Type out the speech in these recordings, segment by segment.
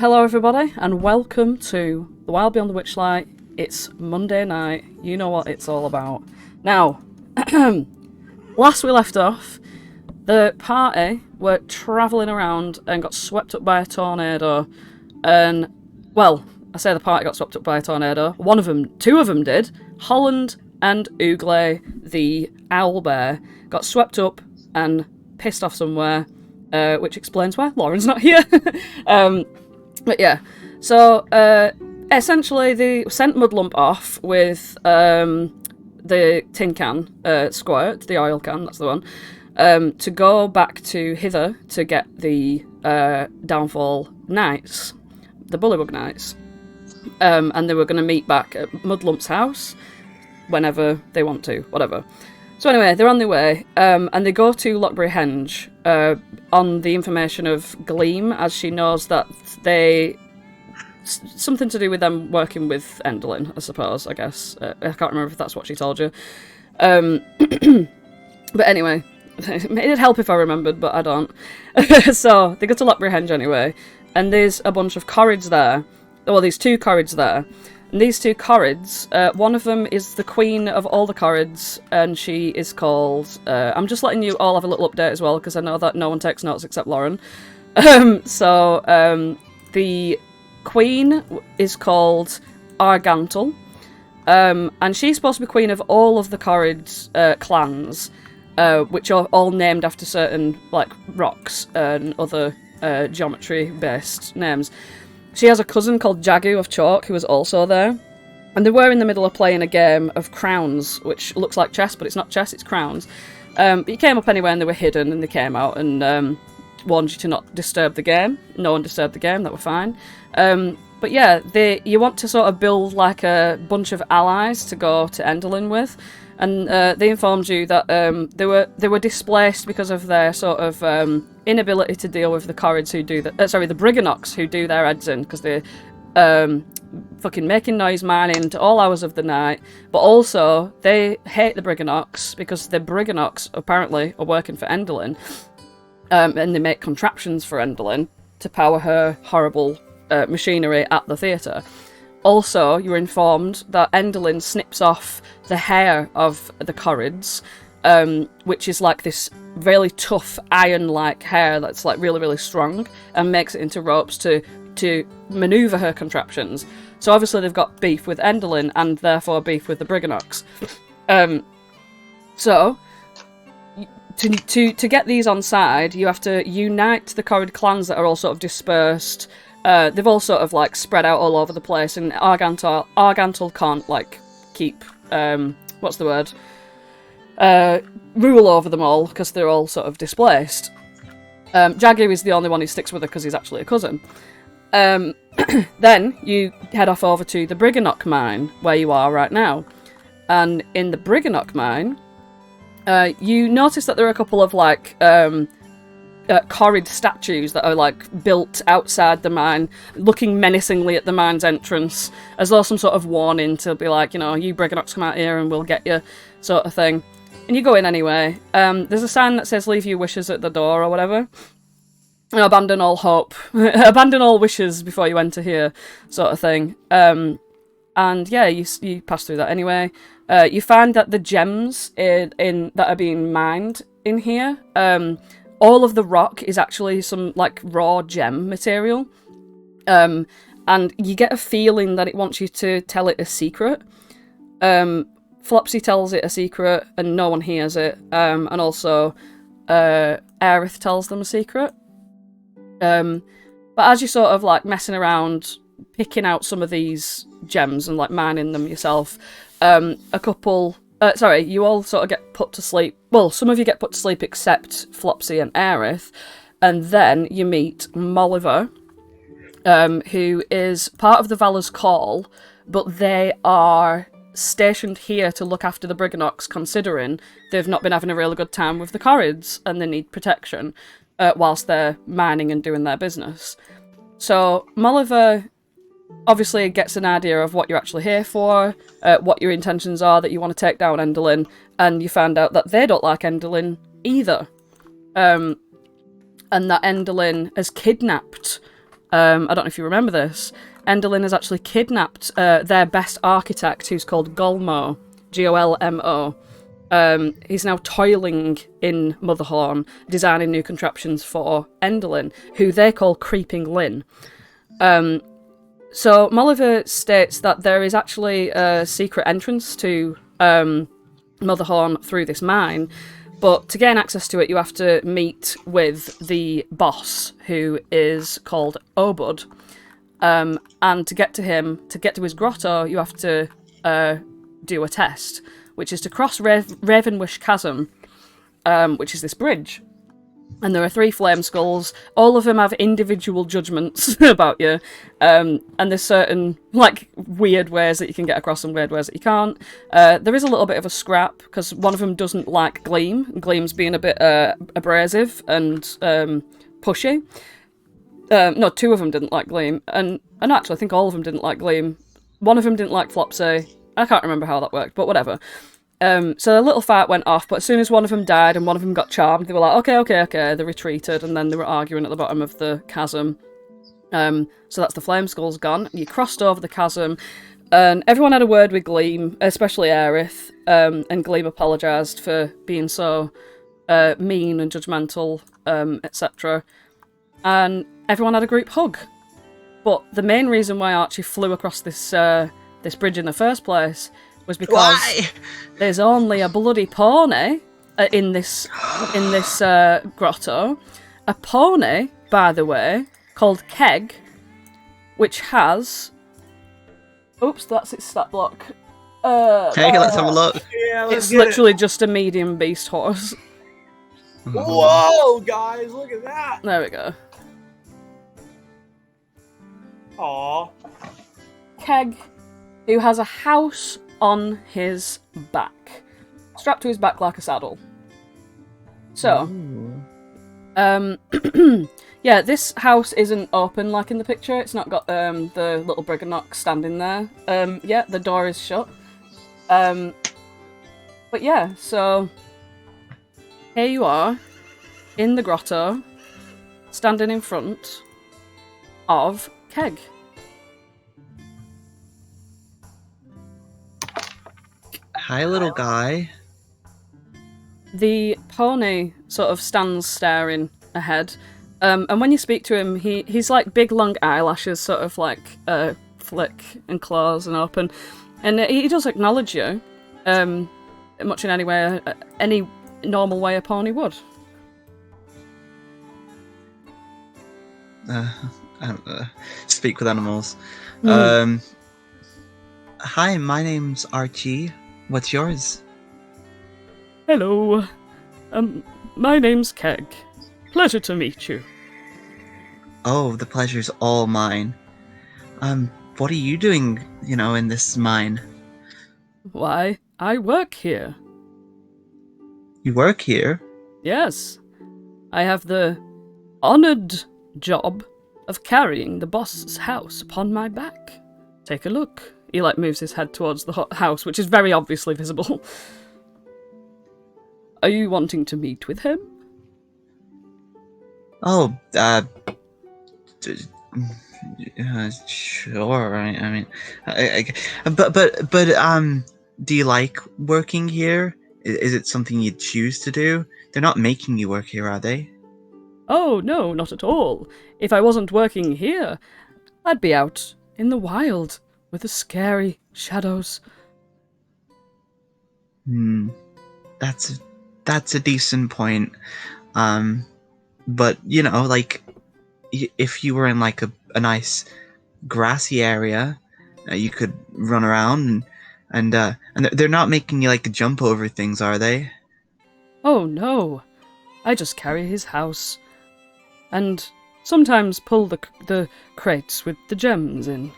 Hello everybody and welcome to The Wild Beyond the Witchlight. It's Monday night, you know what it's all about. Now, last we left off, the party were travelling around and got swept up by a tornado. And, well, I say the party got swept up by a tornado. Two of them did. Holland and Ooglay, the owlbear, got swept up and pissed off somewhere, which explains why Lauren's not here. But yeah, so essentially they sent Mudlump off with the tin can, Squirt, the oil can, that's the one, to go back to Hither to get the Downfall Knights, the Bullywug Knights. And they were going to meet back at Mudlump's house whenever they want to, whatever. So anyway, they're on their way, and they go to Lockbury Henge on the information of Gleam, as she knows that something to do with them working with Enderlin, I suppose, I guess. I can't remember if that's what she told you. But anyway, it'd help if I remembered, but I don't. So they go to Lockbury Henge anyway, and there's a bunch of Korreds there. Well, there's two Korreds there. And these two Korreds, one of them is the queen of all the Korreds, and she is called... I'm just letting you all have a little update as well, because I know that no one takes notes except Lauren. The queen is called Argantel, and she's supposed to be queen of all of the Korreds clans, which are all named after certain like rocks and other geometry-based names. She has a cousin called Jagu of Chalk, who was also there. And they were in the middle of playing a game of crowns, which looks like chess, but it's not chess, it's crowns. But you came up anyway and they were hidden, and they came out and warned you to not disturb the game. No one disturbed the game, that were fine. But yeah, you want to sort of build like a bunch of allies to go to Enderlin with. And they informed you that they were displaced because of their sort of inability to deal with the Korreds who do the Brigganocks who do their heads in, because they're fucking making noise mining to all hours of the night. But also they hate the Brigganocks because the Brigganocks apparently are working for Enderlin, and they make contraptions for Enderlin to power her horrible machinery at the theatre. Also, you're informed that Enderlin snips off the hair of the Korreds, which is like this really tough iron-like hair that's like really, really strong, and makes it into ropes to manoeuvre her contraptions. So obviously they've got beef with Enderlin, and therefore beef with the Brigganocks. So, to get these on side, you have to unite the Korred clans that are all sort of dispersed. They've all sort of like spread out all over the place, and Argantel can't like keep what's the word? Rule over them all because they're all sort of displaced. Jagu is the only one who sticks with her because he's actually a cousin. Then you head off over to the Brigganocks mine where you are right now, and in the Brigganocks mine, you notice that there are a couple of like Korred statues that are like built outside the mine, looking menacingly at the mine's entrance, as though some sort of warning to be like, you know, you Brigganocks come out here and we'll get you, sort of thing. And you go in anyway. There's a sign that says leave your wishes at the door or whatever. Abandon all hope. Abandon all wishes before you enter here, sort of thing. And yeah, you pass through that anyway. You find that the gems in that are being mined in here, all of the rock is actually some like raw gem material. And you get a feeling that it wants you to tell it a secret. Flopsy tells it a secret and no one hears it. And also Aerith tells them a secret. But as you're sort of like messing around, picking out some of these gems and like mining them yourself, you all sort of get put to sleep. Well, some of you get put to sleep except Flopsy and Aerith. And then you meet Molliver, who is part of the Valor's Call, but they are stationed here to look after the Brigganocks, considering they've not been having a really good time with the Korreds and they need protection whilst they're mining and doing their business. So Molliver obviously gets an idea of what you're actually here for, what your intentions are, that you want to take down Enderlin, and you find out that they don't like Enderlin either. And that Enderlin has kidnapped I don't know if you remember this, Enderlin has actually kidnapped their best architect, who's called Golmo, Golmo. He's now toiling in Motherhorn, designing new contraptions for Enderlin, who they call Creeping Lynn. So Molliver states that there is actually a secret entrance to Motherhorn through this mine, but to gain access to it you have to meet with the boss, who is called Obud. And to get to him, to get to his grotto, you have to do a test, which is to cross Ravenwish Chasm, which is this bridge. And there are 3 flame skulls. All of them have individual judgments about you. And there's certain, like, weird ways that you can get across and weird ways that you can't. There is a little bit of a scrap, because one of them doesn't like Gleam. Gleam's being a bit abrasive and pushy. No, 2 of them didn't like Gleam. And actually, I think all of them didn't like Gleam. One of them didn't like Flopsy. I can't remember how that worked, but whatever. So a little fight went off, but as soon as one of them died and one of them got charmed, they were like, okay, they retreated, and then they were arguing at the bottom of the chasm. So that's the flame skulls gone. You crossed over the chasm, and everyone had a word with Gleam, especially Aerith, and Gleam apologised for being so mean and judgmental, etc. And everyone had a group hug. But the main reason why Archie flew across this bridge in the first place was because there's only a bloody pony in this grotto. A pony, by the way, called Keg, which has... Oops, that's its stat block. Okay, let's have a look. Yeah, It's literally just a medium beast horse. Whoa, guys, look at that. There we go. Aw. Keg, who has a house on his back, strapped to his back like a saddle. So, yeah, this house isn't open like in the picture. It's not got the little Brigganocks standing there. Yeah, the door is shut. But yeah, so here you are in the grotto, standing in front of Keg. Hi, little guy. The pony sort of stands staring ahead, and when you speak to him, he's like big long eyelashes, sort of like flick and close and open, and he does acknowledge you, much in any normal way a pony would. Speak with animals. Hi, my name's Archie. What's yours? Hello. My name's Keg. Pleasure to meet you. Oh, the pleasure's all mine. What are you doing, in this mine? Why, I work here. You work here? Yes. I have the honoured job of carrying the boss's house upon my back. Take a look. He, moves his head towards the house, which is very obviously visible. Are you wanting to meet with him? Oh, sure. I mean, but do you like working here? Is it something you'd choose to do? They're not making you work here, are they? Oh, no, not at all. If I wasn't working here, I'd be out in the wild with the scary shadows. That's a decent point. But if you were in a nice grassy area, you could run around and they're not making you jump over things, are they? Oh no, I just carry his house, and sometimes pull the crates with the gems in.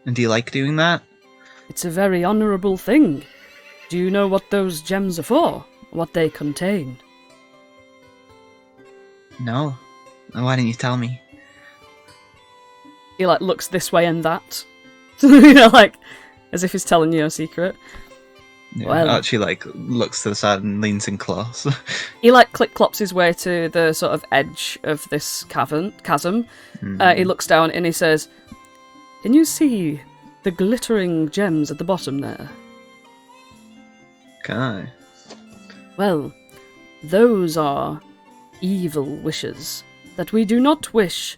And do you like doing that? It's a very honourable thing. Do you know what those gems are for? What they contain? No. Why didn't you tell me? He looks this way and that. As if he's telling you a secret. Yeah, Well. Archie looks to the side and leans in close. He click-clops his way to the sort of edge of this chasm. He looks down and he says, "Can you see the glittering gems at the bottom there?" Can I? Well, those are evil wishes that we do not wish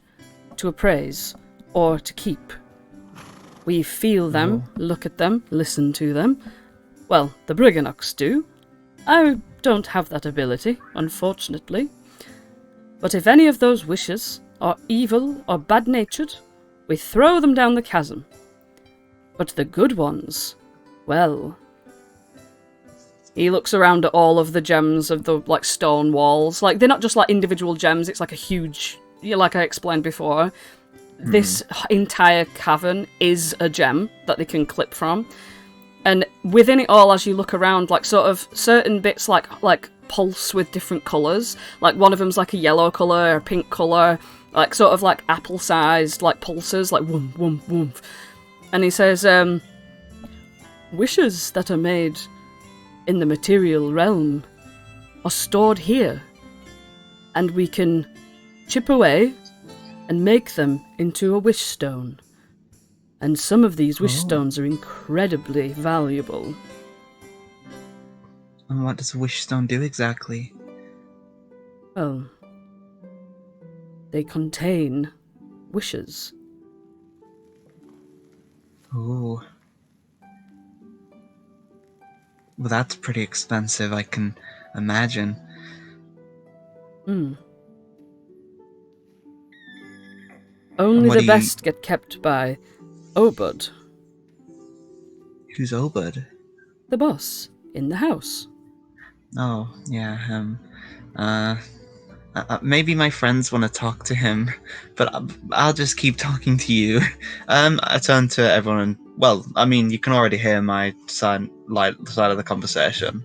to appraise or to keep. We feel them, look at them, listen to them. Well, the Brigganocks do. I don't have that ability, unfortunately. But if any of those wishes are evil or bad-natured, we throw them down the chasm. But the good ones, well... He looks around at all of the gems of the, stone walls. They're not just, individual gems, it's a huge... Like I explained before, this entire cavern is a gem that they can clip from. And within it all, as you look around, certain bits, pulse with different colours. One of them's, a yellow colour, a pink colour, apple-sized, pulses, whoom, whoom, whoom. And he says, wishes that are made in the material realm are stored here, and we can chip away and make them into a wish stone. And some of these wish stones are incredibly valuable. And what does a wish stone do exactly? Well, they contain wishes. Ooh. Well, that's pretty expensive, I can imagine. Only the best get kept by Obud. Who's Obud? The boss in the house. Oh, yeah, him. Maybe my friends want to talk to him, but I'll just keep talking to you. I turn to everyone and, you can already hear my side of the conversation.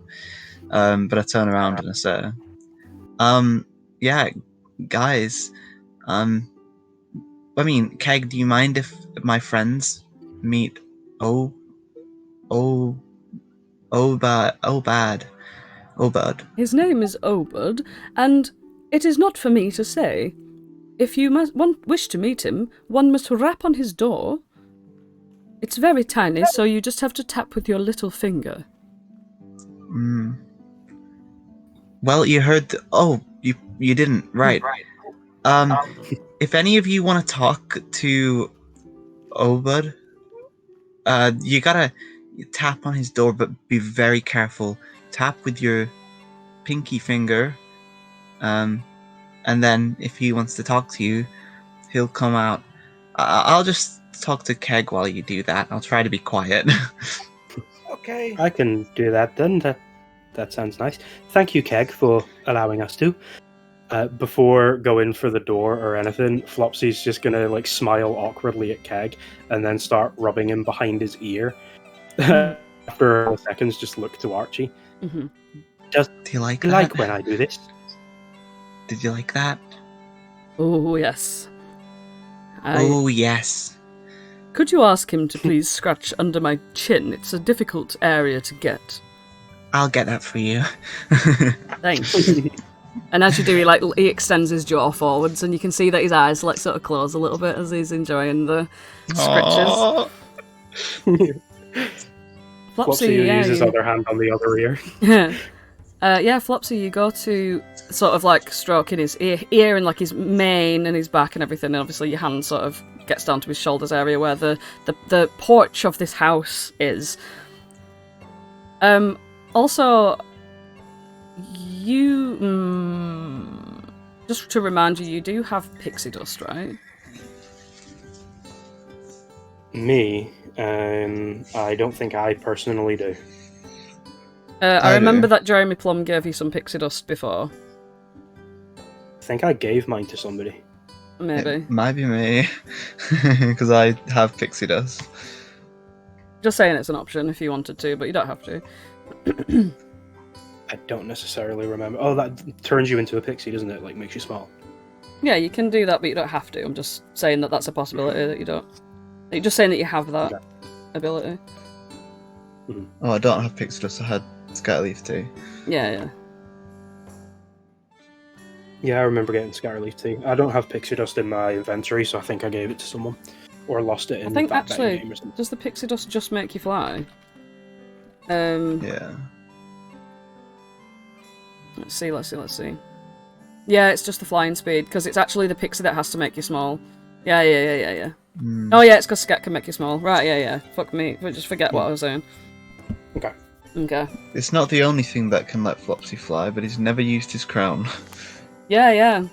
But I turn around and I say, yeah, guys, Keg, do you mind if my friends meet Obud? His name is Obud, and it is not for me to say. If you wish to meet him, one must rap on his door. It's very tiny, so you just have to tap with your little finger. Well, you heard... you didn't. Right. If any of you want to talk to Obud, you gotta tap on his door, but be very careful. Tap with your pinky finger, and then if he wants to talk to you, he'll come out. I'll just talk to Keg while you do that. I'll try to be quiet. Okay. I can do that then. That sounds nice. Thank you, Keg, for allowing us to. Before going for the door or anything, Flopsy's just gonna smile awkwardly at Keg and then start rubbing him behind his ear. After a seconds, just look to Archie. Mm-hmm. Do you like that? Like when I do this? Did you like that? Oh, yes. Oh, yes. Could you ask him to please scratch under my chin? It's a difficult area to get. I'll get that for you. Thanks. And as you do, he extends his jaw forwards, and you can see that his eyes sort of close a little bit as he's enjoying the scratches. Flopsy uses his other hand on the other ear. Yeah, Flopsy, you go to sort of stroking his ear and his mane and his back and everything, and obviously your hand sort of gets down to his shoulders area where the porch of this house is. Also, you... just to remind you, you do have pixie dust, right? Me? I don't think I personally do. I remember that Jeremy Plum gave you some pixie dust before. I think I gave mine to somebody. Maybe. It might be me. Because I have pixie dust. Just saying it's an option if you wanted to, but you don't have to. I don't necessarily remember. Oh, that turns you into a pixie, doesn't it? Makes you small. Yeah, you can do that, but you don't have to. I'm just saying that that's a possibility that you don't. You're just saying that you have that ability. Oh, I don't have pixie dust. I had Scatterleaf tea. Yeah. Yeah, I remember getting Scatterleaf tea. I don't have pixie dust in my inventory, so I think I gave it to someone. Or lost it in I think that betting actually, game or something. does the pixie dust just make you fly? Yeah. Let's see. Yeah, it's just the flying speed, because it's actually the pixie that has to make you small. Yeah. Mm. Oh yeah, it's because Scat can make you small. Right, yeah. Fuck me. Just forget what I was saying. Okay. It's not the only thing that can let Flopsy fly, but he's never used his crown. Yeah.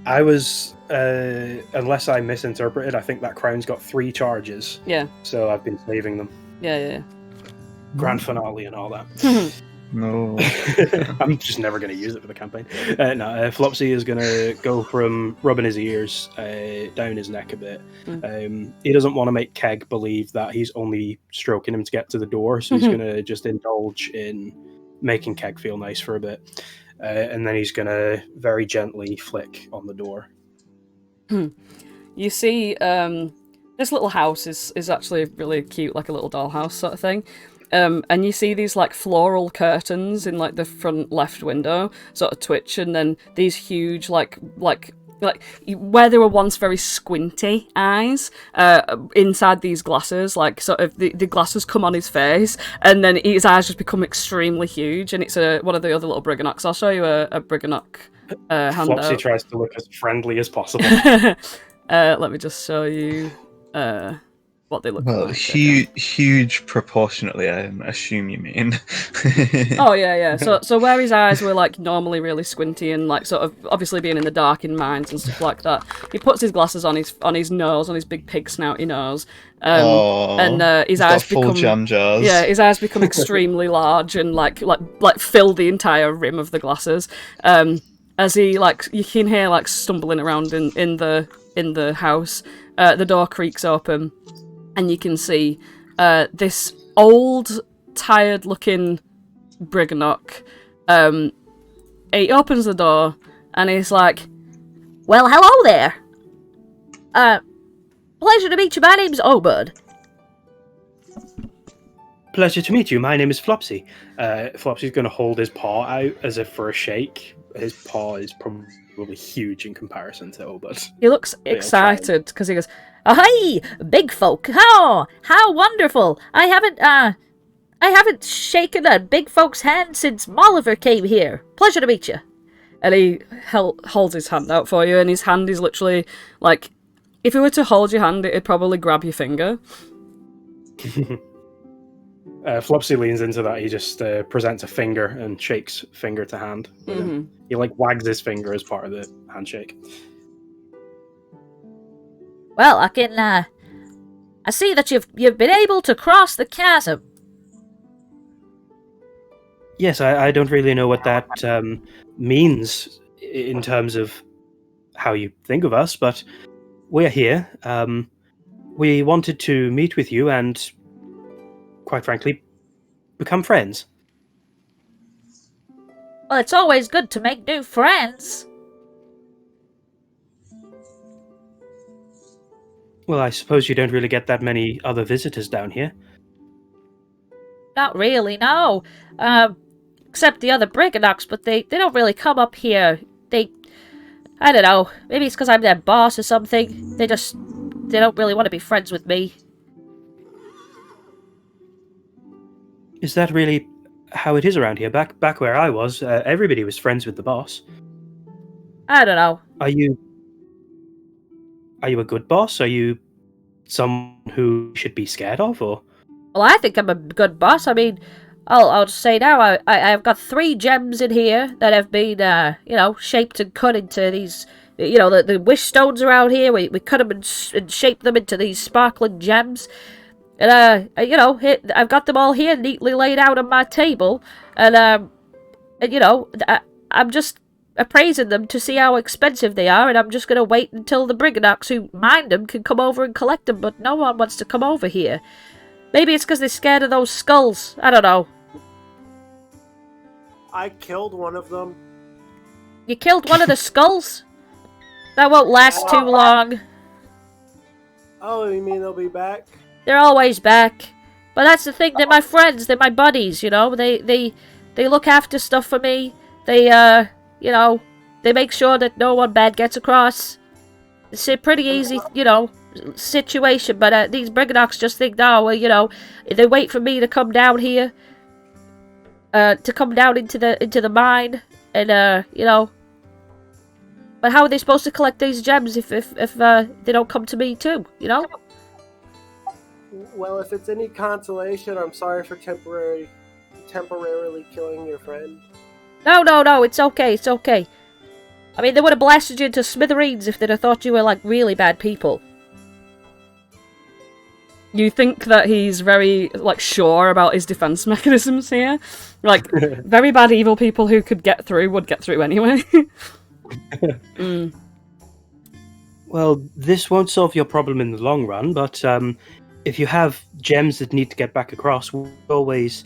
I was, unless I misinterpreted, I think that crown's got 3 charges. Yeah. So I've been saving them. Yeah. Grand finale and all that. No. I'm just never going to use it for the campaign. Flopsy is going to go from rubbing his ears down his neck a bit. He doesn't want to make Keg believe that he's only stroking him to get to the door, so he's going to just indulge in making Keg feel nice for a bit. And then he's going to very gently flick on the door. You see, this little house is actually really cute, like a little dollhouse sort of thing. And you see these like floral curtains in like the front left window sort of twitch, and then these huge like where there were once very squinty eyes inside these glasses, like sort of the glasses come on his face, and then his eyes just become extremely huge, and it's one of the other little Brigganocks. I'll show you a Brigganok handout. Flopsy tries to look as friendly as possible. Let me just show you what they look Well, like. huge proportionately, I assume you mean. Oh yeah. So where his eyes were like normally really squinty and like sort of obviously being in the dark in mines and stuff like that, he puts his glasses on his nose, on his big pig snouty nose, and his eyes become jam jars. Yeah, his eyes become extremely large and like fill the entire rim of the glasses. As he you can hear like stumbling around in the house. The door creaks open. And you can see this old, tired-looking Brigganok. He opens the door, and he's like, "Well, hello there. Pleasure to meet you. My name's Obud." Pleasure to meet you. My name is Flopsy. Flopsy's going to hold his paw out as if for a shake. His paw is probably huge in comparison to Obud. He looks excited because he goes, "Oh, hey, big folk! Oh, how wonderful! I haven't shaken a big folk's hand since Molliver came here. Pleasure to meet you." And he holds his hand out for you, and his hand is literally like, if he were to hold your hand, it'd probably grab your finger. Flopsy leans into that. He just presents a finger and shakes finger to hand. He wags his finger as part of the handshake. Well, I see that you've been able to cross the chasm. Yes, I don't really know what that means in terms of how you think of us, but we're here. We wanted to meet with you and, quite frankly, become friends. Well, it's always good to make new friends. Well, I suppose you don't really get that many other visitors down here. Not really, no. Except the other Brigganocks, but they don't really come up here. I don't know. Maybe it's because I'm their boss or something. They don't really want to be friends with me. Is that really how it is around here? Back where I was, everybody was friends with the boss. I don't know. Are you a good boss? Are you someone who should be scared of, or? Well, I think I'm a good boss. I mean, I'll just say now, I've got 3 gems in here that have been, shaped and cut into these, the wish stones around here. We cut them and shape them into these sparkling gems. And, I've got them all here neatly laid out on my table. And I'm just appraising them to see how expensive they are. And I'm just going to wait until the Brigganocks who mind them can come over and collect them. But no one wants to come over here. Maybe it's because they're scared of those skulls. I don't know. I killed one of them. You killed one of the skulls? That won't last too long. Oh, you mean they'll be back? They're always back. But that's the thing, they're my friends, they're my buddies, you know? They look after stuff for me. They, you know, they make sure that no one bad gets across. It's a pretty easy, you know, situation, but these Brigganocks just think, no, well, you know, they wait for me to come down here, to come down into the mine, and, you know... But how are they supposed to collect these gems if they don't come to me too, you know? Well, if it's any consolation, I'm sorry for temporarily killing your friend. No, it's okay, it's okay. I mean, they would have blasted you into smithereens if they'd have thought you were, like, really bad people. You think that he's very, like, sure about his defense mechanisms here? Like, very bad evil people who could get through would get through anyway. Well, this won't solve your problem in the long run, but if you have gems that need to get back across, we'll always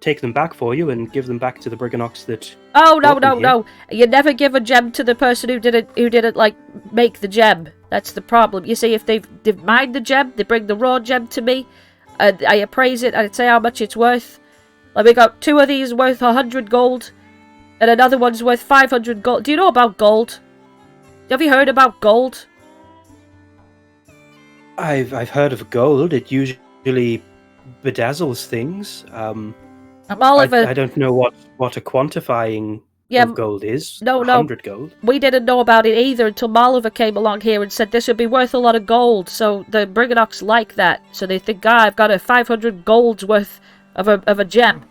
take them back for you and give them back to the Brigganocks that... Oh, no. You never give a gem to the person who didn't, like, make the gem. That's the problem. You see, if they've mined the gem, they bring the raw gem to me, and I appraise it, I'd say how much it's worth. Like, we got 2 of these worth 100 gold, and another one's worth 500 gold. Do you know about gold? Have you heard about gold? I've heard of gold. It usually bedazzles things. Oliver, I don't know what a quantifying of gold is. No. 100 gold. We didn't know about it either until Oliver came along here and said this would be worth a lot of gold. So the Brigganocks like that. So they think, I've got a 500 gold's worth of a gem.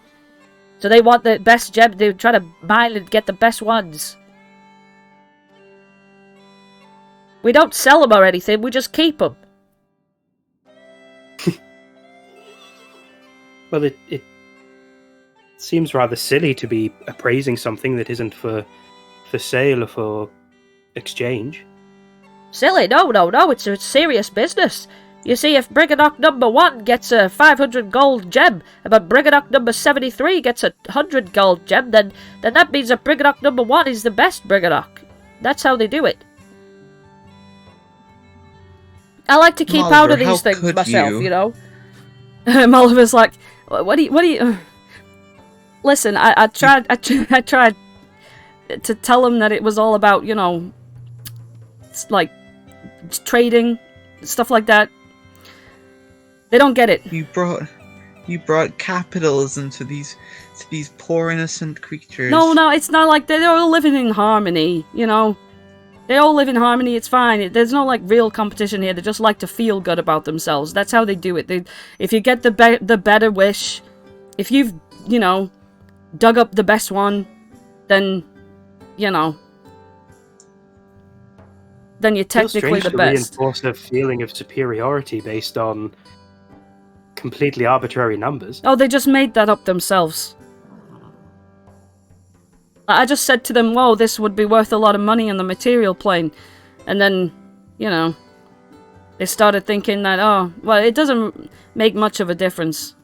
So they want the best gem. They try to mine and get the best ones. We don't sell them or anything. We just keep them. Well, it seems rather silly to be appraising something that isn't for sale or for exchange. Silly? No. It's a serious business. You see, if Brigganocks number 1 gets a 500 gold gem, but Brigganocks number 73 gets a 100 gold gem, then that means that Brigganocks number 1 is the best Brigganocks. That's how they do it. I like to keep Oliver, to these things myself, you know. Oliver's like, what do you? Listen, I tried to tell him that it was all about, you know, like trading, stuff like that. They don't get it. You brought capitalism to these poor innocent creatures. No, it's not like they're all living in harmony, you know. They all live in harmony, it's fine. There's no, like, real competition here. They just like to feel good about themselves. That's how they do it. If you get the better wish, if you've, you know, dug up the best one, then, you know, then you're technically the best. To reinforce a feeling of superiority based on completely arbitrary numbers. Oh, they just made that up themselves. I just said to them, whoa, this would be worth a lot of money on the material plane. And then, you know, they started thinking that, oh, well, it doesn't make much of a difference.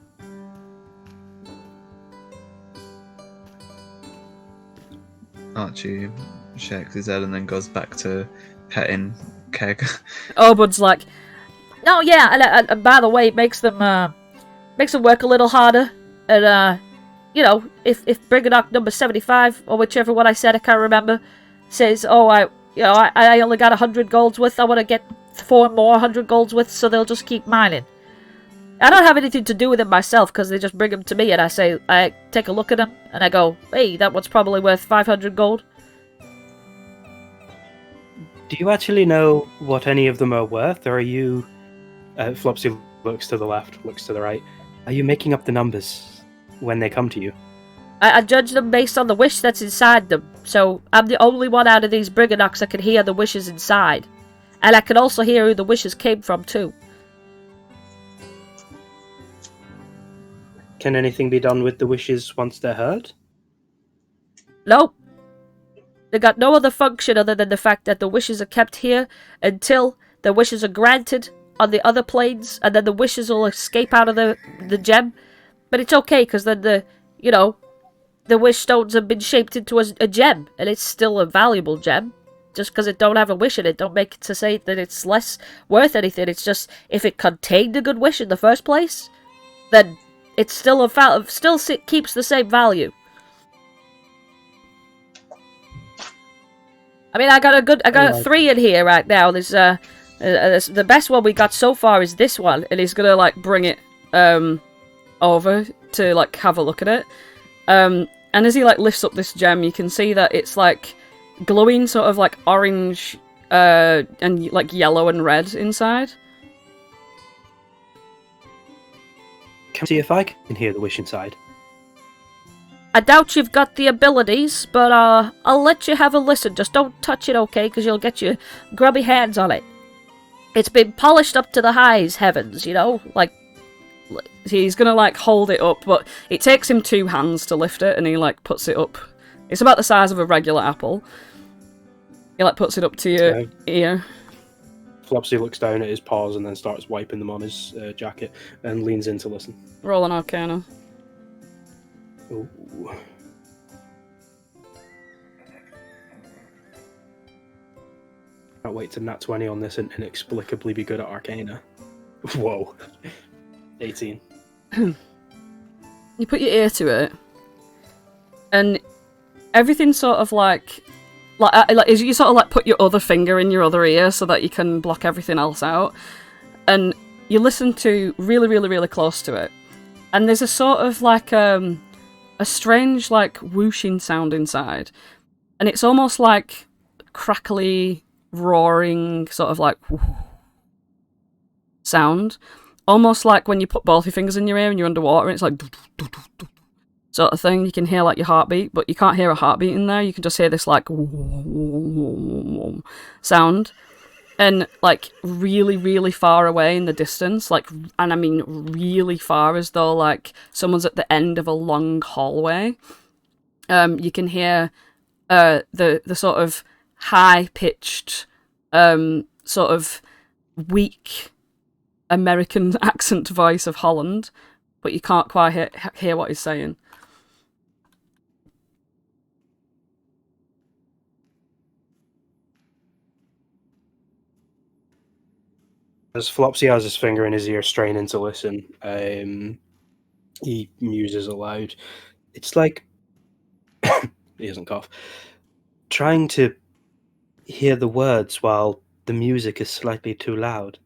Archie shakes his head and then goes back to petting Keg. Obud's like, oh yeah, and by the way, it makes them work a little harder. And you know, if Brigganocks number 75 or whichever one I said, I can't remember, says, oh, I only got 100 golds worth, I want to get 4 more 100 golds worth, so they'll just keep mining. I don't have anything to do with it myself because they just bring them to me, and I take a look at them and I go, hey, that one's probably worth 500 gold. Do you actually know what any of them are worth, or are you... Flopsy looks to the left, looks to the right. Are you making up the numbers when they come to you? I judge them based on the wish that's inside them. So I'm the only one out of these Brigganocks that can hear the wishes inside. And I can also hear who the wishes came from too. Can anything be done with the wishes once they're heard? Nope. They got no other function other than the fact that the wishes are kept here until the wishes are granted on the other planes, and then the wishes will escape out of the gem. But it's okay, because then the wish stones have been shaped into a gem, and it's still a valuable gem. Just because it don't have a wish in it, don't make it to say that it's less worth anything. It's just, if it contained a good wish in the first place, then it's still keeps the same value. I mean, I got a 3 in here right now. There's the best one we got so far is this one, and he's gonna like bring it over to like have a look at it. And as he like lifts up this gem, you can see that it's like glowing sort of like orange and like yellow and red inside. Can I see if I can hear the wish inside? I doubt you've got the abilities, but I'll let you have a listen. Just don't touch it, okay? Because you'll get your grubby hands on it. It's been polished up to the highest heavens, you know? Like, he's gonna, like, hold it up, but it takes him 2 hands to lift it, and he, like, puts it up. It's about the size of a regular apple. He, like, puts it up to your ear. Flopsy looks down at his paws and then starts wiping them on his jacket and leans in to listen. Roll an Arcana. Ooh. Can't wait to Nat 20 on this and inexplicably be good at Arcana. Whoa. 18. You put your ear to it, and everything sort of like you sort of like put your other finger in your other ear so that you can block everything else out, and you listen to really, really, really close to it, and there's a sort of like a strange like whooshing sound inside, and it's almost like crackly, roaring sort of like sound, almost like when you put both your fingers in your ear and you're underwater and it's like sort of thing. You can hear like your heartbeat, but you can't hear a heartbeat in there. You can just hear this like sound, and like really, really far away in the distance, like, and I mean really far, as though like someone's at the end of a long hallway. You can hear the sort of high pitched, sort of weak American accent voice of Holland, but you can't quite hear what he's saying. As Flopsy has his finger in his ear, straining to listen, he muses aloud. It's like he doesn't cough. Trying to hear the words while the music is slightly too loud.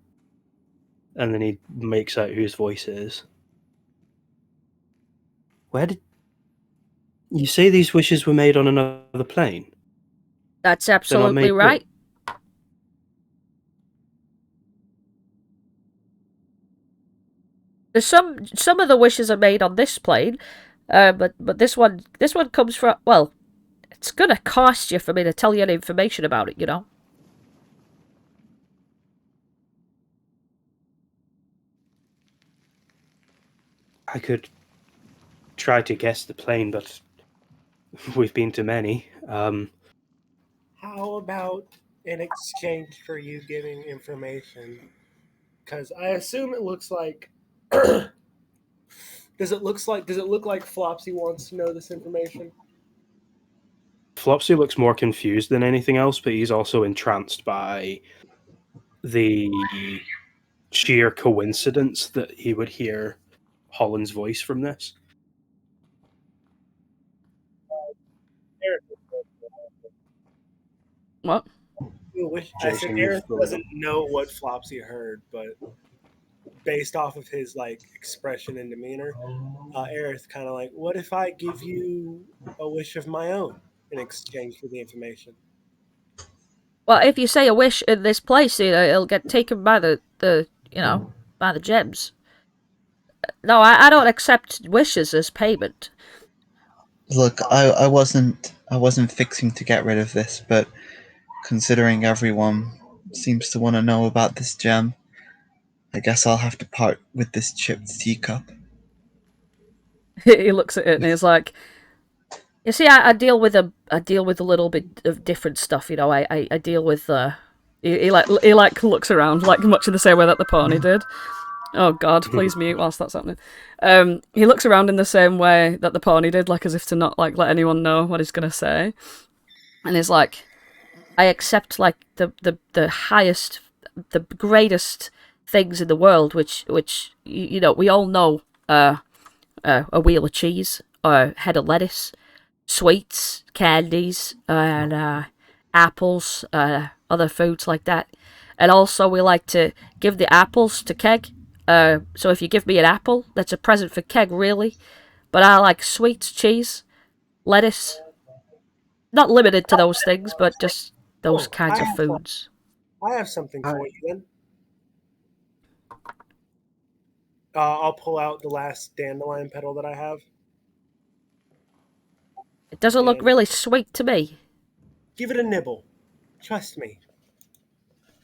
And then he makes out whose voice it is. Where did you say these wishes were made on another plane? That's absolutely right. There's some of the wishes are made on this plane, but this one comes from, well, it's gonna cost you for me to tell you any information about it, you know. I could try to guess the plane, but we've been to many. How about in exchange for you giving information? Because I assume it looks like. Does it look like Flopsy wants to know this information? Flopsy looks more confused than anything else, but he's also entranced by the sheer coincidence that he would hear Holland's voice from this. What? I said Aerith doesn't know what Flopsy heard, but based off of his like expression and demeanor, Aerith kind of like, what if I give you a wish of my own in exchange for the information? Well, if you say a wish in this place, it'll get taken by the by the gems. No, I don't accept wishes as payment. Look, I wasn't fixing to get rid of this, but considering everyone seems to want to know about this gem, I guess I'll have to part with this chipped teacup. He looks at it and he's like, You see, I deal with a little bit of different stuff. You know, I deal with he looks around like much in the same way that the pony did. Oh God, please mute whilst that's happening. He looks around in the same way that the pony did, like as if to not like let anyone know what he's gonna say, and he's like, I accept like the highest, the greatest things in the world, which you know we all know a wheel of cheese, or a head of lettuce, sweets, candies, and apples, other foods like that. And also, we like to give the apples to Keg. So if you give me an apple, that's a present for Keg, really. But I like sweets, cheese, lettuce. Not limited to those things, but just those kinds of foods. I have something for you then. I'll pull out the last dandelion petal that I have. It doesn't look really sweet to me. Give it a nibble. Trust me.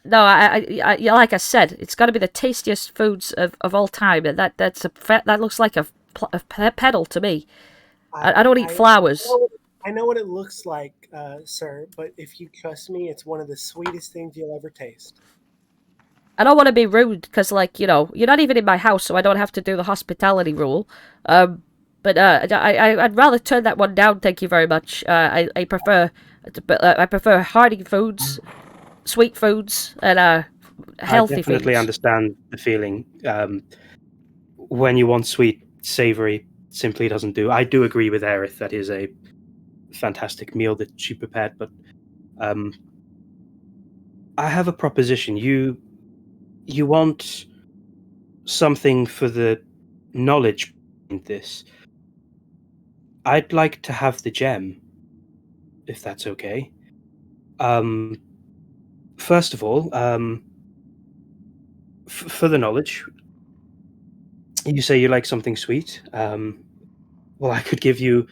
No, I like I said, it's got to be the tastiest foods of all time, and that looks like a petal to me. I don't eat flowers. I know what it looks like, sir, but if you trust me, it's one of the sweetest things you'll ever taste. I don't want to be rude, because, like, you know, you're not even in my house, so I don't have to do the hospitality rule. But I'd rather turn that one down, thank you very much. I prefer hearty foods, sweet foods, and healthy foods. I definitely understand the feeling. When you want sweet, savoury, simply doesn't do. I do agree with Aerith, that is a fantastic meal that she prepared, but I have a proposition. You want something for the knowledge in this. I'd like to have the gem, if that's okay. First of all, for the knowledge, you say you like something sweet. Well, I could give you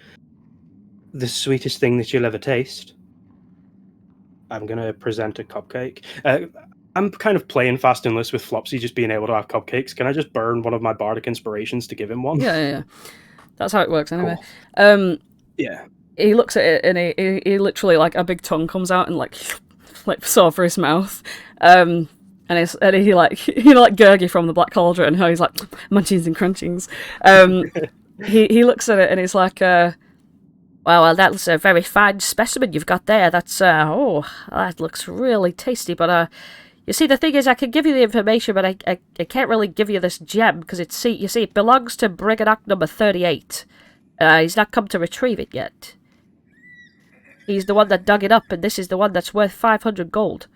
the sweetest thing that you'll ever taste. I'm going to present a cupcake. I'm kind of playing fast and loose with Flopsy just being able to have cupcakes. Can I just burn one of my bardic inspirations to give him one? Yeah. That's how it works anyway. Cool. Yeah. He looks at it and he literally, like, a big tongue comes out and like flips over his mouth. And he like, you know, like Gurgi from the Black Cauldron, how he's like munchings and crunchings. He looks at it and he's like, well, that's a very fine specimen you've got there. That's that looks really tasty. But you see, the thing is, I can give you the information, but I can't really give you this gem because it belongs to Brigganocks number 38. He's not come to retrieve it yet. He's the one that dug it up, and this is the one that's worth 500 gold.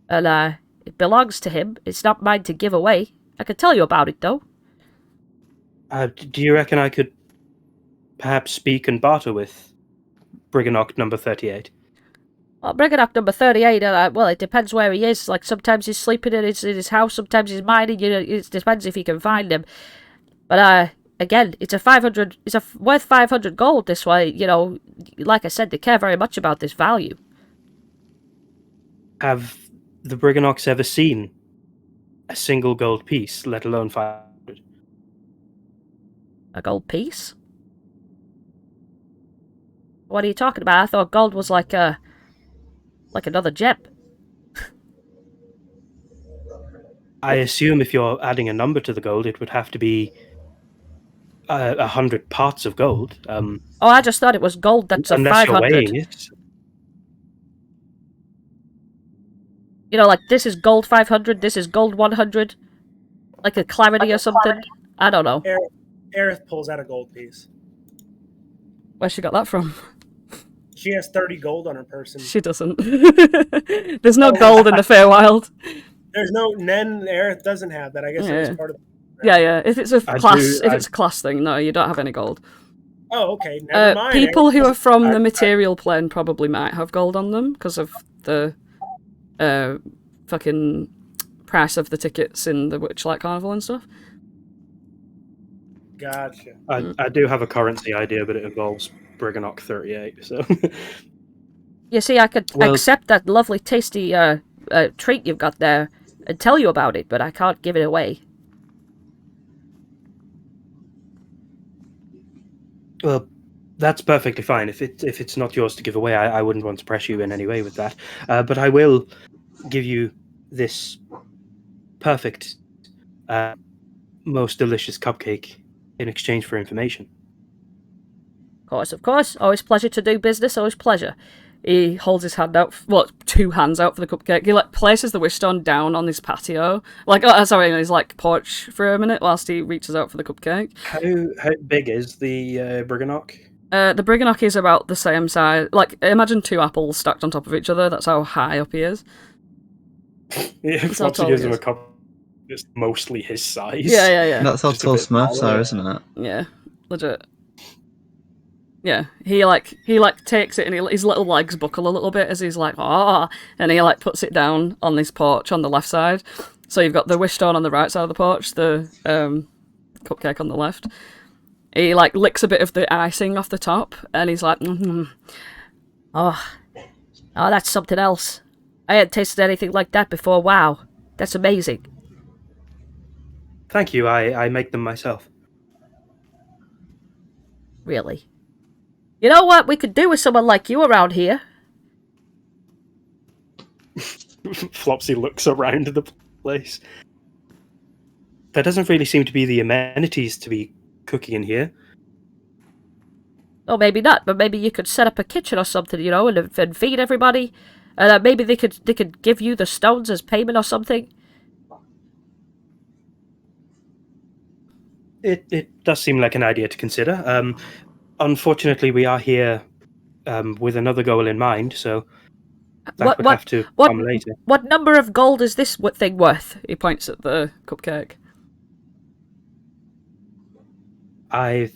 And it belongs to him. It's not mine to give away. I can tell you about it, though. Do you reckon I could perhaps speak and barter with Brigganocks number 38? Well, Brigganocks number 38, well, it depends where he is. Like, sometimes he's sleeping in his house, sometimes he's mining. You know, it depends if you can find him. But, again, it's worth 500 gold this way. You know, like I said, they care very much about this value. Have the Brigganocks ever seen a single gold piece, let alone 500? A gold piece? What are you talking about? I thought gold was like another gem. I assume if you're adding a number to the gold, it would have to be 100 parts of gold. I just thought it was gold that's a 500. Unless you're weighing it. You know, like, this is gold 500, this is gold 100. Like a clarity or something. I don't know. Aerith pulls out a gold piece. Where's she got that from? She has 30 gold on her person. She doesn't. There's no gold in the Feywild. There's no Aerith doesn't have that. I guess it was part of. Yeah. If it's a class thing, no, you don't have any gold. Oh, okay. Never mind. People who are from the material plane probably might have gold on them because of the fucking price of the tickets in the Witchlight Carnival and stuff. Gotcha. I do have a currency idea, but it involves Brigganocks 38. So you see, I could accept that lovely, tasty treat you've got there and tell you about it, but I can't give it away. Well, that's perfectly fine. If it's not yours to give away, I wouldn't want to press you in any way with that. But I will give you this perfect, most delicious cupcake in exchange for information. Of course. Always pleasure to do business, always pleasure. He holds his hand out, well, 2 hands out for the cupcake. He like places the wish stone down on his patio, like sorry, on his like porch for a minute whilst he reaches out for the cupcake. How big is the Brigganocks? The Brigganocks is about the same size. Like imagine 2 apples stacked on top of each other. That's how high up he is. Yeah, Flopsy gives him a cup. It's mostly his size. Yeah. That's how Just a tall bit Smurfs smaller. are, isn't it? Yeah, legit. Yeah, he takes it and his little legs buckle a little bit as he's like, ah, and he like puts it down on this porch on the left side. So you've got the wish stone on the right side of the porch, the cupcake on the left. He like licks a bit of the icing off the top, and he's like, Oh, that's something else. I hadn't tasted anything like that before. Wow, that's amazing. Thank you. I make them myself. Really. You know what we could do with someone like you around here? Flopsy looks around the place. There doesn't really seem to be the amenities to be cooking in here. Oh, maybe not, but maybe you could set up a kitchen or something, you know, and feed everybody. And maybe they could give you the stones as payment or something. It does seem like an idea to consider. Unfortunately, we are here with another goal in mind, so that would have to come later. what number of gold is this thing worth? He points at the cupcake. I've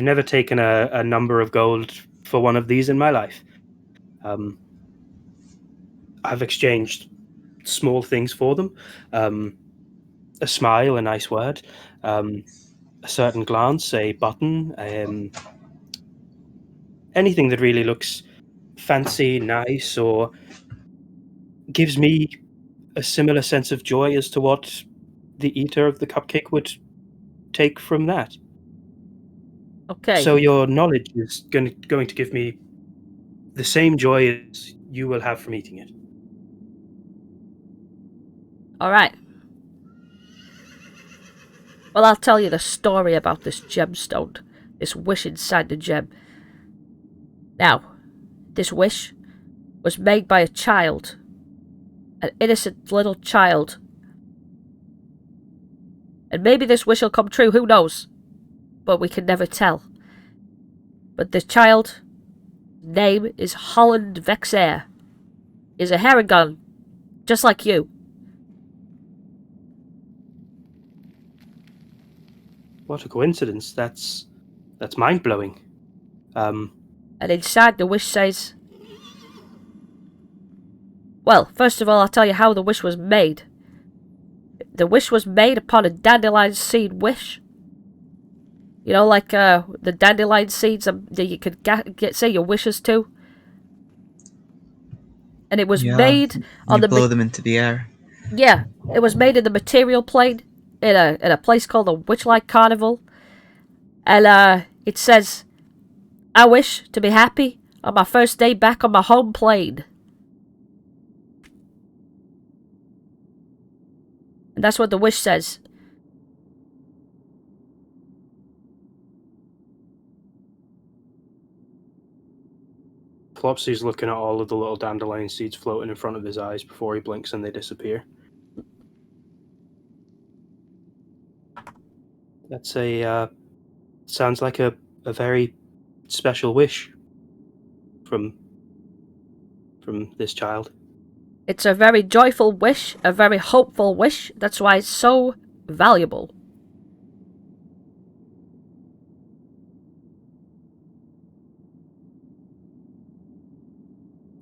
never taken a number of gold for one of these in my life. I've exchanged small things for them. A smile, a nice word, a certain glance, a button, anything that really looks fancy, nice, or gives me a similar sense of joy as to what the eater of the cupcake would take from that. Okay. So your knowledge is going to give me the same joy as you will have from eating it. All right. Well, I'll tell you the story about this gemstone, this wish inside the gem. Now, this wish was made by a child, an innocent little child. And maybe this wish will come true, who knows? But we can never tell. But the child's name is Holland Vexair. Is a Harengon, just like you. What a coincidence. That's mind-blowing. And inside the wish says... Well, first of all, I'll tell you how the wish was made. The wish was made upon a dandelion seed wish. You know, like the dandelion seeds that you could say your wishes to. And it was made on you blow them into the air. Yeah, it was made in the material plane in a place called the Witchlight Carnival. And it says, I wish to be happy on my first day back on my home plane. And that's what the wish says. Flopsy's looking at all of the little dandelion seeds floating in front of his eyes before he blinks and they disappear. That's sounds like a very special wish from this child. It's a very joyful wish, a very hopeful wish. That's why it's so valuable.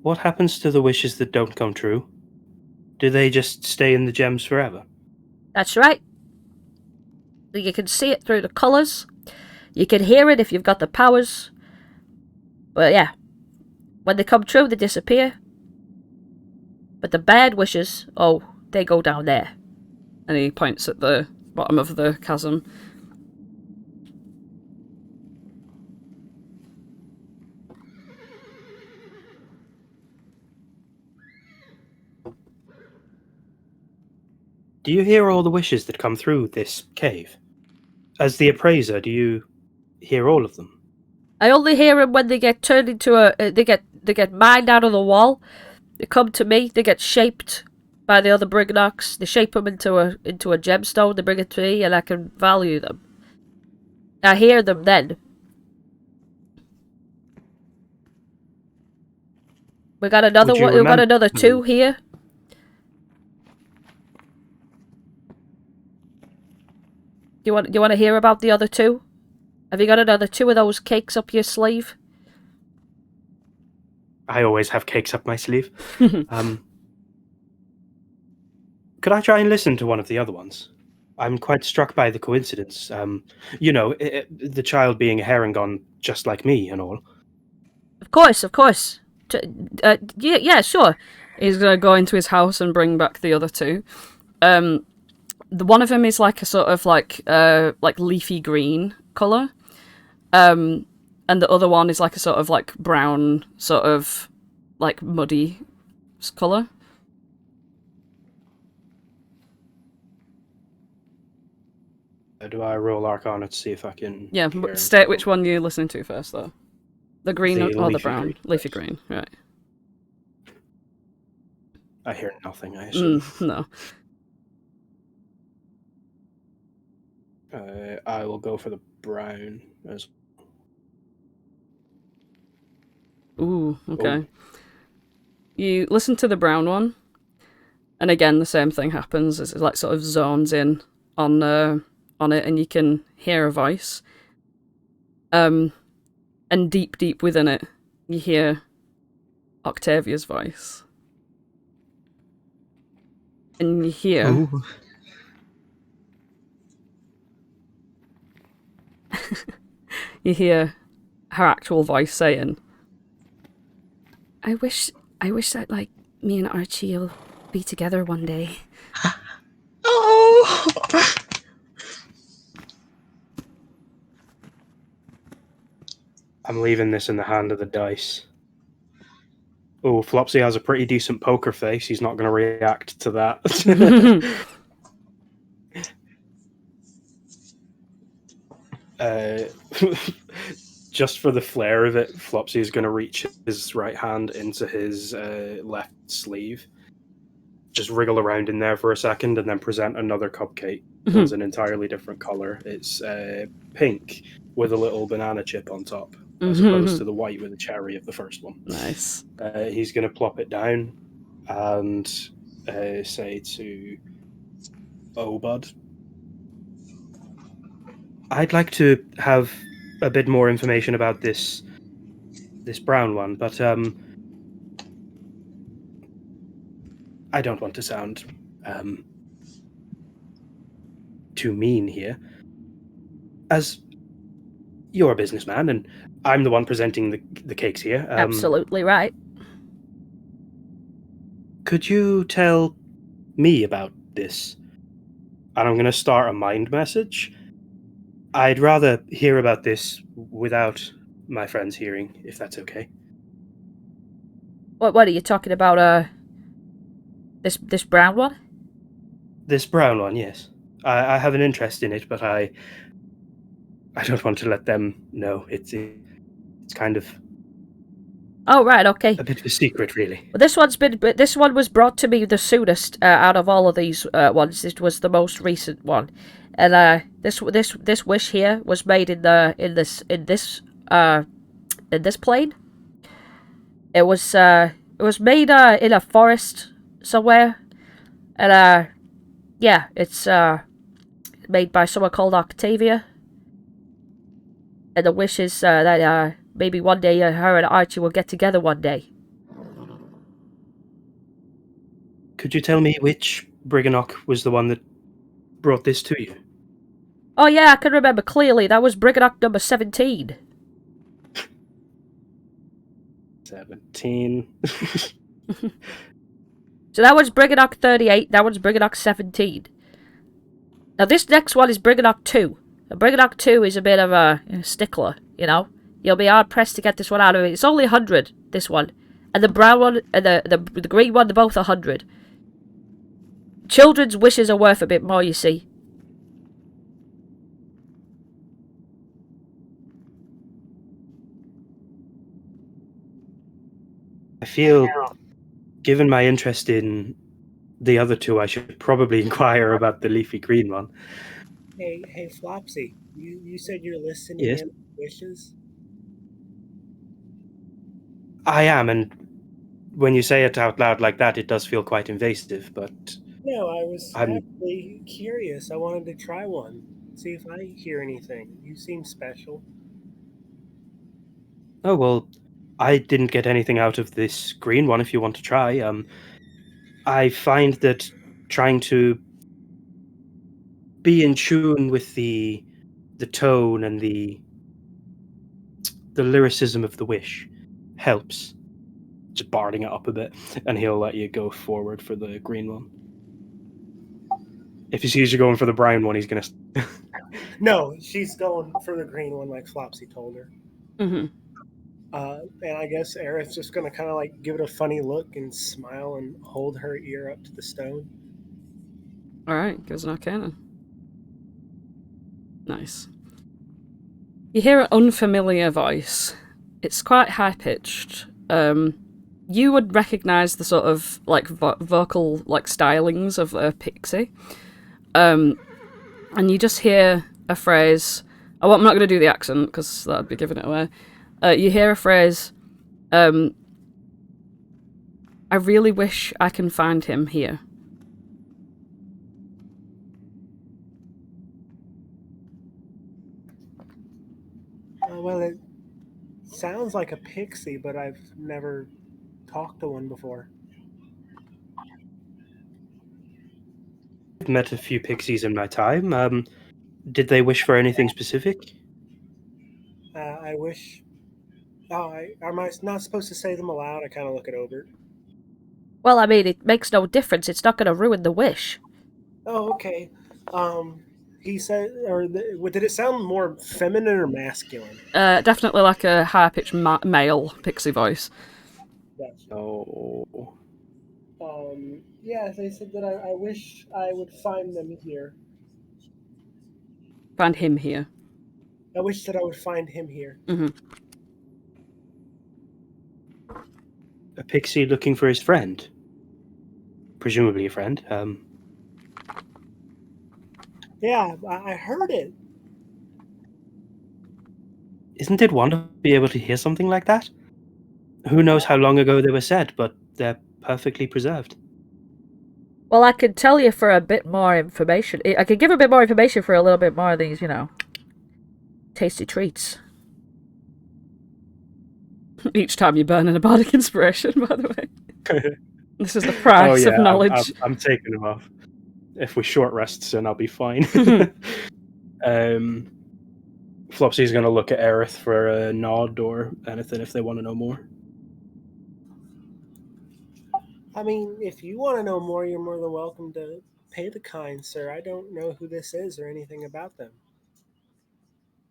What happens to the wishes that don't come true? Do they just stay in the gems forever? That's right. You can see it through the colours. You can hear it if you've got the powers. But yeah, when they come true, they disappear. But the bad wishes, oh, they go down there. And he points at the bottom of the chasm. Do you hear all the wishes that come through this cave? As the appraiser, do you hear all of them? I only hear them when they get turned into they get mined out of the wall. They come to me. They get shaped by the other Brigganocks. They shape them into a gemstone. They bring it to me, and I can value them. I hear them then. We got another one. We got another 2 here. Do you want to hear about the other 2? Have you got another 2 of those cakes up your sleeve? I always have cakes up my sleeve. Could I try and listen to one of the other ones? I'm quite struck by the coincidence. You know, the child being a Harengon just like me and all. Of course. Yeah, sure. He's gonna go into his house and bring back the other 2. The one of them is like a sort of like leafy green colour. And the other one is like a sort of like brown, sort of like muddy colour. Do I roll Arcana to see if I can... Yeah, but state which one you're listening to first, though. The green or the brown? Green. Leafy green, right. I hear nothing, I assume. No. I will go for the brown as Ooh, okay. You listen to the brown one, and again the same thing happens. It like sort of zones in on it, and you can hear a voice. And deep within it, you hear Octavia's voice, and you hear. Ooh. You hear her actual voice saying, I wish that, like, me and Archie will be together one day. Oh! I'm leaving this in the hand of the dice. Oh, Flopsy has a pretty decent poker face. He's not going to react to that. Just for the flair of it, Flopsy is going to reach his right hand into his left sleeve, just wriggle around in there for a second, and then present another cupcake. It's an entirely different color. It's pink with a little banana chip on top, as opposed to the white with a cherry of the first one. Nice. He's going to plop it down and say to Obud, I'd like to have a bit more information about this brown one, but I don't want to sound too mean here. As you're a businessman, and I'm the one presenting the cakes here. Absolutely right. Could you tell me about this? And I'm going to start a mind message. I'd rather hear about this without my friends hearing, if that's okay. What are you talking about? This brown one? This brown one, yes. I have an interest in it, but I don't want to let them know. It's kind of... Oh, right, okay. a bit of a secret, really. Well, this one was brought to me the soonest out of all of these ones. It was the most recent one, and this wish here was made in this plane. It was made in a forest somewhere, and yeah, it's made by someone called Octavia, and the wish is that maybe one day her and Archie will get together one day. Could you tell me which Brigganocks was the one that brought this to you? Oh yeah, I can remember clearly. That was Brigganocks number 17. 17. So that one's Brigganocks 38, that one's Brigganocks 17. Now this next one is Brigganocks 2. And Brigganocks 2 is a bit of a stickler, you know? You'll be hard pressed to get this one out of it. It's only 100, this one. And the brown one and the green one, they're both 100. Children's wishes are worth a bit more, you see. I feel, given my interest in the other two, I should probably inquire about the leafy green one. Hey, Flopsy, you said you're listening Yes. in wishes? I am, and when you say it out loud like that, it does feel quite invasive, but No, I was I'm... actually curious. I wanted to try one, see if I hear anything. You seem special. Oh, well, I didn't get anything out of this green one if you want to try. I find that trying to be in tune with the tone and the lyricism of the wish helps. Just barding it up a bit, and he'll let you go forward for the green one. If he sees you going for the brown one, he's gonna... No, she's going for the green one like Flopsy told her. Mm-hmm. And I guess Aerith's just going to kind of like give it a funny look and smile and hold her ear up to the stone. Alright, give us an arcana. Nice. You hear an unfamiliar voice. It's quite high-pitched. You would recognise the sort of like vocal like stylings of a pixie. And you just hear a phrase. Oh, I'm not going to do the accent because that'd be giving it away. You hear a phrase. I really wish I can find him here. Well, it sounds like a pixie, but I've never talked to one before. I've met a few pixies in my time. Did they wish for anything specific? I wish. Oh, am I not supposed to say them aloud? I kind of look at Obert. Well, I mean, it makes no difference. It's not going to ruin the wish. Oh, okay. He said, did it sound more feminine or masculine? Definitely like a high-pitched male pixie voice. Gotcha. Oh. Yeah, they said that I wish I would find them here. Find him here. I wish that I would find him here. Mm-hmm. A pixie looking for his friend? Presumably a friend. Yeah, I heard it. Isn't it wonderful to be able to hear something like that? Who knows how long ago they were said, but they're perfectly preserved. Well, I could tell you for a bit more information. I could give a bit more information for a little bit more of these, tasty treats. Each time you burn in a bardic inspiration, by the way. This is the price of knowledge. I'm taking them off. If we short rest soon, I'll be fine. Flopsy's going to look at Aerith for a nod or anything if they want to know more. I mean, if you want to know more, you're more than welcome to pay the kind, sir. I don't know who this is or anything about them.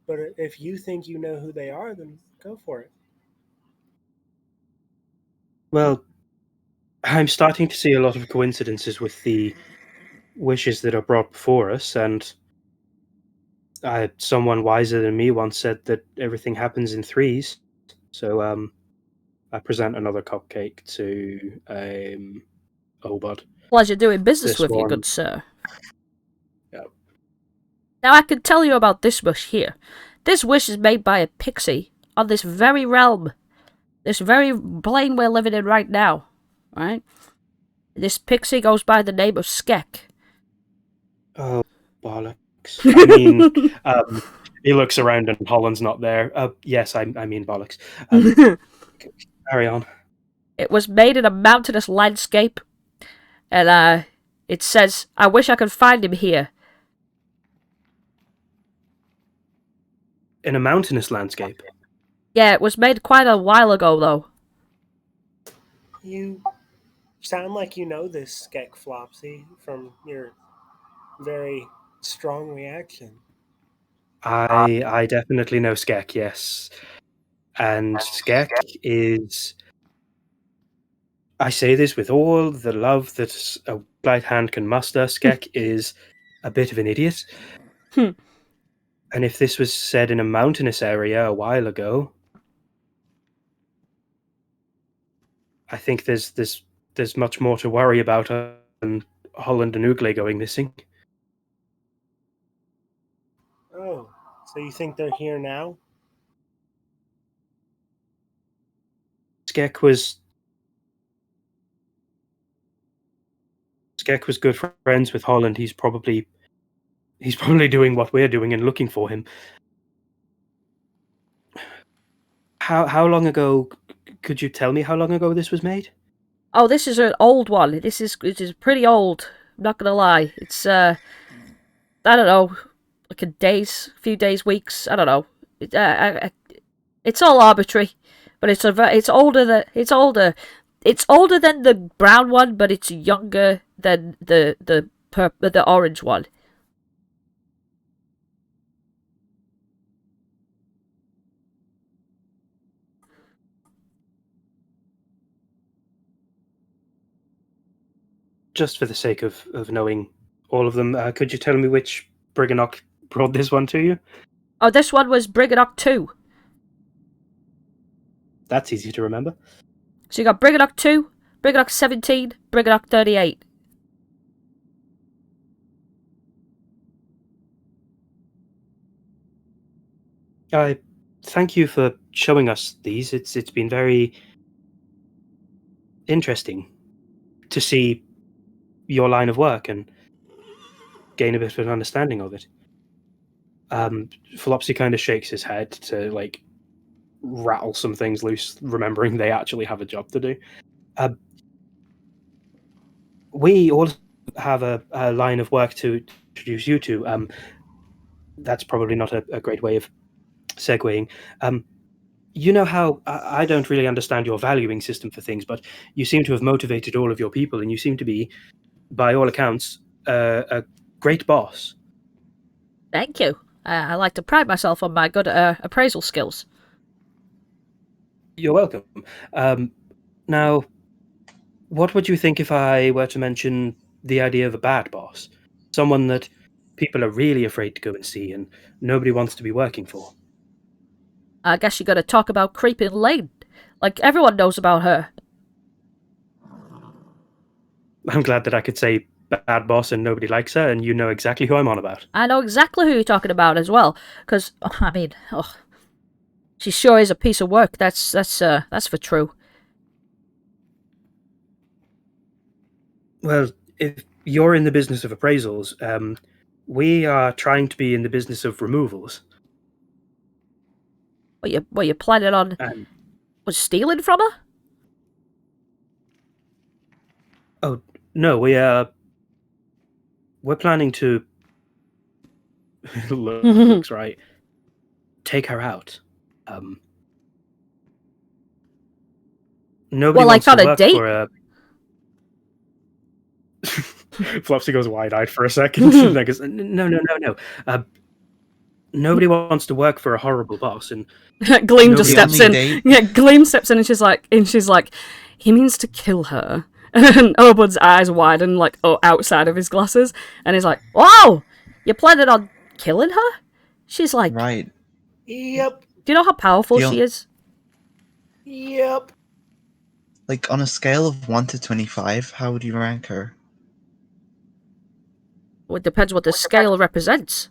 But if you think you know who they are, then go for it. Well, I'm starting to see a lot of coincidences with the wishes that are brought before us, and someone wiser than me once said that everything happens in threes. So I present another cupcake to Obud. Pleasure doing business This with you, one. good sir. Yeah. Now, I can tell you about this wish here. This wish is made by a pixie on this very realm. This very plane we're living in right now. Right? This pixie goes by the name of Skek. Oh, bollocks. I mean, he looks around and Holland's not there. Yes, I mean bollocks. Carry on. It was made in a mountainous landscape. And it says, I wish I could find him here. In a mountainous landscape? Yeah, it was made quite a while ago, though. You sound like you know this, Skek Flopsy, from your very strong reaction. I definitely know Skek, yes. And Skek is... I say this with all the love that a light hand can muster. Skek is a bit of an idiot. And if this was said in a mountainous area a while ago, I think there's much more to worry about than Holland and Ugle going missing. Oh, so you think they're here now? Skek was good friends with Holland. He's probably doing what we're doing and looking for him. How long ago? Could you tell me how long ago this was made? Oh, this is an old one. It is pretty old. I'm not gonna lie. It's I don't know, like few days, weeks. I don't know. It's all arbitrary, but it's older than the brown one, but it's younger than the orange one. Just for the sake of knowing all of them, could you tell me which Brigganocks brought this one to you? Oh, this one was Brigganocks 2. That's easy to remember. So you got Brigganocks 2, Brigganocks 17, Brigganocks 38. I thank you for showing us these. It's been very interesting to see your line of work and gain a bit of an understanding of it. Flopsy kind of shakes his head to like rattle some things loose, remembering they actually have a job to do. We all have a line of work to introduce you to. That's probably not a great way of segueing. You know how I don't really understand your valuing system for things, but you seem to have motivated all of your people, and you seem to be, by all accounts, a great boss. Thank you. I like to pride myself on my good appraisal skills. You're welcome. Now, what would you think if I were to mention the idea of a bad boss? Someone that people are really afraid to go and see and nobody wants to be working for? I guess you gotta talk about Creeping Lane. Like, everyone knows about her. I'm glad that I could say bad boss and nobody likes her, and you know exactly who I'm on about. I know exactly who you're talking about as well. Because, I mean, she sure is a piece of work. That's for true. Well, if you're in the business of appraisals, we are trying to be in the business of removals. What you planning on? Was stealing from her? Oh no, we're planning to. Looks right. Take her out. Nobody wants to work for a. Flopsy goes wide-eyed for a second, and then goes, "No. Nobody wants to work for a horrible boss." And Gleam just steps in. Yeah, Gleam steps in, and she's like, he means to kill her. And Obud's eyes widen, like, outside of his glasses, and he's like, "Wow, you're planning on killing her?" She's like, right. Yep. Do you know how powerful she is? Yep. Like, on a scale of 1 to 25, how would you rank her? Well, it depends what the scale represents.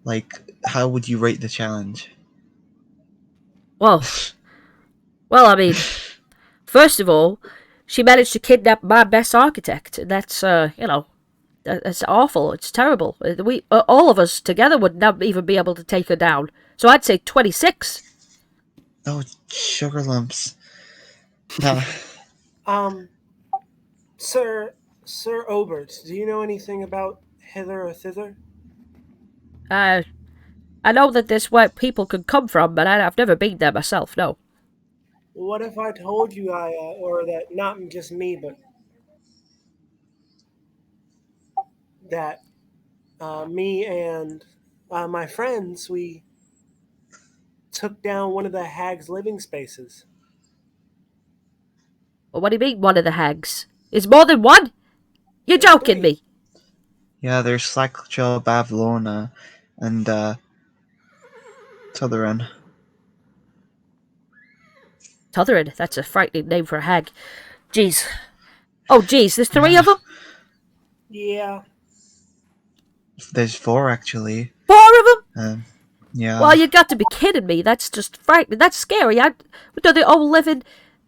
Like, how would you rate the challenge? Well, I mean, first of all, she managed to kidnap my best architect. That's, that's awful. It's terrible. We, all of us together would not even be able to take her down. So I'd say 26. Oh, sugar lumps. Nah. Sir Obert, do you know anything about hither or thither? I know that this where people could come from, but I've never been there myself, no. What if I told you or that not just me, but that me and my friends, we took down one of the hag's living spaces. Well, what do you mean, one of the hags? Is more than one? You're joking me. Yeah, there's Slackjaw, Bavlorna, and Totherin. Tutherin, that's a frightening name for a hag. Jeez. Oh, jeez, there's 3 of them? Yeah. There's 4 actually. 4 of them? Yeah. Well, you got to be kidding me. That's just frightening. That's scary. Do they all live in...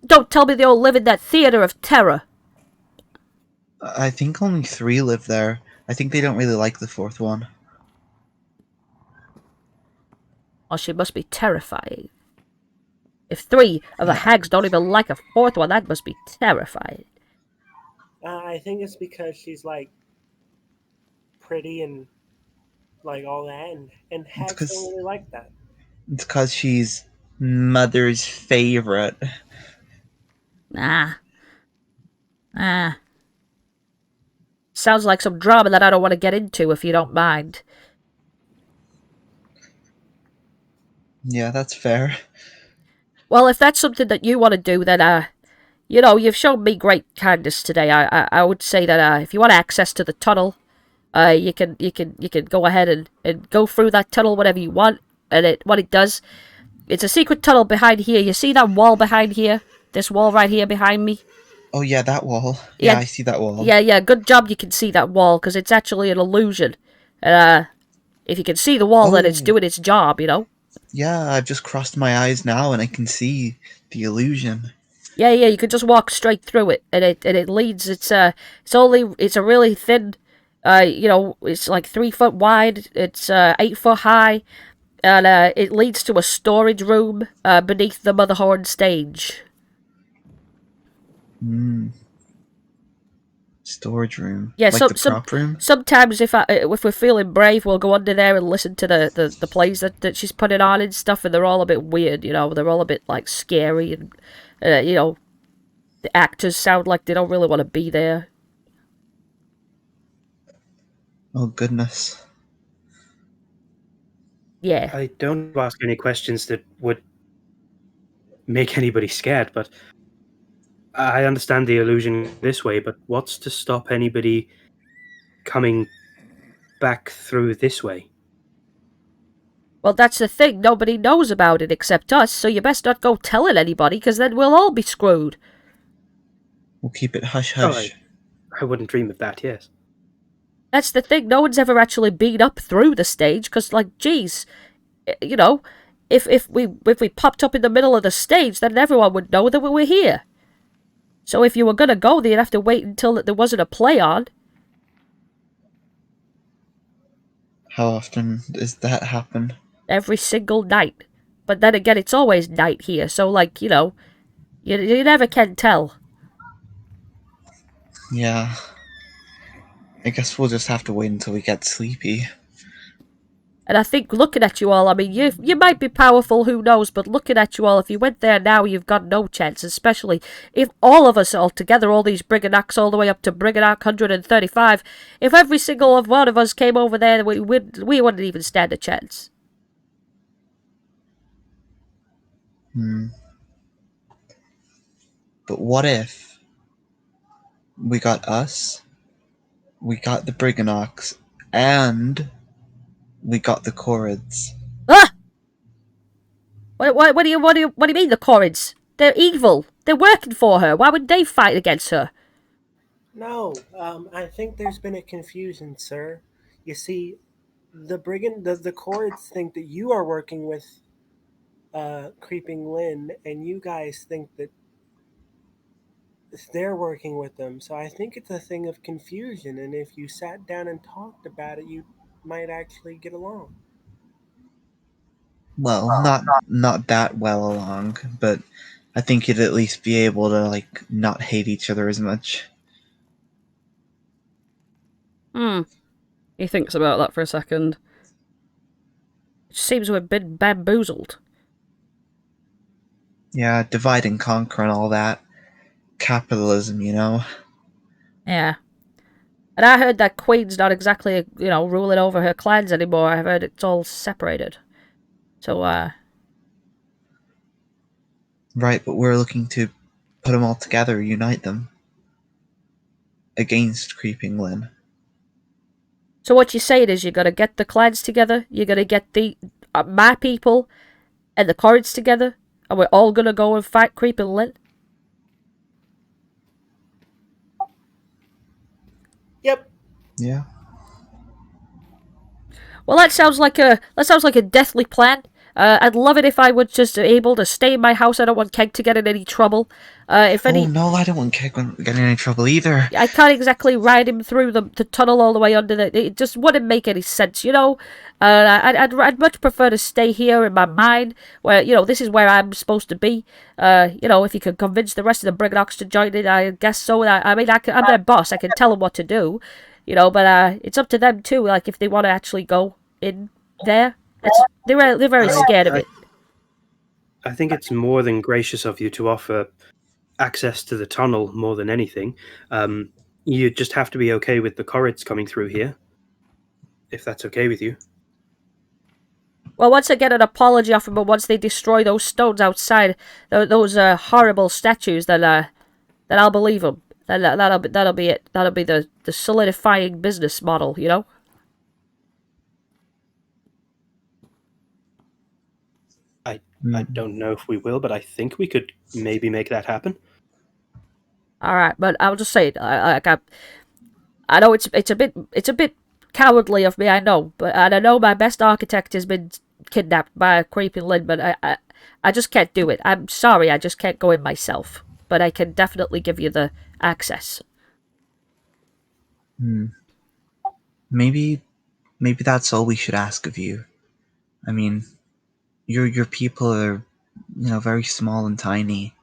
Don't tell me they all live in that theater of terror. I think only 3 live there. I think they don't really like the 4th one. Well, she must be terrifying. If 3 of the hags don't even like a 4th one, that must be terrifying. I think it's because she's like pretty and like all that, and hags don't really like that. It's because she's Mother's favorite. Ah. Sounds like some drama that I don't want to get into, if you don't mind. Yeah, that's fair. Well, if that's something that you want to do, then, you know, you've shown me great kindness today. I would say that, if you want access to the tunnel, you can go ahead and go through that tunnel whenever you want. And what it does, it's a secret tunnel behind here. You see that wall behind here? This wall right here behind me? Oh yeah, that wall. Yeah, I see that wall. Yeah, good job you can see that wall, because it's actually an illusion. If you can see the wall, then it's doing its job, you know? Yeah, I've just crossed my eyes now and I can see the illusion. Yeah, you can just walk straight through it, and it leads. It's a really thin, you know, it's like 3 foot wide. It's 8 foot high, and it leads to a storage room beneath the Motherhorn stage. Storage room. Yeah, like the prop room. Sometimes if we're feeling brave, we'll go under there and listen to the plays that she's putting on and stuff, and they're all a bit weird, you know. They're all a bit like scary, and you know, the actors sound like they don't really want to be there. Oh goodness. Yeah. I don't ask any questions that would make anybody scared, but I understand the illusion this way, but what's to stop anybody coming back through this way? Well, that's the thing. Nobody knows about it except us, so you best not go telling anybody, because then we'll all be screwed. We'll keep it hush-hush. I wouldn't dream of that, yes. That's the thing. No one's ever actually been up through the stage, because, like, geez, you know, if we popped up in the middle of the stage, then everyone would know that we were here. So if you were going to go there, you'd have to wait until there wasn't a play on. How often does that happen? Every single night. But then again, it's always night here, so, like, you know, you never can tell. Yeah. I guess we'll just have to wait until we get sleepy. And I think looking at you all, I mean, you might be powerful, who knows, but looking at you all, if you went there now, you've got no chance, especially if all of us all together, all these Brigganocks all the way up to Brigganocks 135, if every single one of us came over there, we wouldn't even stand a chance. But what if we got us, we got the Brigganocks, and we got the Korreds? Ah! What do you mean, the Korreds? They're evil. They're working for her. Why would they fight against her? No, I think there's been a confusion, sir. You see, the Korreds think that you are working with Creeping Lynn, and you guys think that they're working with them. So I think it's a thing of confusion, and if you sat down and talked about it, you might actually get along. Well, not that well along, but I think you'd at least be able to, like, not hate each other as much. He thinks about that for a second. It seems to have been bamboozled. Yeah, divide and conquer and all that. Capitalism, you know? Yeah. And I heard that Queen's not exactly, you know, ruling over her clans anymore. I've heard it's all separated. So, Right, but we're looking to put them all together, unite them. Against Creeping Lynn. So what you're saying is you're going to get the clans together, you're going to get my people and the Korreds together, Are we all gonna go and fight Creeping Lynn? Yep. Yeah. Well, that sounds like a deathly plan. I'd love it if I was just able to stay in my house. I don't want Keg to get in any trouble. If any, Oh no, I don't want Keg to get in any trouble either. I can't exactly ride him through the tunnel all the way under the. It just wouldn't make any sense, you know. I'd much prefer to stay here in my mind, where this is where I'm supposed to be. If you could convince the rest of the Brigganocks to join it, I guess so. I'm their boss. I can tell them what to do, But it's up to them too. Like if they want to actually go in there. They're very scared of it. I think it's more than gracious of you to offer access to the tunnel more than anything. You just have to be okay with the Korreds coming through here, if that's okay with you. Well, once I get an apology off them, but once they destroy those stones outside, those horrible statues, then I'll believe them. That'll be it. That'll be the solidifying business model, I don't know if we will, but I think we could maybe make that happen. All right, but I'll just say it. I know it's a bit cowardly of me, I know, and I know my best architect has been kidnapped by a Creeping Lynn, but I just can't do it. I'm sorry, I just can't go in myself, but I can definitely give you the access. Maybe that's all we should ask of you. I mean, your people are, very small and tiny.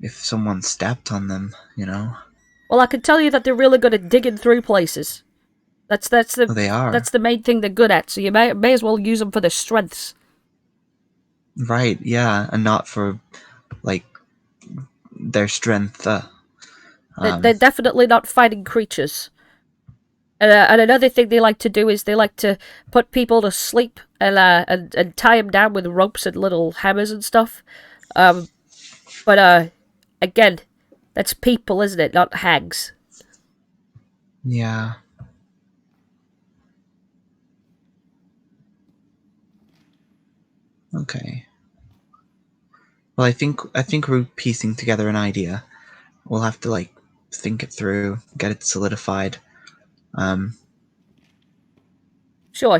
If someone stepped on them, Well, I can tell you that they're really good at digging through places. That's the they are. That's the main thing they're good at. So you may as well use them for their strengths. Right? Yeah, and not for like their strength. They're definitely not fighting creatures. And another thing they like to do is they like to put people to sleep and tie them down with ropes and little hammers and stuff. But again, that's people, isn't it? Not hags. Yeah. Okay. Well, I think we're piecing together an idea. We'll have to think it through, get it solidified. Sure.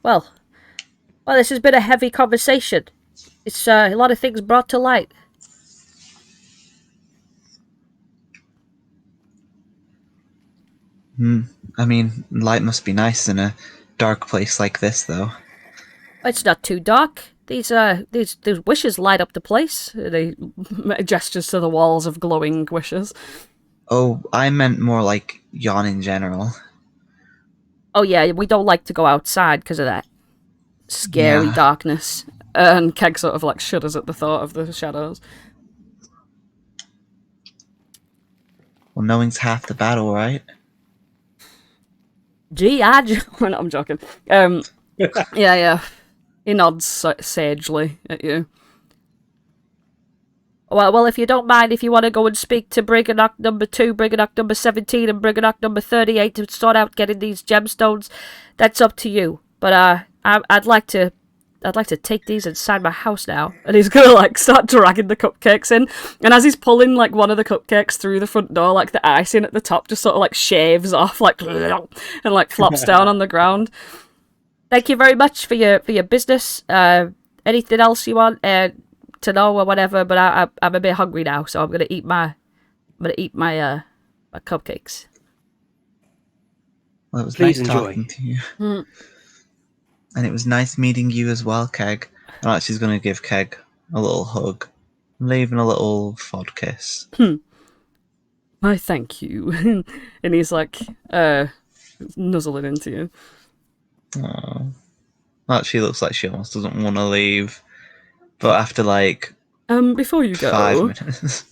Well, this has been a heavy conversation. It's a lot of things brought to light. I mean, light must be nice in a dark place like this, though. It's not too dark. These wishes light up the place. They gestures to the walls of glowing wishes. Oh, I meant more like yawn in general. Oh yeah, we don't like to go outside because of that scary Yeah. darkness. And Keg sort of shudders at the thought of the shadows. Well, knowing's half the battle, right? Gee, I'm joking. Yeah. He nods sagely at you. Well, if you don't mind, if you want to go and speak to Brigganocks number 2, Brigganocks number 17, and Brigganocks number 38 to sort out getting these gemstones, that's up to you. But I'd like to take these inside my house now. And he's gonna start dragging the cupcakes in. And as he's pulling one of the cupcakes through the front door, the icing at the top just sort of shaves off and flops down on the ground. Thank you very much for your business. Anything else you want to know or whatever? But I'm a bit hungry now, so I'm gonna eat my cupcakes. Well, it was Please nice enjoy. talking to you. And it was nice meeting you as well, Keg. I'm actually going to give Keg a little hug. Leaving a little fond kiss. Why, thank you. And he's nuzzling into you. Oh, actually looks like she almost doesn't want to leave. But after before you go, 5 minutes.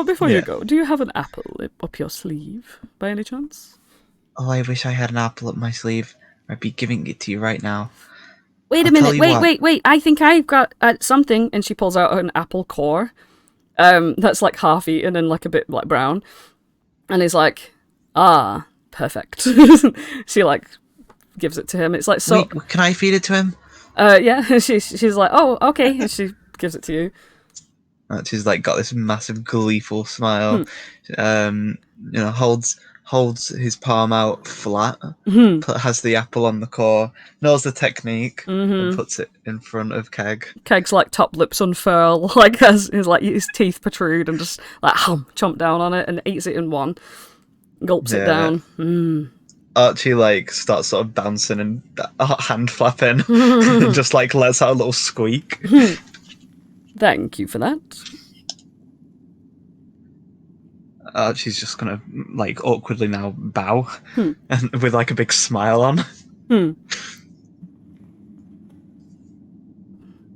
before Yeah. you go, do you have an apple up your sleeve by any chance? Oh, I wish I had an apple up my sleeve. I'd be giving it to you right now. Wait a I'll tell minute, you wait, what. I think I've got something. And she pulls out an apple core. That's half eaten and a bit brown. And he's perfect. She gives it to him. It's like, so... Wait, can I feed it to him? Yeah, she's like, oh, okay, and she gives it to you. She's like got this massive gleeful smile. Holds his palm out flat, has the apple on the core, knows the technique, and puts it in front of Keg. Keg's like top lips unfurl, like as his teeth protrude, and just like chomp down on it and eats it in one, gulps it down. Archie like starts sort of bouncing and hand flapping, and just like lets out a little squeak. Thank you for that. Archie's just gonna like awkwardly now bow, and with like a big smile on.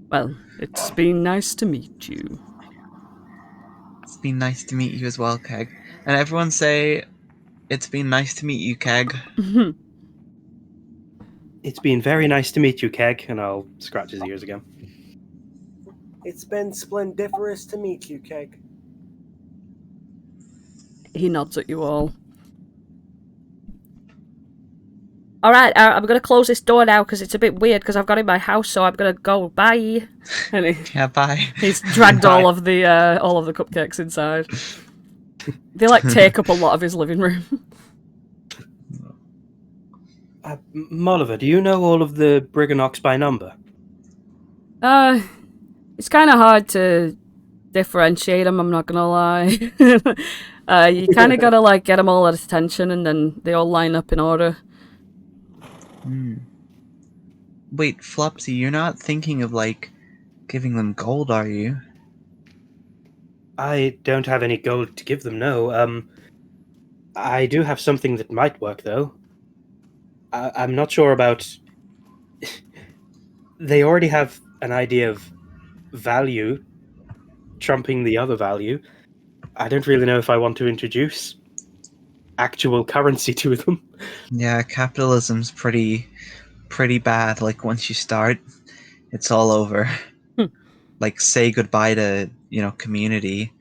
Well, it's been nice to meet you. It's been nice to meet you as well, Keg. And everyone say, it's been nice to meet you, Keg. It's been very nice to meet you, Keg, and I'll scratch his ears again. It's been splendiferous to meet you, Keg. He nods at you all. Alright, I'm going to close this door now because it's a bit weird because I've got in my house, so I'm going to go. Bye. And Yeah, bye. he's dragged all of the cupcakes inside. They like take up a lot of his living room. Molliver, do you know all of the Brigganocks by number? It's kind of hard to differentiate them, I'm not gonna lie. You kind of gotta like get them all at attention, and then they all line up in order. Wait, Flopsy, you're not thinking of like giving them gold, are you? I don't have any gold to give them, no. I do have something that might work, though. I'm not sure about... They already have an idea of value trumping the other value. I don't really know if I want to introduce actual currency to them. Yeah, capitalism's pretty bad. Like, once you start, it's all over. Like, say goodbye to, community.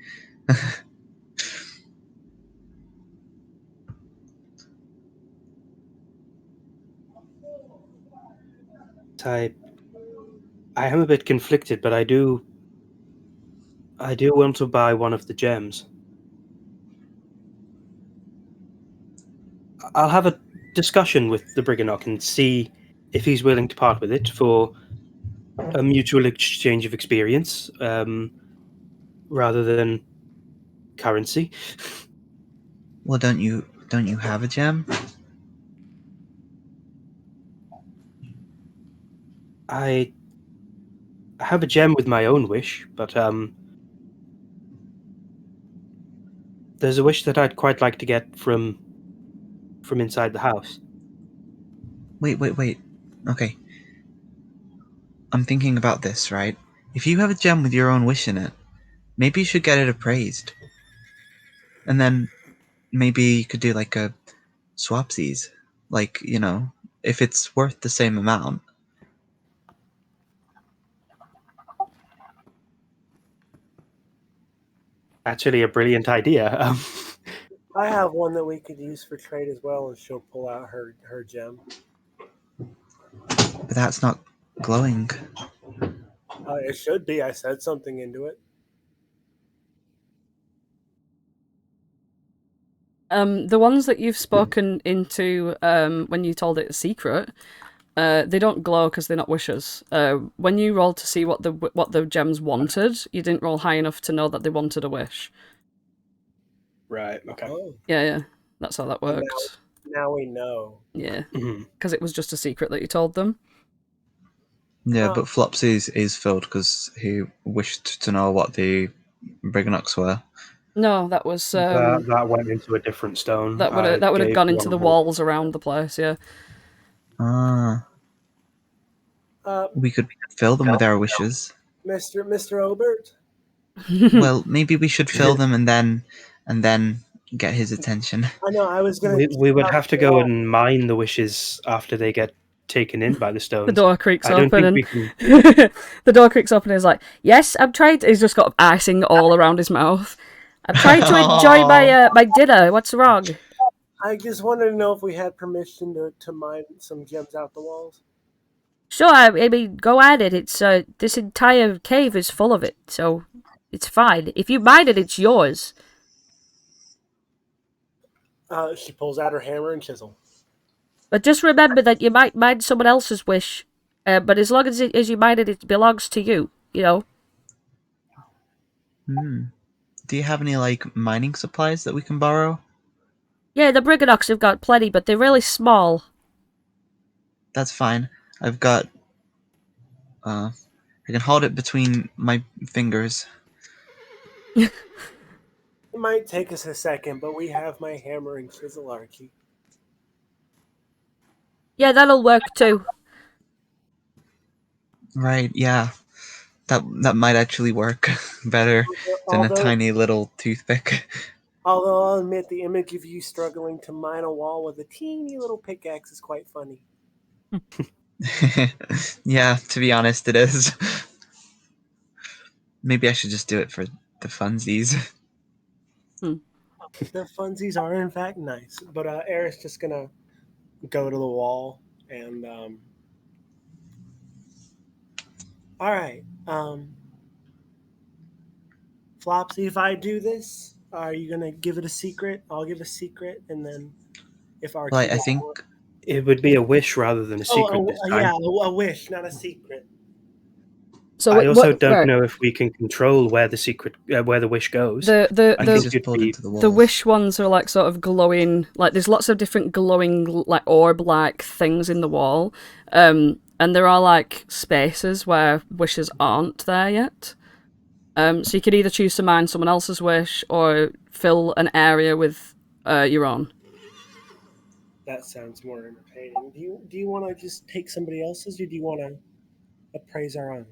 I am a bit conflicted, but I do want to buy one of the gems. I'll have a discussion with the Brigganocks and see if he's willing to part with it for a mutual exchange of experience, rather than currency. Well, don't you have a gem? I have a gem with my own wish, but there's a wish that I'd quite like to get from inside the house. Wait. Okay. I'm thinking about this, right? If you have a gem with your own wish in it, maybe you should get it appraised. And then maybe you could do like a swapsies. Like, if it's worth the same amount. Actually, a brilliant idea. I have one that we could use for trade as well, and she'll pull out her gem. But that's not glowing. It should be. I said something into it. The ones that you've spoken into when you told it a secret, they don't glow because they're not wishes. When you rolled to see what the gems wanted, you didn't roll high enough to know that they wanted a wish. Right, okay. Oh. Yeah, that's how that works. Now we know. Yeah, because it was just a secret that you told them. Yeah, but Flopsy is filled because he wished to know what the Brigganocks were. No, that was that went into a different stone. That would have gone into the walls around the place. Yeah. We could fill them with our wishes. Mr. Obert. Well, maybe we should fill them and then get his attention. I know. I was gonna. We would have to go and mine the wishes after they get taken in by the stones. The door creaks open and can... the door creaks open and he's like, "Yes, I'm trying." He's just got icing all around his mouth. I'm trying to enjoy my dinner. What's wrong? I just wanted to know if we had permission to mine some gems out the walls. Sure, I mean, go at it. It's this entire cave is full of it, so it's fine. If you mine it, it's yours. She pulls out her hammer and chisel. But just remember that you might mine someone else's wish. But as long as you mine it, it belongs to you. You know. Do you have any like mining supplies that we can borrow? Yeah, the Brigganocks have got plenty, but they're really small. That's fine. I've got. I can hold it between my fingers. It might take us a second, but we have my hammer and chisel, Archie. Yeah, that'll work too. Right? Yeah. That might actually work better than a tiny little toothpick. Although I'll admit the image of you struggling to mine a wall with a teeny little pickaxe is quite funny. Yeah, to be honest, it is. Maybe I should just do it for the funsies. The funsies are in fact nice, but Aerith's just gonna go to the wall and all right. Flopsy, if I do this, are you gonna give it a secret? I'll give a secret, and then if Archie, Well, I think It would be a wish rather than a secret this time. yeah, a wish, not a secret. So I also don't know if we can control where the secret, where the wish goes. I The can just pull it into the walls. the wish ones are like sort of glowing, like there's lots of different glowing like orb-like things in the wall, and there are like spaces where wishes aren't there yet. So you could either choose to mine someone else's wish or fill an area with your own. That sounds more entertaining. Do you want to just take somebody else's, or do you want to appraise our own?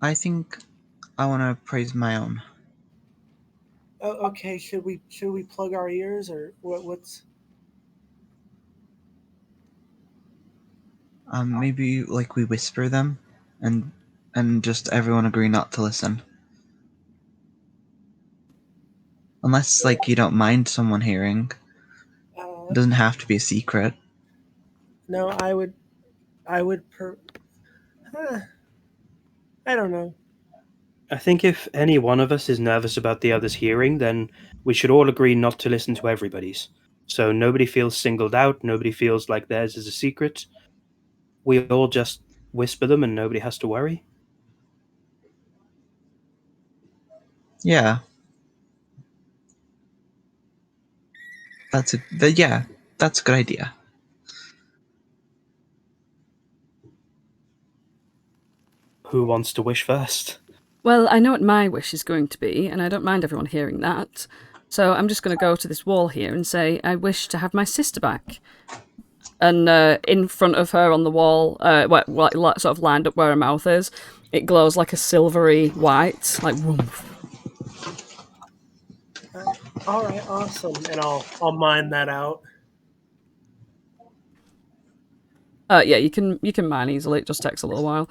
I think I want to praise my own. Oh, okay. Should we plug our ears, or what's? Maybe like we whisper them, and just everyone agree not to listen. Unless like you don't mind someone hearing. It doesn't have to be a secret. No, I would. I don't know. I think if any one of us is nervous about the others hearing, then we should all agree not to listen to everybody's. So nobody feels singled out, nobody feels like theirs is a secret. We all just whisper them and nobody has to worry. Yeah. That's a good idea. Who wants to wish first? Well, I know what my wish is going to be, and I don't mind everyone hearing that. So I'm just going to go to this wall here and say, I wish to have my sister back. And in front of her on the wall, sort of lined up where her mouth is, it glows like a silvery white, like woof. All right, awesome, and I'll mine that out. Yeah, you can mine easily. It just takes a little while.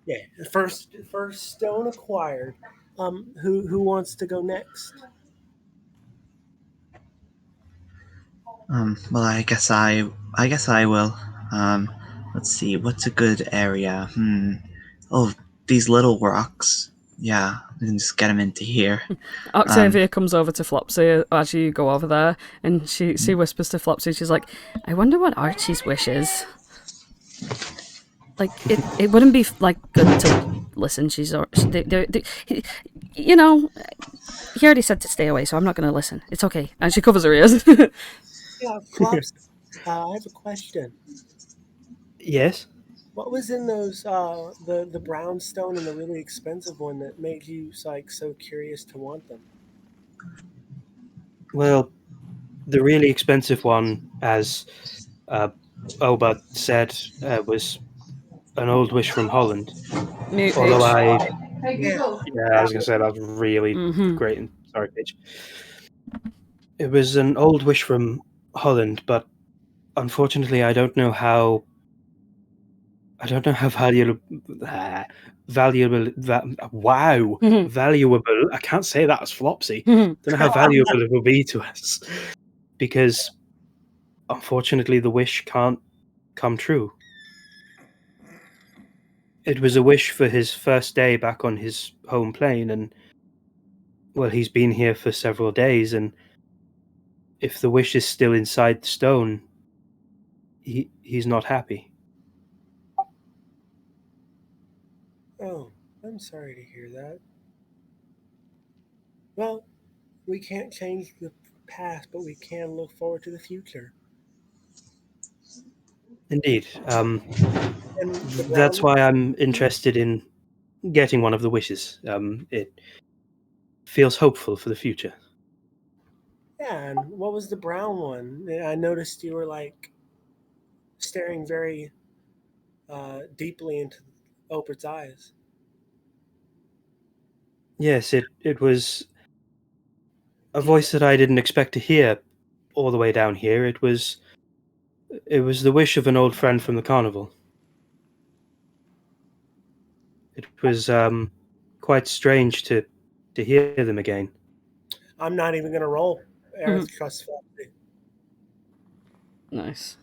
Yeah, first stone acquired. Who wants to go next? Well, I guess I will. Let's see. What's a good area? Oh, these little rocks. Yeah, we can just get them into here. Octavia comes over to Flopsy as you go over there, and she whispers to Flopsy. She's like, "I wonder what Archie's wish is." Like it wouldn't be like good to listen. You know, he already said to stay away, so I'm not going to listen. It's okay. And she covers her ears. Yeah, Flops. I have a question. Yes? What was in those the brown stone and the really expensive one that made you like so curious to want them? Well, the really expensive one, as Obad said, was an old wish from Holland. Although I was going to say that was really great. And sorry, Paige. It was an old wish from Holland, but unfortunately, I don't know how I don't know how valuable. Valuable. Wow, Mhm. valuable. I can't say that as Flopsy. Mhm. Don't know how valuable it will be to us, because unfortunately, the wish can't come true. It was a wish for his first day back on his home plane, and well, he's been here for several days, and if the wish is still inside the stone, he's not happy. Oh, I'm sorry to hear that. Well, we can't change the past, but we can look forward to the future. Indeed. And the That's brown why I'm interested in getting one of the wishes. It feels hopeful for the future. Yeah, and what was the brown one? I noticed you were like staring very deeply into Obert's eyes. Yes, it was a voice that I didn't expect to hear all the way down here. It was the wish of an old friend from the carnival. It was quite strange to hear them again. I'm not even going to roll. Aerith Mhm. trusts Flopsy. Nice.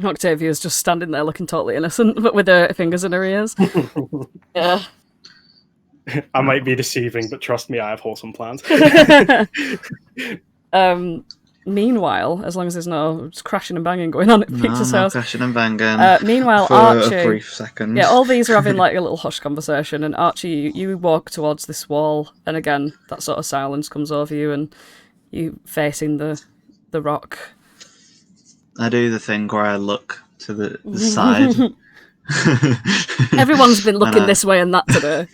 Octavia's just standing there looking totally innocent, but with her fingers in her ears. Yeah. I might be deceiving, but trust me, I have wholesome plans. Meanwhile, as long as there's no crashing and banging going on at No, Peach's no house. crashing and banging. Meanwhile, for Archie. a brief second. Yeah, all these are having like a little hush conversation, and Archie, you walk towards this wall, and again, that sort of silence comes over you, and you facing the rock. I do the thing where I look to the side. Everyone's been looking And this way and that today.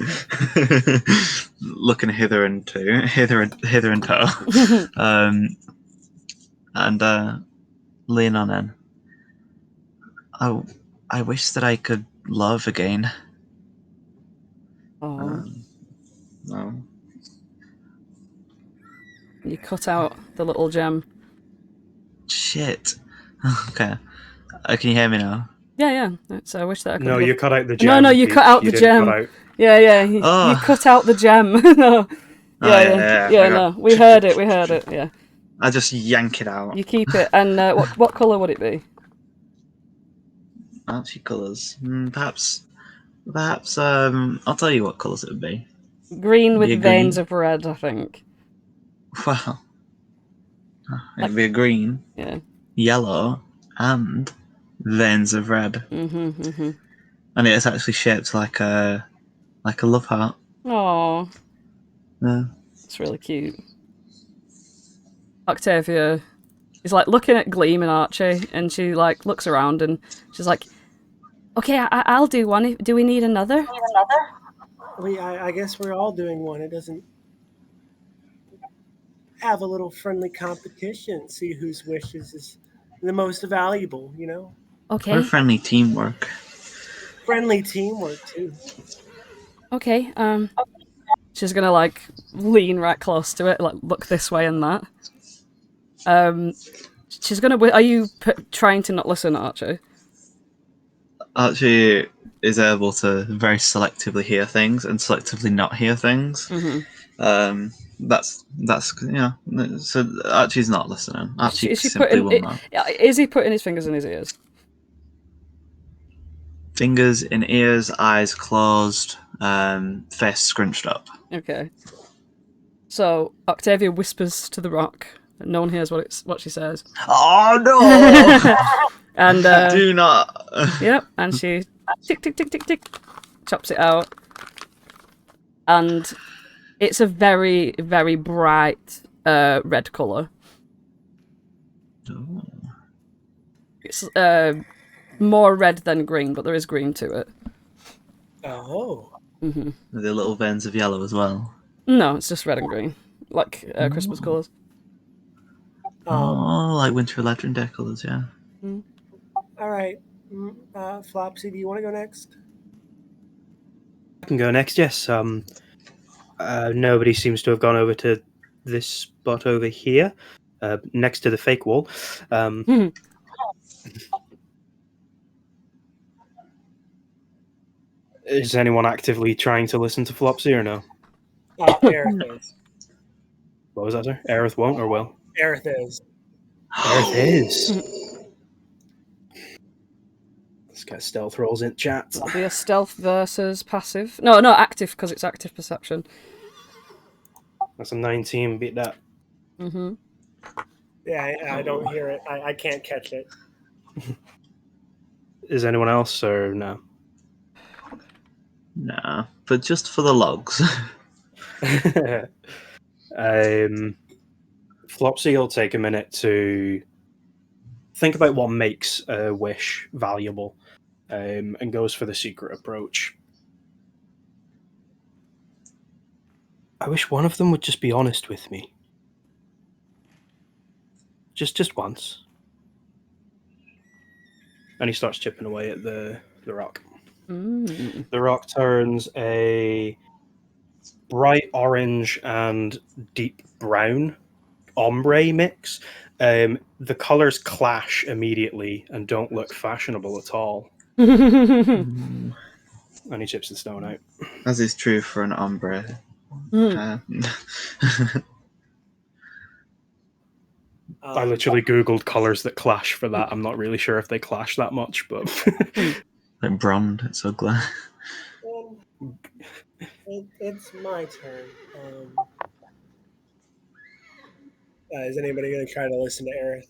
looking hither and toe, and lean on in. I wish that I could love again. Oh, No. you cut out the little gem. Shit. Okay. Can you hear me now? Yeah. So I wish that I could. No, love... you cut out the gem. No, you Peach. cut out the didn't gem. cut out- Yeah. You cut out the gem. No. Yeah. No, we heard it. Yeah. I just yank it out. You keep it, and what color would it be? Archie colours. Perhaps. I'll tell you what colours it would be. Green with Be a veins green. of red, I think. Well, it'd be a green, Yeah. yellow, and veins of red. Mm-hmm. And it's actually shaped like a love heart. Aww. Yeah. It's really cute. Octavia is like looking at Gleam and Archie, and she like looks around and she's like, "Okay, I'll do one. Do we need another?" I guess we're all doing one. It doesn't have a little friendly competition. See whose wishes is the most valuable. Okay. We're friendly teamwork. Friendly teamwork too. Okay. She's gonna like lean right close to it, like look this way and that. She's gonna. Are you trying to not listen, Archie? Archie is able to very selectively hear things and selectively not hear things. Mm-hmm. That's So Archie's not listening. Archie Is she simply will not. Is he putting his fingers in his ears? Fingers in ears, eyes closed, face scrunched up. Okay. So Octavia whispers to the rock. And no one hears what she says. Oh no! And do not. Yep. And she tick chops it out, and it's a very very bright red color. Oh. It's more red than green, but there is green to it. Oh. Mm-hmm. With the little veins of yellow as well. No, it's just red and green, like Christmas colours. Like winter Eladrin Day colours, yeah. All right. Flopsy, do you want to go next? I can go next. Yes. Nobody seems to have gone over to this spot over here, next to the fake wall. Is anyone actively trying to listen to Flopsy or no? Aerith is. What was that, sir? Aerith won't or will? Aerith is. Aerith is. This guy stealth rolls in chat. That'll be a stealth versus passive. No, active, because it's active perception. That's a 19. Beat that. Mm-hmm. Yeah, I don't hear it. I can't catch it. Is anyone else or no? Nah, but just for the logs. Flopsy will take a minute to think about what makes a wish valuable, and goes for the secret approach. I wish one of them would just be honest with me. Just once. And he starts chipping away at the rock. Mm. The rock turns a bright orange and deep brown ombre mix. The colours clash immediately and don't look fashionable at all. And he chips the stone out. As is true for an ombre. I literally googled colours that clash for that. I'm not really sure if they clash that much, but Like blonde, it's ugly. It's my turn. Is anybody going to try to listen to Aerith?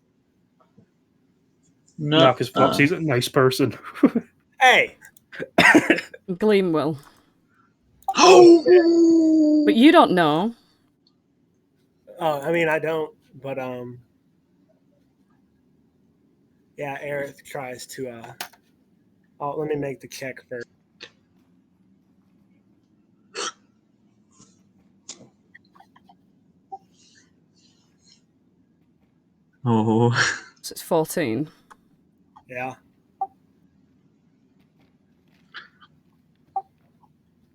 no, because Flopsy's a nice person. Hey! Gleam will. Oh! But you don't know. Oh, I mean, I don't, but yeah, Aerith tries to. Let me make the check first. Oh. So it's 14. Yeah.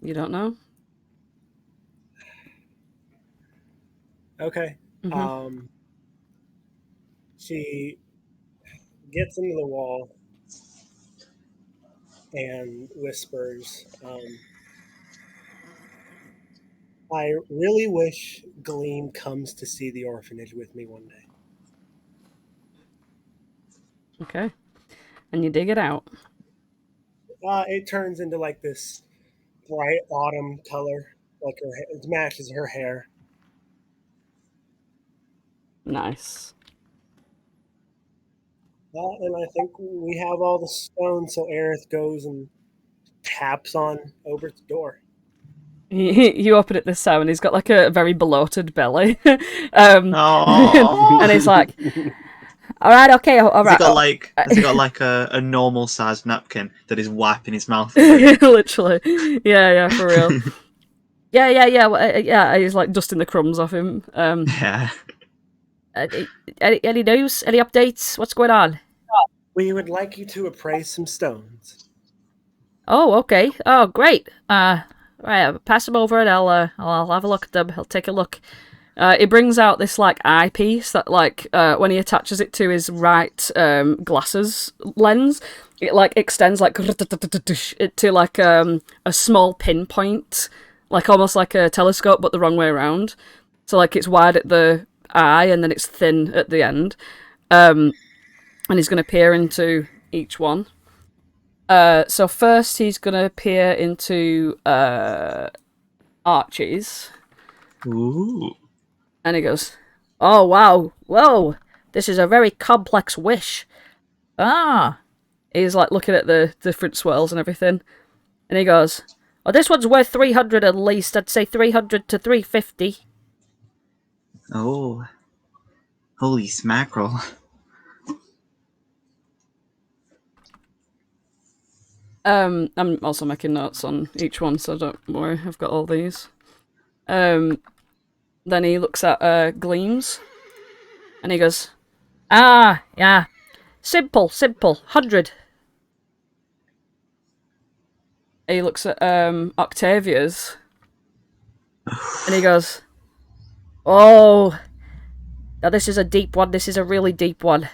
You don't know? Okay. Mm-hmm. She gets into the wall and whispers, I really wish Gleam comes to see the orphanage with me one day. Okay. And you dig it out. It turns into like this bright autumn color, like it matches her hair. Nice. And I think we have all the stones, so Aerith goes and taps on Obert's door. You open it this time, and he's got like a very bloated belly. Aww. And he's like, "All right, okay, all right." Has he got like a normal sized napkin that he's wiping his mouth? Literally, yeah, for real. Yeah. He's like dusting the crumbs off him. Yeah. Any news? Any updates? What's going on? We would like you to appraise some stones. Oh, okay. Oh, great. Right, I'll pass them over and I'll have a look at them. I'll take a look. He brings out this like eyepiece that like when he attaches it to his right glasses lens, it like extends like to like a small pinpoint, like almost like a telescope but the wrong way around. So like it's wide at the eye and then it's thin at the end. And he's going to peer into each one. So first he's going to peer into Archie's. Ooh. And he goes, "Oh, wow. Whoa. This is a very complex wish. Ah." He's like looking at the different swirls and everything. And he goes, "Well, this one's worth 300 at least. I'd say 300 to 350. Oh. Holy smackerel. I'm also making notes on each one, so don't worry, I've got all these. Then he looks at Gleams, and he goes, Ah, yeah. Simple. 100. he looks at Octavia's, and he goes, Oh, now this is a deep one. This is a really deep one.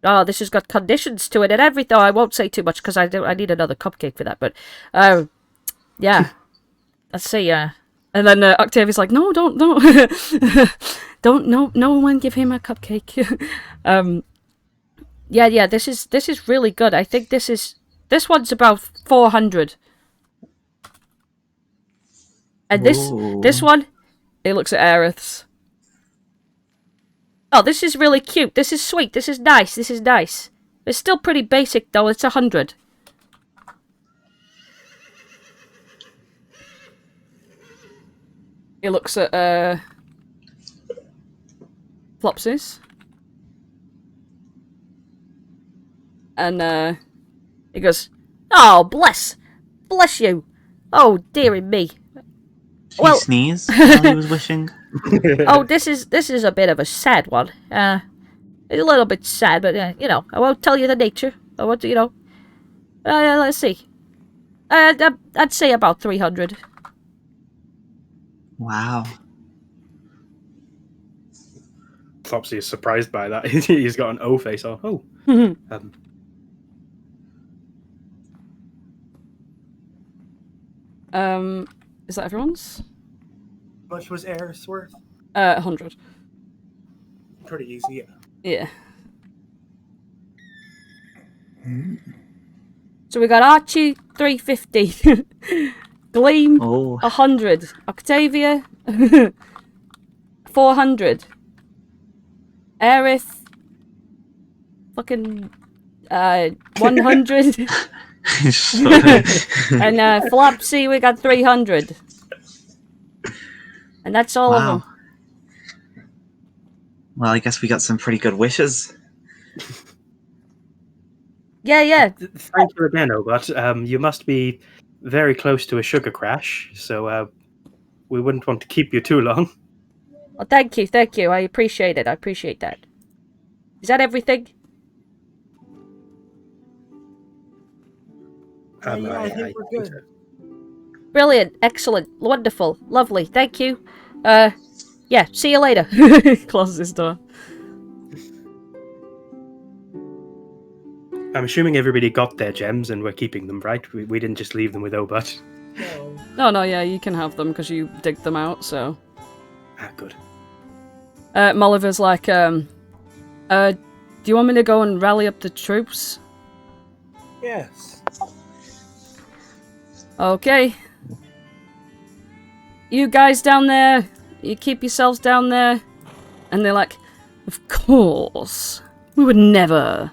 Oh, this has got conditions to it and everything. Oh, I won't say too much because I need another cupcake for that. But, yeah. Let's see. And then Octavia's like, no, don't, no one give him a cupcake. Yeah. This is really good. I think this one's about 400. And this one, he looks at Aerith's. Oh, this is really cute. This is sweet. This is nice. It's still pretty basic though. It's 100. He looks at Flopsy's. And he goes, "Oh, bless you. Oh, dearie me." Did he sneeze while he was wishing? Oh, this is a bit of a sad one. It's a little bit sad, but I won't tell you the nature. I want to, let's see. I'd say about 300. Wow. Flopsy is surprised by that. He's got an O face on. Oh. Is that everyone's? How much was Aerith's worth? 100. Pretty easy, yeah. So we got Archie 350, Gleam 100, Octavia 400, Aerith fucking 100, and Flopsy we got 300. And that's all of them. Well, I guess we got some pretty good wishes. Yeah. Thank you again, Obot. You must be very close to a sugar crash, so we wouldn't want to keep you too long. Well, thank you. I appreciate it. I appreciate that. Is that everything? I think we're good. Brilliant, excellent, wonderful, lovely. Thank you. Yeah, see you later. Closes his door. I'm assuming everybody got their gems and we're keeping them, right? We didn't just leave them with Obot. No, yeah, you can have them because you digged them out, so... Good. Molliver's like, do you want me to go and rally up the troops? Yes. Okay. You guys down there, you keep yourselves down there. And they're like, of course. We would never.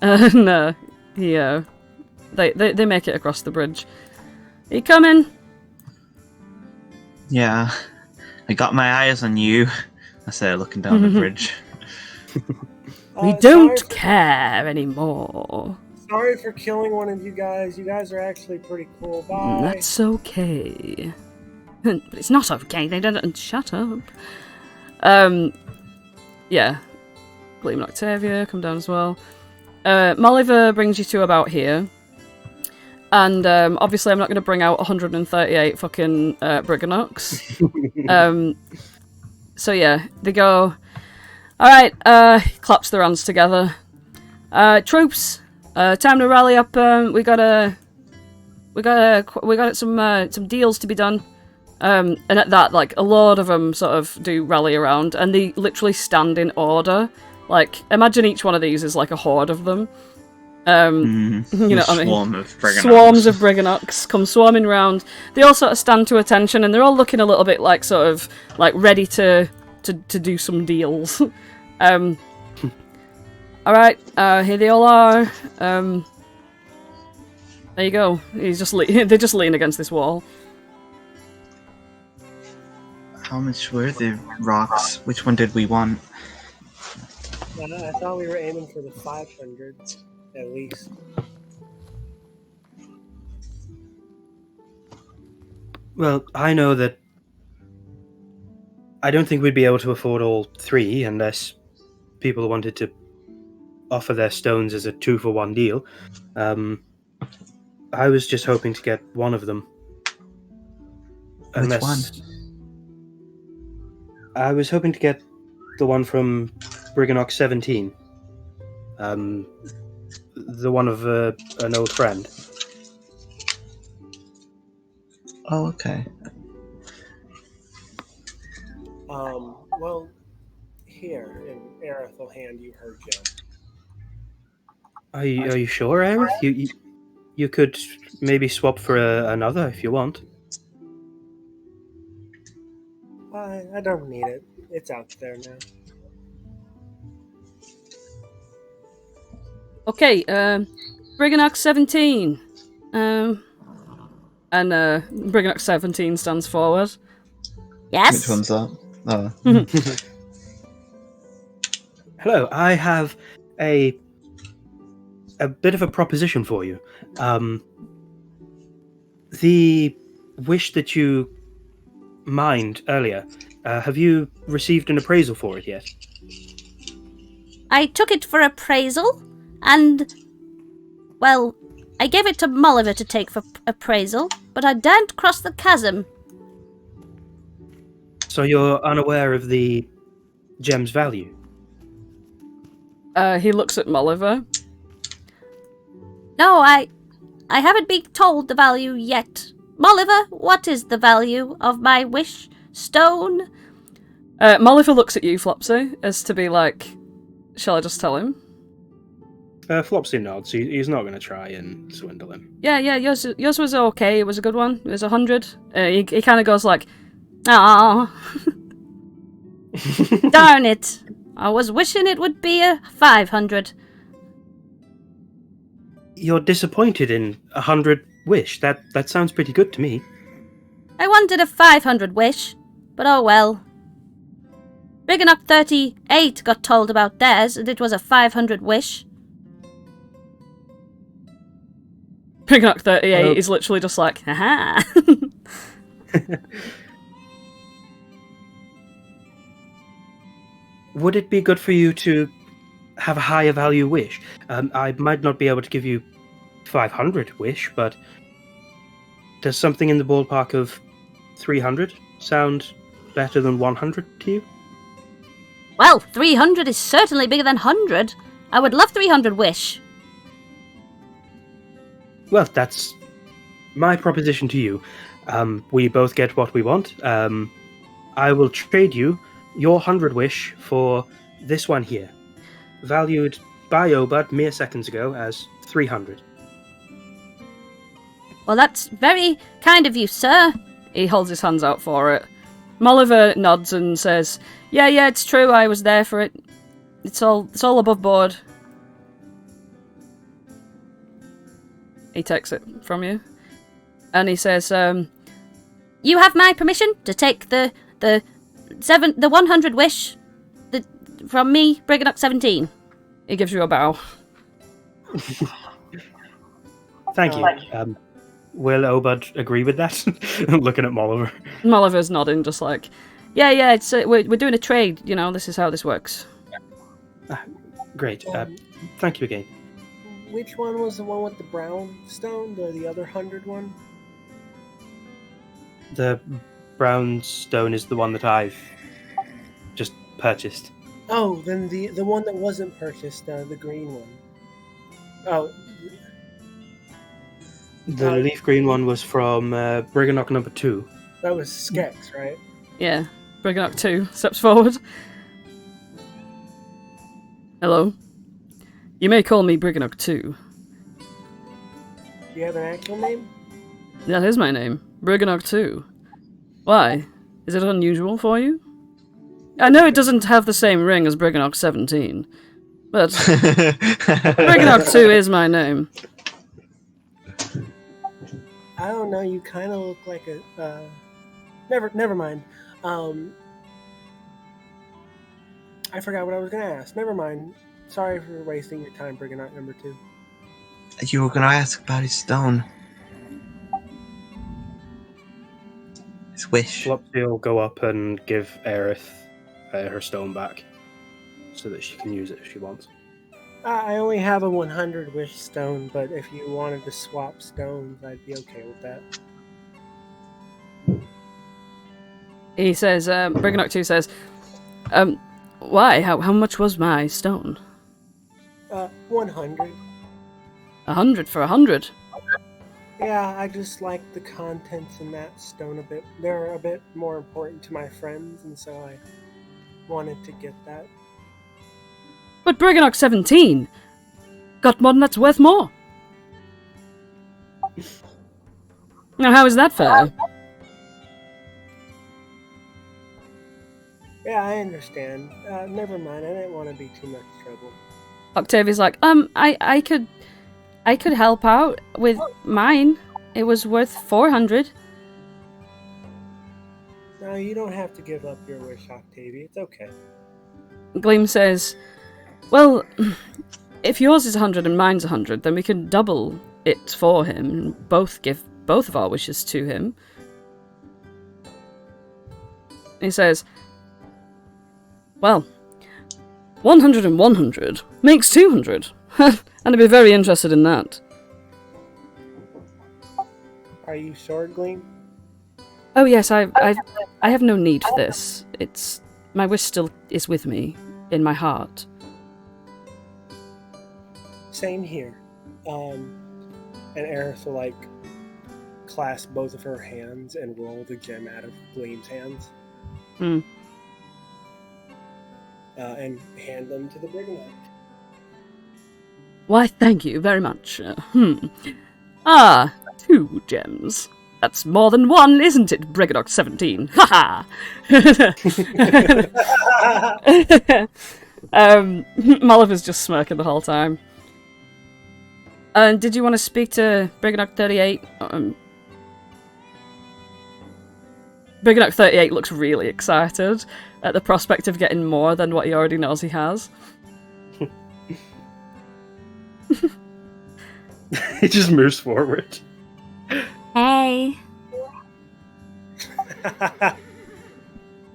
No. Yeah. They make it across the bridge. Are you coming? Yeah. I got my eyes on you. I say, looking down the bridge. We don't care anymore. Sorry for killing one of you guys. You guys are actually pretty cool. Bye. That's okay. But it's not okay. They don't. Shut up. Yeah. Gleam and Octavia come down as well. Molliver brings you to about here. And obviously I'm not going to bring out 138 fucking Brigganocks. So yeah, they go, alright, claps their hands together. Troops, time to rally up. We got some deals to be done. And at that, like, a lot of them sort of do rally around, and they literally stand in order. Like, imagine each one of these is like a horde of them. You know what I mean? Swarms of Brigganocks come swarming round. They all sort of stand to attention, and they're all looking a little bit like sort of like ready to do some deals. All right, here they all are. There you go. They just lean against this wall. How much were the rocks? Which one did we want? I thought we were aiming for the 500 at least. Well, I know that I don't think we'd be able to afford all three unless people wanted to offer their stones as a 2-for-1 deal. I was just hoping to get one of them. Which one? I was hoping to get the one from Brigganocks 17. The one of an old friend. Oh, okay. Well, here, and Aerith will hand you her gem. Are you sure, Aerith? You could maybe swap for another if you want. I don't need it. It's out there now. Okay, Brigganocks 17. And Brigganocks 17 stands forward. Yes? Which one's that? Oh. Hello, I have a bit of a proposition for you. The wish that you mined earlier, have you received an appraisal for it yet? I took it for appraisal, and, well, I gave it to Molliver to take for appraisal, but I daren't cross the chasm. So you're unaware of the gem's value? He looks at Molliver. No, I haven't been told the value yet. Molliver, what is the value of my wish stone? Molliver looks at you, Flopsy, as to be like, shall I just tell him? Flopsy nods. He's not going to try and swindle him. Yeah, yours was okay. It was a good one. It was 100. He kind of goes like, "Aw, darn it! I was wishing it would be a 500." You're disappointed in 100 wish. That sounds pretty good to me. I wanted a 500 wish, but oh well. Brigganocks 38 got told about theirs, and it was a 500 wish. Brigganocks 38 is literally just like, haha. Would it be good for you to have a higher value wish? I might not be able to give you 500 wish, but does something in the ballpark of 300 sound better than 100 to you? Well, 300 is certainly bigger than 100. I would love 300 wish. Well, that's my proposition to you. We both get what we want. I will trade you your 100 wish for this one here, valued by Obud mere seconds ago as 300. Well, that's very kind of you, sir. He holds his hands out for it. Molliver nods and says, Yeah, it's true. I was there for it. It's all above board. He takes it from you, and he says, You have my permission to take the 100 wish from me, Brigganocks 17. He gives you a bow. Thank you. Will Obud agree with that? Looking at Molliver. Molliver's nodding, just like, yeah. It's we're doing a trade. You know, this is how this works. Great. Thank you again. Which one was the one with the brown stone? The other 100 one? The brown stone is the one that I've just purchased. Oh, then the one that wasn't purchased, the green one. Oh. The leaf green one was from Brigganocks number 2. That was Skex, right? Yeah. Brigganocks 2 steps forward. Hello. You may call me Brigganocks 2. Do you have an actual name? That is my name. Brigganocks 2. Why? Is it unusual for you? I know it doesn't have the same ring as Brigganocks 17, but Brigganocks 2 is my name. I don't know, you kind of look like a... Never mind. I forgot what I was going to ask. Never mind. Sorry for wasting your time, Brigganocks number 2. You were gonna ask about his stone. His wish. Flopsy will go up and give Aerith her stone back, so that she can use it if she wants. I only have a 100 wish stone, but if you wanted to swap stones, I'd be okay with that. He says, Brigganocks 2 says, why? How much was my stone? 100. 100 for 100. Yeah, I just like the contents in that stone a bit. They're a bit more important to my friends, and so I wanted to get that. But Brigganocks 17 got one that's worth more. Now, how is that fair? Yeah, I understand. Never mind. I didn't want to be too much trouble. Octavia's like, I could help out with mine. It was worth 400. No, you don't have to give up your wish, Octavia. It's okay. Gleam says, well, if yours is 100 and mine's 100, then we can double it for him and both give both of our wishes to him. He says, well, 100 and 100 makes 200. And I'd be very interested in that. Are you sure, Gleam? Oh yes, I have no need for this. It's my wish still is with me in my heart. Same here. And Aerith will like clasp both of her hands and roll the gem out of Gleam's hands. Hmm. And hand them to the Brigganocks. Why, thank you very much. Ah, 2 gems. That's more than 1, isn't it, Brigganocks 17? Ha ha! Molliver's just smirking the whole time. And did you want to speak to Brigganocks 38? Brigganocks 38 looks really excited at the prospect of getting more than what he already knows he has. He just moves forward. Hey.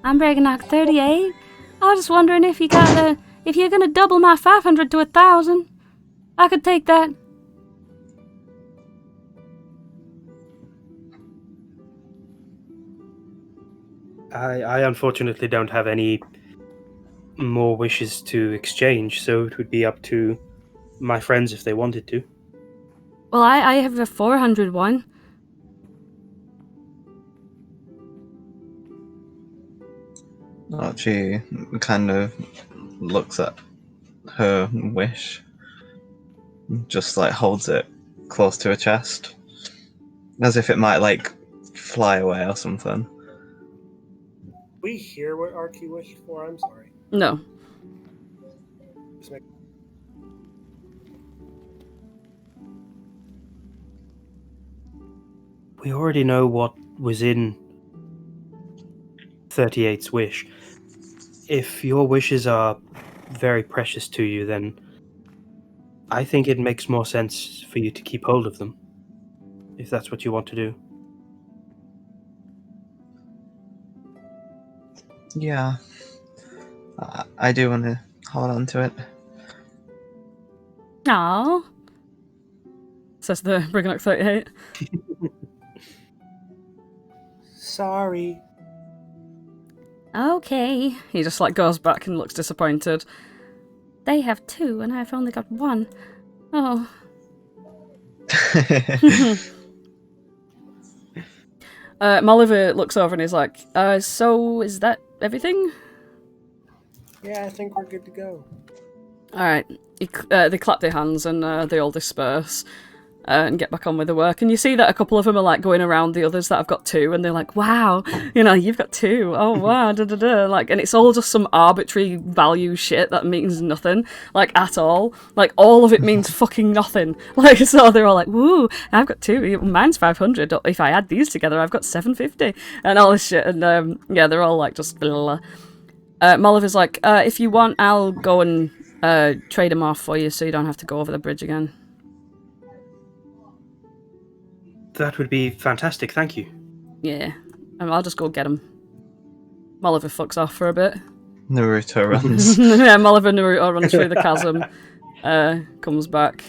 I'm Brigganocks 38. I was just wondering if you're gonna double my 500 to 1,000. I could take that. I unfortunately don't have any more wishes to exchange, so it would be up to my friends if they wanted to. Well, I have a 400 one. Archie kind of looks at her wish, just like holds it close to her chest, as if it might like fly away or something. We hear what Archie wished for. I'm sorry. No. Just make- We already know what was in 38's wish. If your wishes are very precious to you, then I think it makes more sense for you to keep hold of them, if that's what you want to do. Yeah, I do want to hold on to it. Aww. Says the Brigganocks 38. Sorry. Okay. He just like goes back and looks disappointed. They have 2 and I've only got 1. Oh. Molliver looks over and he's like, so is that everything? Yeah, I think we're good to go. Alright. They clap their hands and they all disperse and get back on with the work. And you see that a couple of them are like going around the others that have got 2 and they're like, wow, you've got 2. Oh, wow, da da da. Like, and it's all just some arbitrary value shit that means nothing, like, at all. Like, all of it means fucking nothing. Like, so they're all like, woo, I've got 2. Mine's 500. If I add these together, I've got 750. And all this shit. And, yeah, they're all like, just blah. Molliver's like, if you want, I'll go and trade them off for you so you don't have to go over the bridge again. That would be fantastic, thank you. Yeah, I'll just go get him. Molliver fucks off for a bit. Naruto runs. Yeah, Molliver Naruto runs through the chasm, comes back.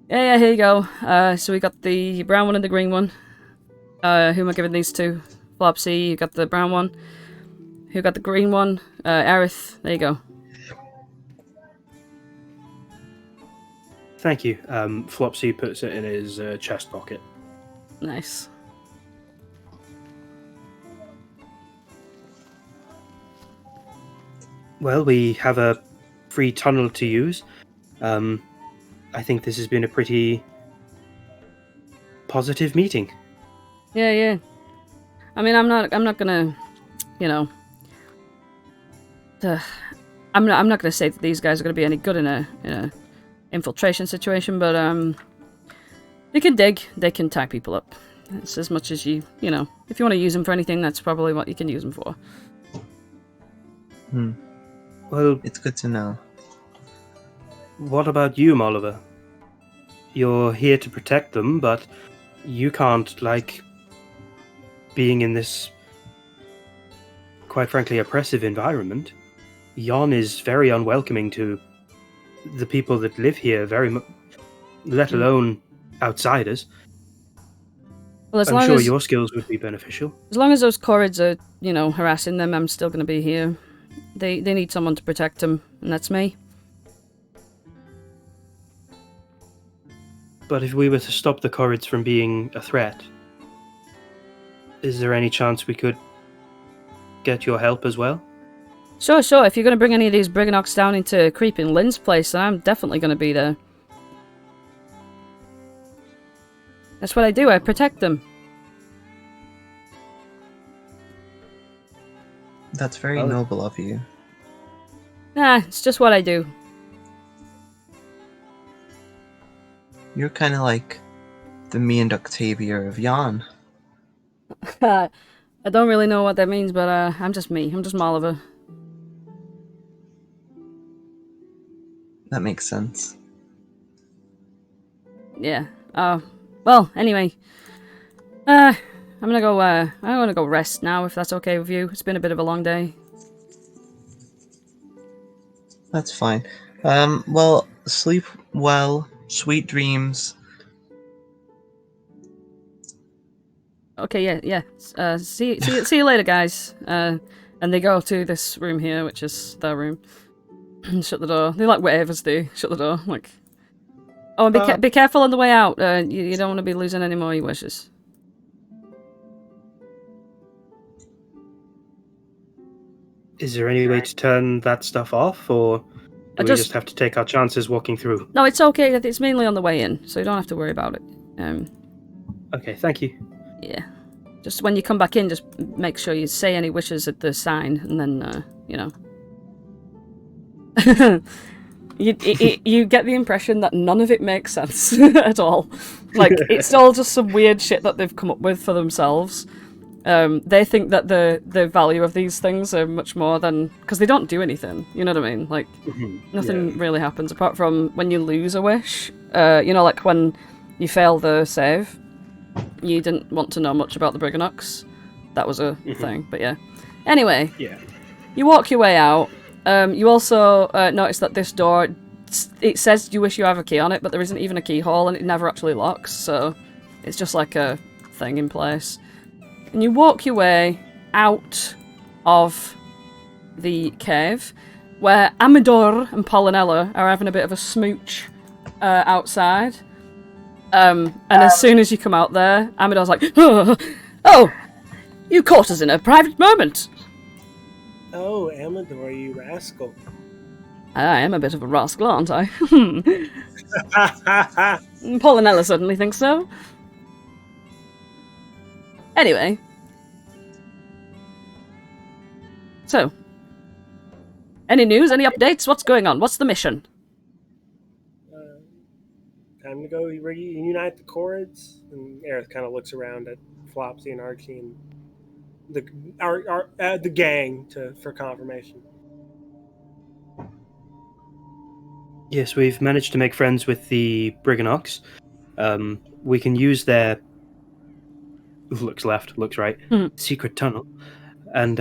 Yeah, here you go. So we got the brown one and the green one. Who am I giving these to? Flopsy, you got the brown one. Who got the green one? Aerith, there you go. Thank you. Flopsy puts it in his chest pocket. Nice. Well, we have a free tunnel to use. I think this has been a pretty positive meeting. Yeah. I mean, I'm not gonna, you know, I'm not gonna say that these guys are gonna be any good in a infiltration situation, but they can dig, they can tie people up. It's as much as you know. If you want to use them for anything, that's probably what you can use them for. Well, It's good to know. what about you, Oliver? You're here to protect them, but you can't like being in this, quite frankly, oppressive environment. Yon is very unwelcoming to the people that live here, very much, let alone outsiders. Well, as I'm long sure as your skills would be beneficial. those Korreds are, harassing them, I'm still gonna be here. They need someone to protect them, and that's me. But if we were to stop the Korreds from being a threat, is there any chance we could get your help as well? Sure. If you're gonna bring any of these Brigganocks down into Creeping Lynn's place, then I'm definitely gonna be there. That's what I do. I protect them. That's very noble of you. Nah, it's just what I do. You're kind of like the me and Octavia of Jan. I don't really know what that means, but I'm just me. I'm just Oliver. That makes sense. Yeah. Well, anyway. I'm gonna go, I wanna go rest now, if that's okay with you. It's been a bit of a long day. That's fine. Well, sleep well. Sweet dreams. Okay, yeah. See you later, guys. And they go to this room here, which is their room. Shut the door. They like wave as they shut the door. Like, oh, and be careful on the way out. You don't want to be losing any more of your wishes. Is there any way to turn that stuff off, or do we just have to take our chances walking through? No, it's okay. It's mainly on the way in, so you don't have to worry about it. Okay, thank you. Yeah. Just when you come back in, just make sure you say any wishes at the sign, and then, you get the impression that none of it makes sense at all. Like, it's all just some weird shit that they've come up with for themselves. They think that the value of these things are much more than... Because they don't do anything, you know what I mean? Like, nothing really happens apart from when you lose a wish. Like when you fail the save. You didn't want to know much about the Brigganocks. That was a thing, but yeah. Anyway, you walk your way out. You also notice that this door, it says you wish you have a key on it, but there isn't even a keyhole, and it never actually locks, so it's just like a thing in place. And you walk your way out of the cave, where Amador and Pollinella are having a bit of a smooch outside. And as soon as you come out there, Amador's like, oh, you caught us in a private moment. Oh, Amador, you rascal. I am a bit of a rascal, aren't I? Pollinella certainly thinks so. Anyway. So. Any news? Any updates? What's going on? What's the mission? Time to go reunite the Korreds. And Aerith kind of looks around at Flopsy and Archie and the gang for confirmation. Yes, we've managed to make friends with the Brigganocks. We can use their... looks left, looks right. Secret tunnel. And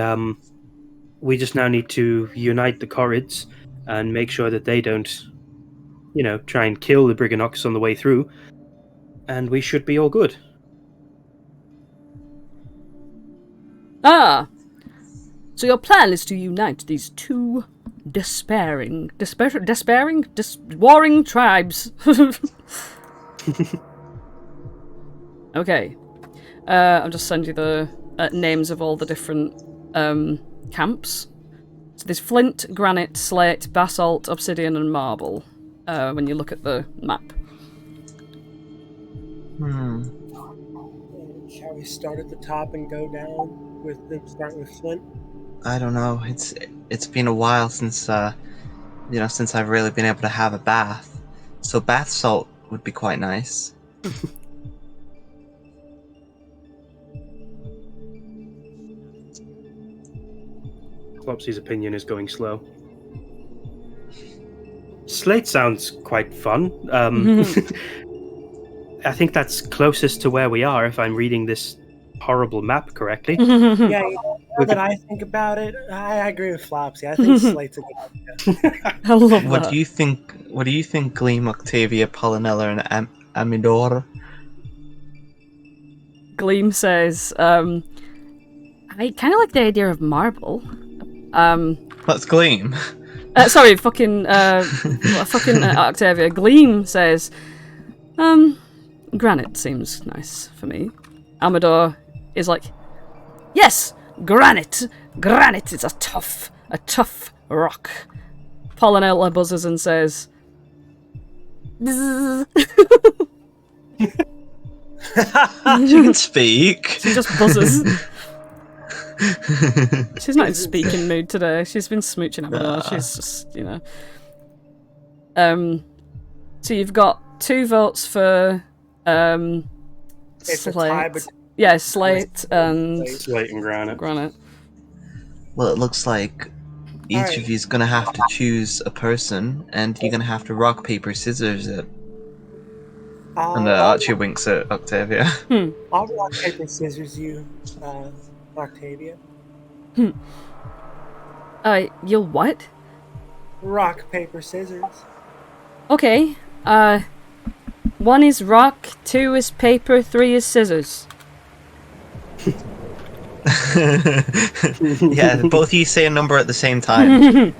we just now need to unite the Korreds and make sure that they don't, try and kill the Brigganocks on the way through. And we should be all good. Ah! So your plan is to unite these two despairing, warring tribes. Okay. I'll just send you the names of all the different camps. So there's flint, granite, slate, basalt, obsidian, and marble. When you look at the map. Shall we start at the top and go down with starting with flint? I don't know. It's been a while since since I've really been able to have a bath. So bath salt would be quite nice. Flopsy's opinion is going slow. Slate sounds quite fun. I think that's closest to where we are, if I'm reading this horrible map correctly. Yeah, now that I think about it, I agree with Flopsy. I think Slate's a good idea. I love What that. do you think? What do you think, Gleam, Octavia, Polynella, and Amidor? Gleam says, I kind of like the idea of marble. What's Gleam? Sorry, fucking Octavia. Gleam says, granite seems nice for me. Amador is like, yes, granite. Granite is a tough rock. Polynella buzzes and says, She can speak. she just buzzes. She's not in speaking mood today. She's been smooching Amador. She's just, So you've got 2 votes for It's a tie Slate. Yeah, Slate and Slate and granite. Granite. Well, it looks like each of you's gonna have to choose a person, and you're gonna have to rock, paper, scissors it. And Archie winks at Octavia. I'll rock, paper, scissors you, Octavia. You'll what? Rock, paper, scissors. Okay. 1 is rock, 2 is paper, 3 is scissors. Yeah, both of you say a number at the same time.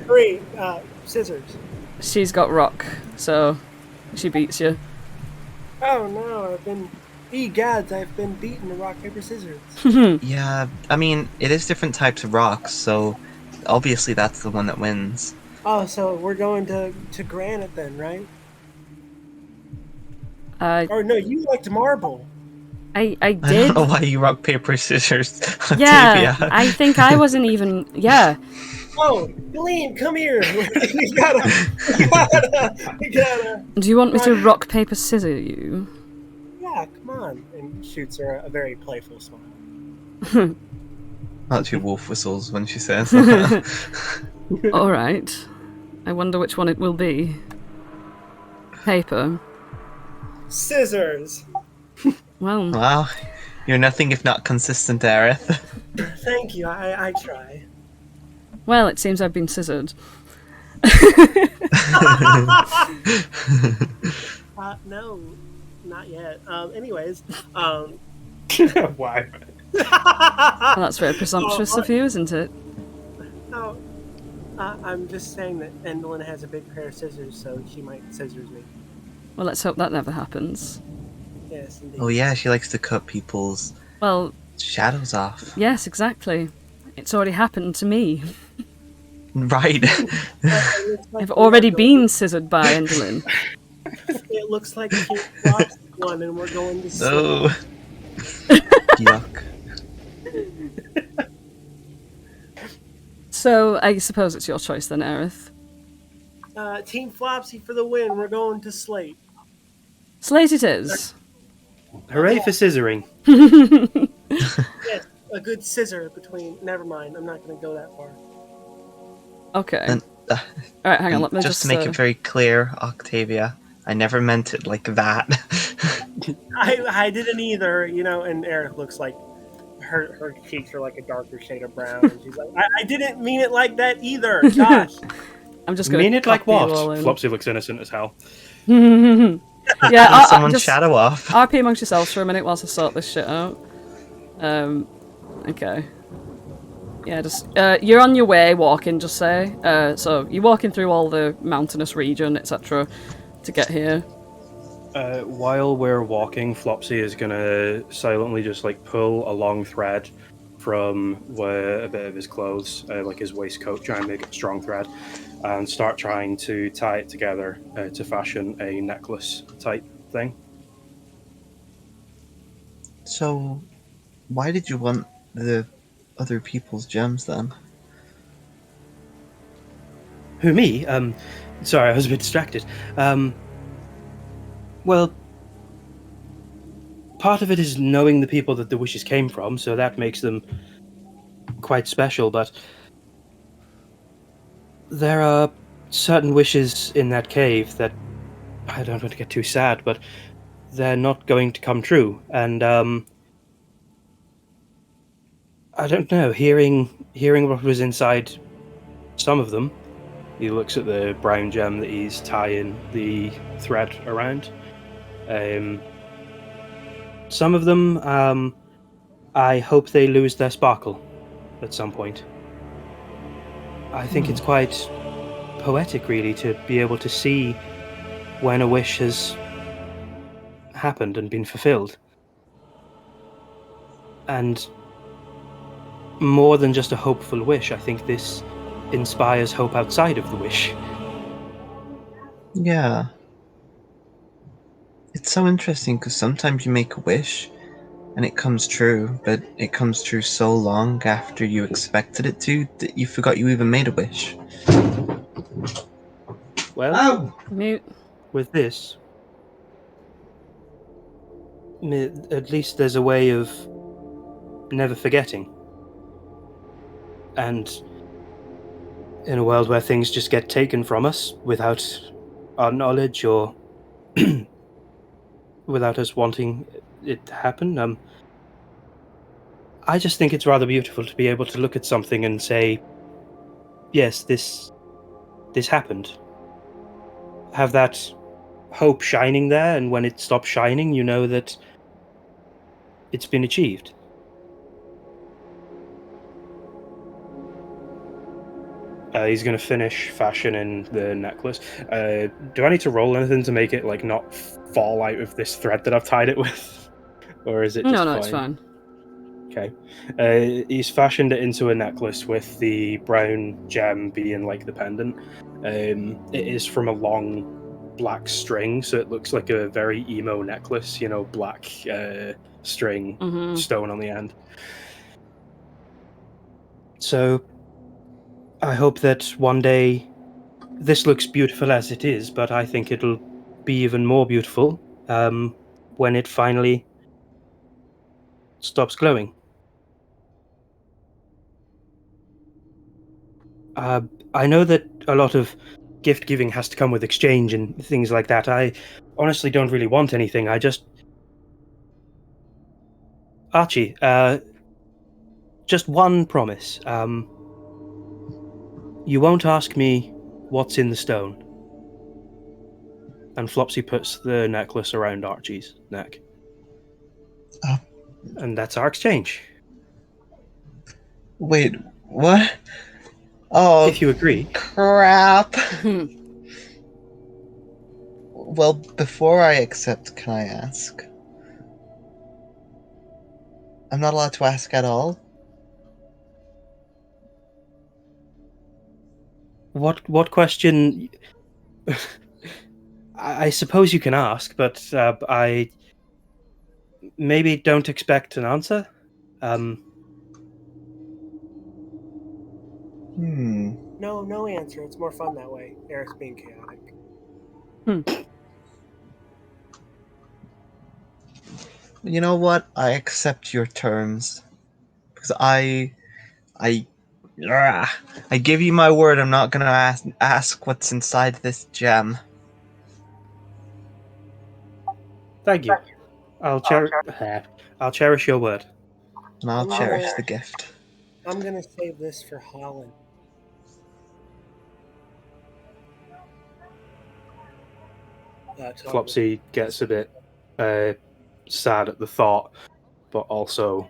3, scissors. She's got rock, so she beats you. Oh no, I've been beaten to rock, paper, scissors. Yeah, I mean, it is different types of rocks, so obviously that's the one that wins. Oh, so we're going to granite then, right? Or no, you liked marble. I I did. don't know why you rock, paper, scissors, Yeah, Octavia. I think I wasn't even. Yeah. Oh, Helene, come here. we gotta. Do you want me to rock, paper, scissor you? Yeah, come on. And shoots her a very playful smile. Archie wolf whistles when she says. Alright. I wonder which one it will be. Paper. Scissors. Well, Wow, you're nothing if not consistent, Aerith. Thank you. I try. well, it seems I've been scissored. No, not yet. Anyways, Why? Well, that's very presumptuous of you, isn't it? No, I'm just saying that Endlin has a big pair of scissors, so she might scissors me. Well, let's hope that never happens. Yes, indeed. Oh yeah, she likes to cut people's Well, shadows off. yes, exactly. It's already happened to me. Right. I've already been scissored by Endlin. It looks like King Flopsy one, and we're going to sleep. Oh. Yuck. So, I suppose it's your choice then, Aerith. Team Flopsy for the win. We're going to Slate. Slate it is. Hooray for scissoring. Yes, a good scissor between. Never mind. I'm not going to go that far. Okay. And, Alright, hang on, let me just just... to make it very clear, Octavia, I never meant it like that. I didn't either, and Aerith looks like her cheeks are like a darker shade of brown. And she's like, I didn't mean it like that either. Gosh. I'm just gonna Mean it like copy you what? all in. Flopsy looks innocent as hell. Yeah, Someone just shadow off. RP amongst yourselves for a minute whilst I sort this shit out. Okay. Yeah, just you're on your way walking, just say. So you're walking through all the mountainous region, etc., to get here. While we're walking, Flopsy is gonna silently just like pull a long thread from a bit of his clothes, like his waistcoat, try and make it a strong thread, and start trying to tie it together to fashion a necklace type thing. So, why did you want the other people's gems then? Who, me? Sorry, I was a bit distracted. Well, part of it is knowing the people that the wishes came from, so that makes them quite special, but there are certain wishes in that cave that I don't want to get too sad, but they're not going to come true. And I don't know, hearing what was inside some of them, he looks at the brown gem that he's tying the thread around. Some of them, I hope they lose their sparkle at some point. I think it's quite poetic, really, to be able to see when a wish has happened and been fulfilled. And more than just a hopeful wish, I think this inspires hope outside of the wish. Yeah. It's so interesting because sometimes you make a wish and it comes true, but it comes true so long after you expected it to that you forgot you even made a wish. Well, Mute. with this, at least there's a way of never forgetting. And in a world where things just get taken from us without our knowledge or without us wanting it to happen, I just think it's rather beautiful to be able to look at something and say, yes, this happened. Have that hope shining there, and when it stops shining, you know that it's been achieved. He's going to finish fashioning the necklace. Do I need to roll anything to make it like not fall out of this thread that I've tied it with? Or is it just No, it's fine. Okay. He's fashioned it into a necklace with the brown gem being like the pendant. It is from a long black string, so it looks like a very emo necklace, black string, stone on the end. So I hope that one day this looks beautiful as it is, but I think it'll be even more beautiful when it finally stops glowing. I know that a lot of gift giving has to come with exchange and things like that. I honestly don't really want anything. Archie, just one promise. You won't ask me what's in the stone. And Flopsy puts the necklace around Archie's neck. Oh. And that's our exchange. Wait, what? Oh, if you agree. Crap. Well, before I accept, can I ask? I'm not allowed to ask at all? What question? I suppose you can ask, but I maybe don't expect an answer. No answer. It's more fun that way. Aerith being chaotic. You know what? I accept your terms. Because I give you my word I'm not gonna ask what's inside this gem. Thank you. I'll cherish your word. And I'll cherish the gift. I'm gonna save this for Holland. Flopsy gets a bit sad at the thought, but also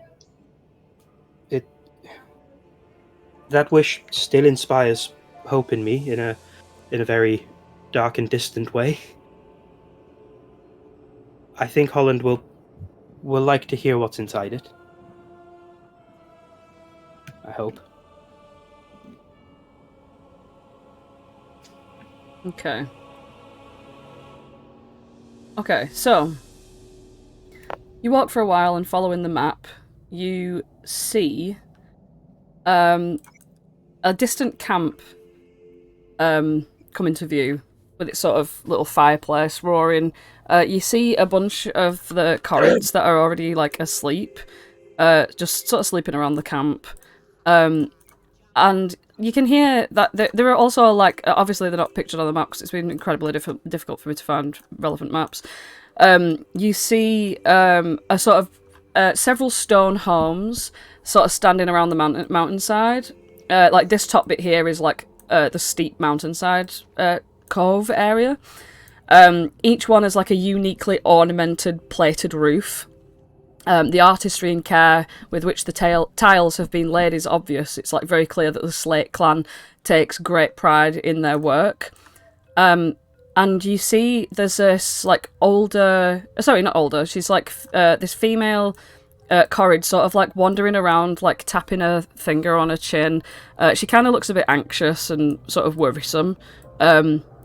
that wish still inspires hope in me in a very dark and distant way. I think Holland will like to hear what's inside it. I hope. Okay. Okay, so you walk for a while and following the map, you see a distant camp come into view with its sort of little fireplace roaring. You see a bunch of the Korreds that are already like asleep, just sort of sleeping around the camp. And you can hear that there are also, like, obviously they're not pictured on the map because it's been incredibly difficult for me to find relevant maps. You see a sort of several stone homes sort of standing around the mountainside. Like this top bit here is like the steep mountainside cove area. Each one is like a uniquely ornamented plated roof. The artistry and care with which the tiles have been laid is obvious. It's like very clear that the Slate clan takes great pride in their work. And you see there's this like she's like this female Korred sort of like wandering around, like tapping her finger on her chin. She kind of looks a bit anxious and sort of worrisome.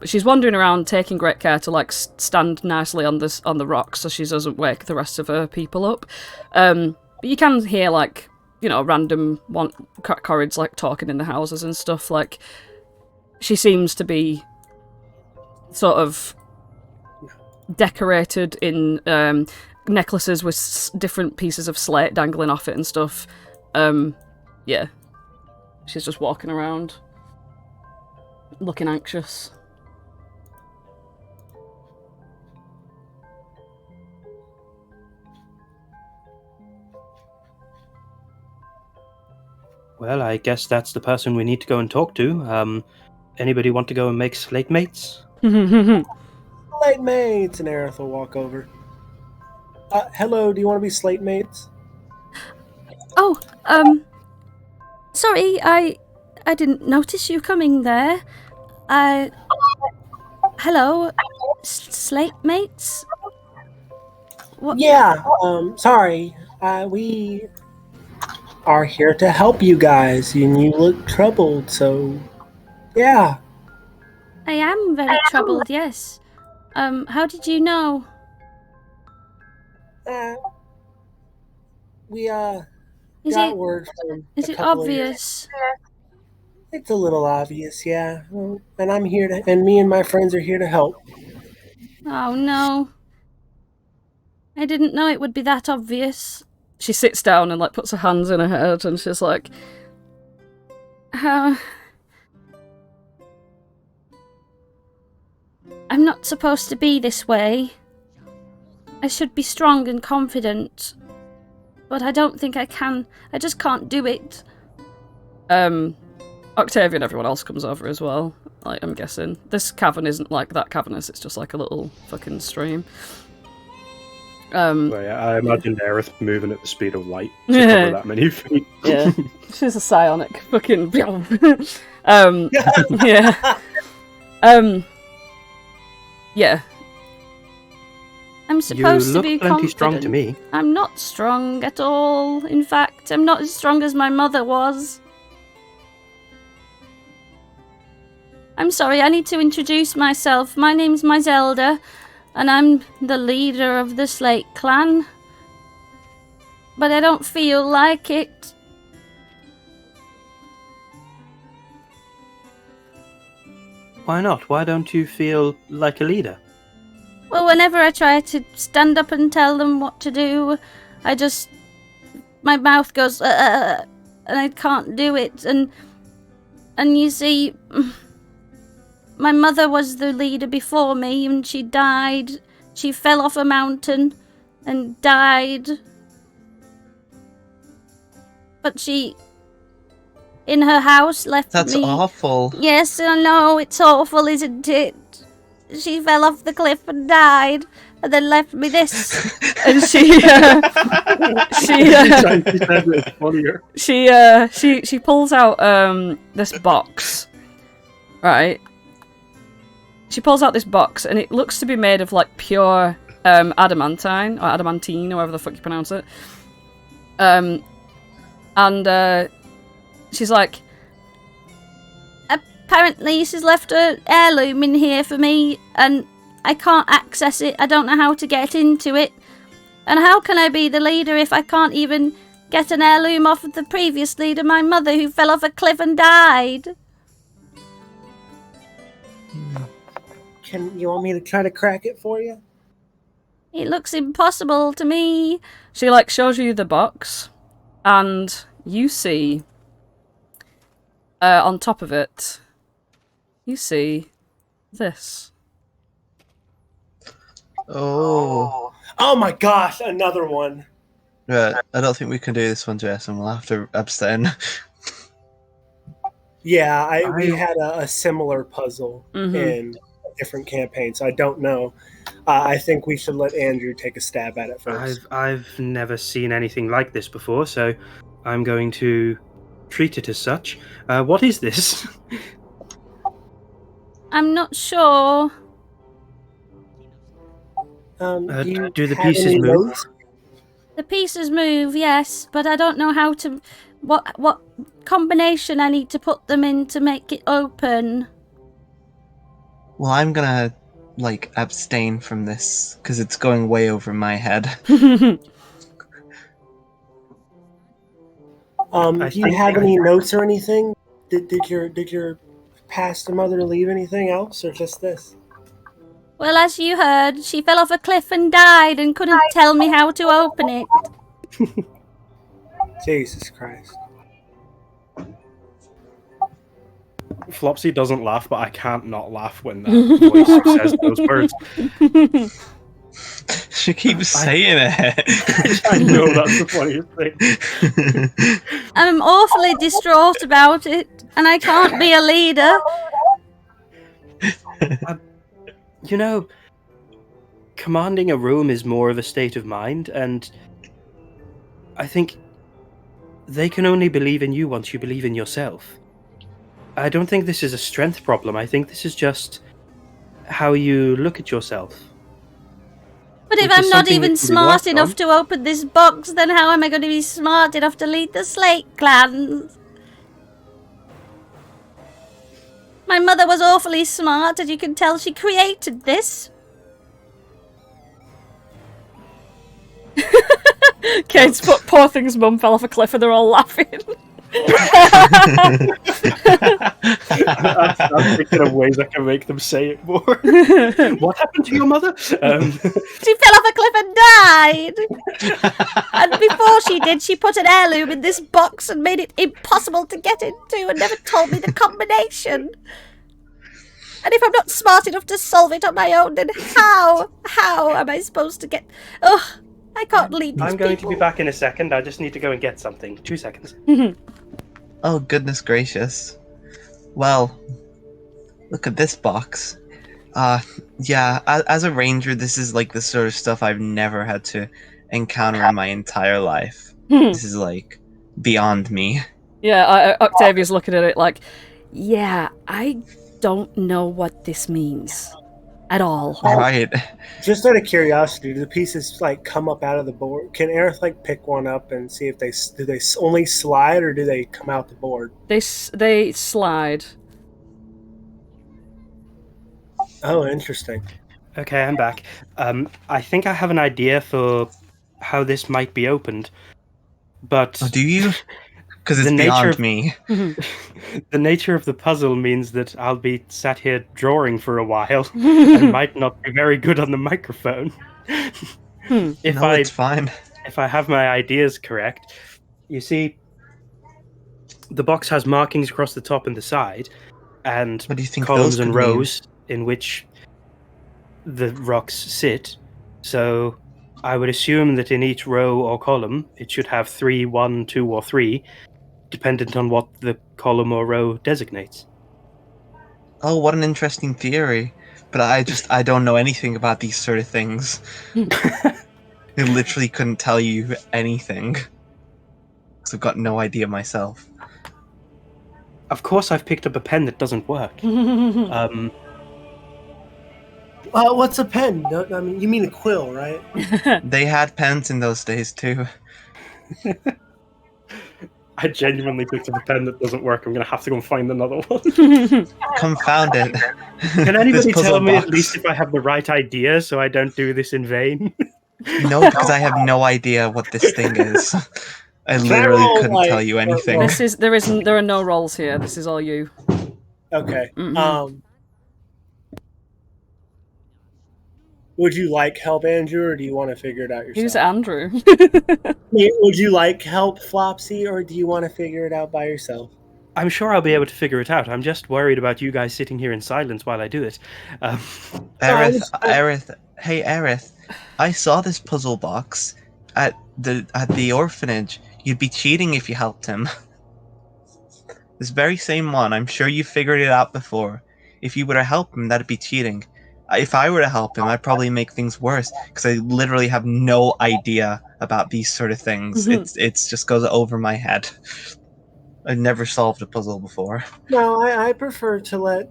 She's wandering around, taking great care to like stand nicely on the rocks so she doesn't wake the rest of her people up. But you can hear like, you know, random Korreds like talking in the houses and stuff. Like she seems to be sort of decorated in necklaces with different pieces of slate dangling off it and stuff. Yeah, she's just walking around, looking anxious. Well, I guess that's the person we need to go and talk to. Anybody want to go and make slate mates? Slate mates! And Aerith will walk over. Hello, do you want to be slate mates? Oh, sorry, I didn't notice you coming there. Hello, slate mates? What? Yeah, sorry. We are here to help you guys, and you look troubled, so yeah. I am very troubled, yes. How did you know? We got word from Is a it couple obvious? It's a little obvious, yeah. And I'm here and me and my friends are here to help. Oh no. I didn't know it would be that obvious. She sits down and like puts her hands in her head and she's like, I'm not supposed to be this way. I should be strong and confident. But I don't think I can. I just can't do it. Octavia and everyone else comes over as well, like, I'm guessing. This cavern isn't like that cavernous, it's just like a little fucking stream. Well, yeah, I imagined Aerith moving at the speed of light to cover that many feet. Yeah, she's a psionic fucking. Yeah. Yeah. I'm supposed to be You look plenty confident. strong to me. I'm not strong at all. In fact, I'm not as strong as my mother was. I'm sorry, I need to introduce myself. My name's Myzelda, and I'm the leader of the Slate clan. But I don't feel like it. Why not? Why don't you feel like a leader? Well, whenever I try to stand up and tell them what to do, my mouth goes, and I can't do it. And you see, my mother was the leader before me, and she died. She fell off a mountain and died. But she, in her house, left me. That's awful. Yes, I know, it's awful, isn't it? She fell off the cliff and died, and then left me this. And she pulls out this box, right? She pulls out this box, and it looks to be made of like pure adamantine or adamantine, or however the fuck you pronounce it. And she's like, apparently she's left an heirloom in here for me, and I can't access it. I don't know how to get into it. And how can I be the leader if I can't even get an heirloom off of the previous leader, my mother, who fell off a cliff and died? You want me to try to crack it for you? It looks impossible to me. She like shows you the box, and you see on top of it, you see this. Oh. Oh my gosh, another one. Right, I don't think we can do this one, Jason. We'll have to abstain. Yeah, we had a similar puzzle in a different campaign, so I don't know. I think we should let Andrew take a stab at it first. I've never seen anything like this before, so I'm going to treat it as such. What is this? I'm not sure. Do the pieces move? The pieces move, yes, but I don't know how to... What combination I need to put them in to make it open. Well, I'm gonna, like, abstain from this, because it's going way over my head. Do you have any notes or anything? Did your past mother leave anything else, or just this? Well, as you heard, she fell off a cliff and died and couldn't tell me how to open it. Jesus Christ. Flopsy doesn't laugh, but I can't not laugh when that voice says those words. She keeps saying it. I know, that's the funniest thing. I'm awfully distraught about it, and I can't be a leader. You know, commanding a room is more of a state of mind, and I think they can only believe in you once you believe in yourself. I don't think this is a strength problem. I think this is just how you look at yourself. But if I'm not even smart enough to open this box, then how am I going to be smart enough to lead the Slate clans? My mother was awfully smart, and you can tell she created this. Kate's poor thing's mum fell off a cliff and they're all laughing. I'm thinking of ways I can make them say it more. What happened to your mother? She fell off a cliff and died. And before she did, she put an heirloom in this box and made it impossible to get into and never told me the combination. And if I'm not smart enough to solve it on my own, then how am I supposed to get... Ugh, I can't lead these I'm going people. to be back in a second. I just need to go and get something. 2 seconds. Oh, goodness gracious. Well, look at this box. Yeah, as a ranger, this is like the sort of stuff I've never had to encounter in my entire life. This is like beyond me. Yeah, Octavia's looking at it like, yeah, I don't know what this means at all. Right. Just out of curiosity, do the pieces like come up out of the board? Can Aerith like pick one up and see if they only slide or do they come out the board? They slide. Oh, interesting. Okay, I'm back. I think I have an idea for how this might be opened, but... Oh, do you? Because it's beyond me. The nature of the puzzle means that I'll be sat here drawing for a while and might not be very good on the microphone. It's fine. If I have my ideas correct, you see, the box has markings across the top and the side, and What do you think columns those and could mean? rows in which the rocks sit. So I would assume that in each row or column, it should have 3, 1, 2, or 3, dependent on what the column or row designates. Oh, what an interesting theory. but I don't know anything about these sort of things. I literally couldn't tell you anything. Because I've got no idea myself. Of course, I've picked up a pen that doesn't work. What's a pen? No, I mean, you mean a quill, right? They had pens in those days too. I genuinely picked up a pen that doesn't work. I'm going to have to go and find another one. Confound it. Can anybody This tell me puzzle at least if I have the right idea so I don't do this in vain? No, because I have no idea what this thing is. I literally couldn't tell you anything. There are no rolls here. This is all you. Okay. Mhm. Would you like help, Andrew, or do you want to figure it out yourself? Who's Andrew? Would you like help, Flopsy, or do you want to figure it out by yourself? I'm sure I'll be able to figure it out. I'm just worried about you guys sitting here in silence while I do it. Aerith, hey Aerith, I saw this puzzle box at the orphanage. You'd be cheating if you helped him. This very same one. I'm sure you figured it out before. If you were to help him, that'd be cheating. If I were to help him, I'd probably make things worse because I literally have no idea about these sort of things. It's just goes over my head. I've never solved a puzzle before. No, I prefer to let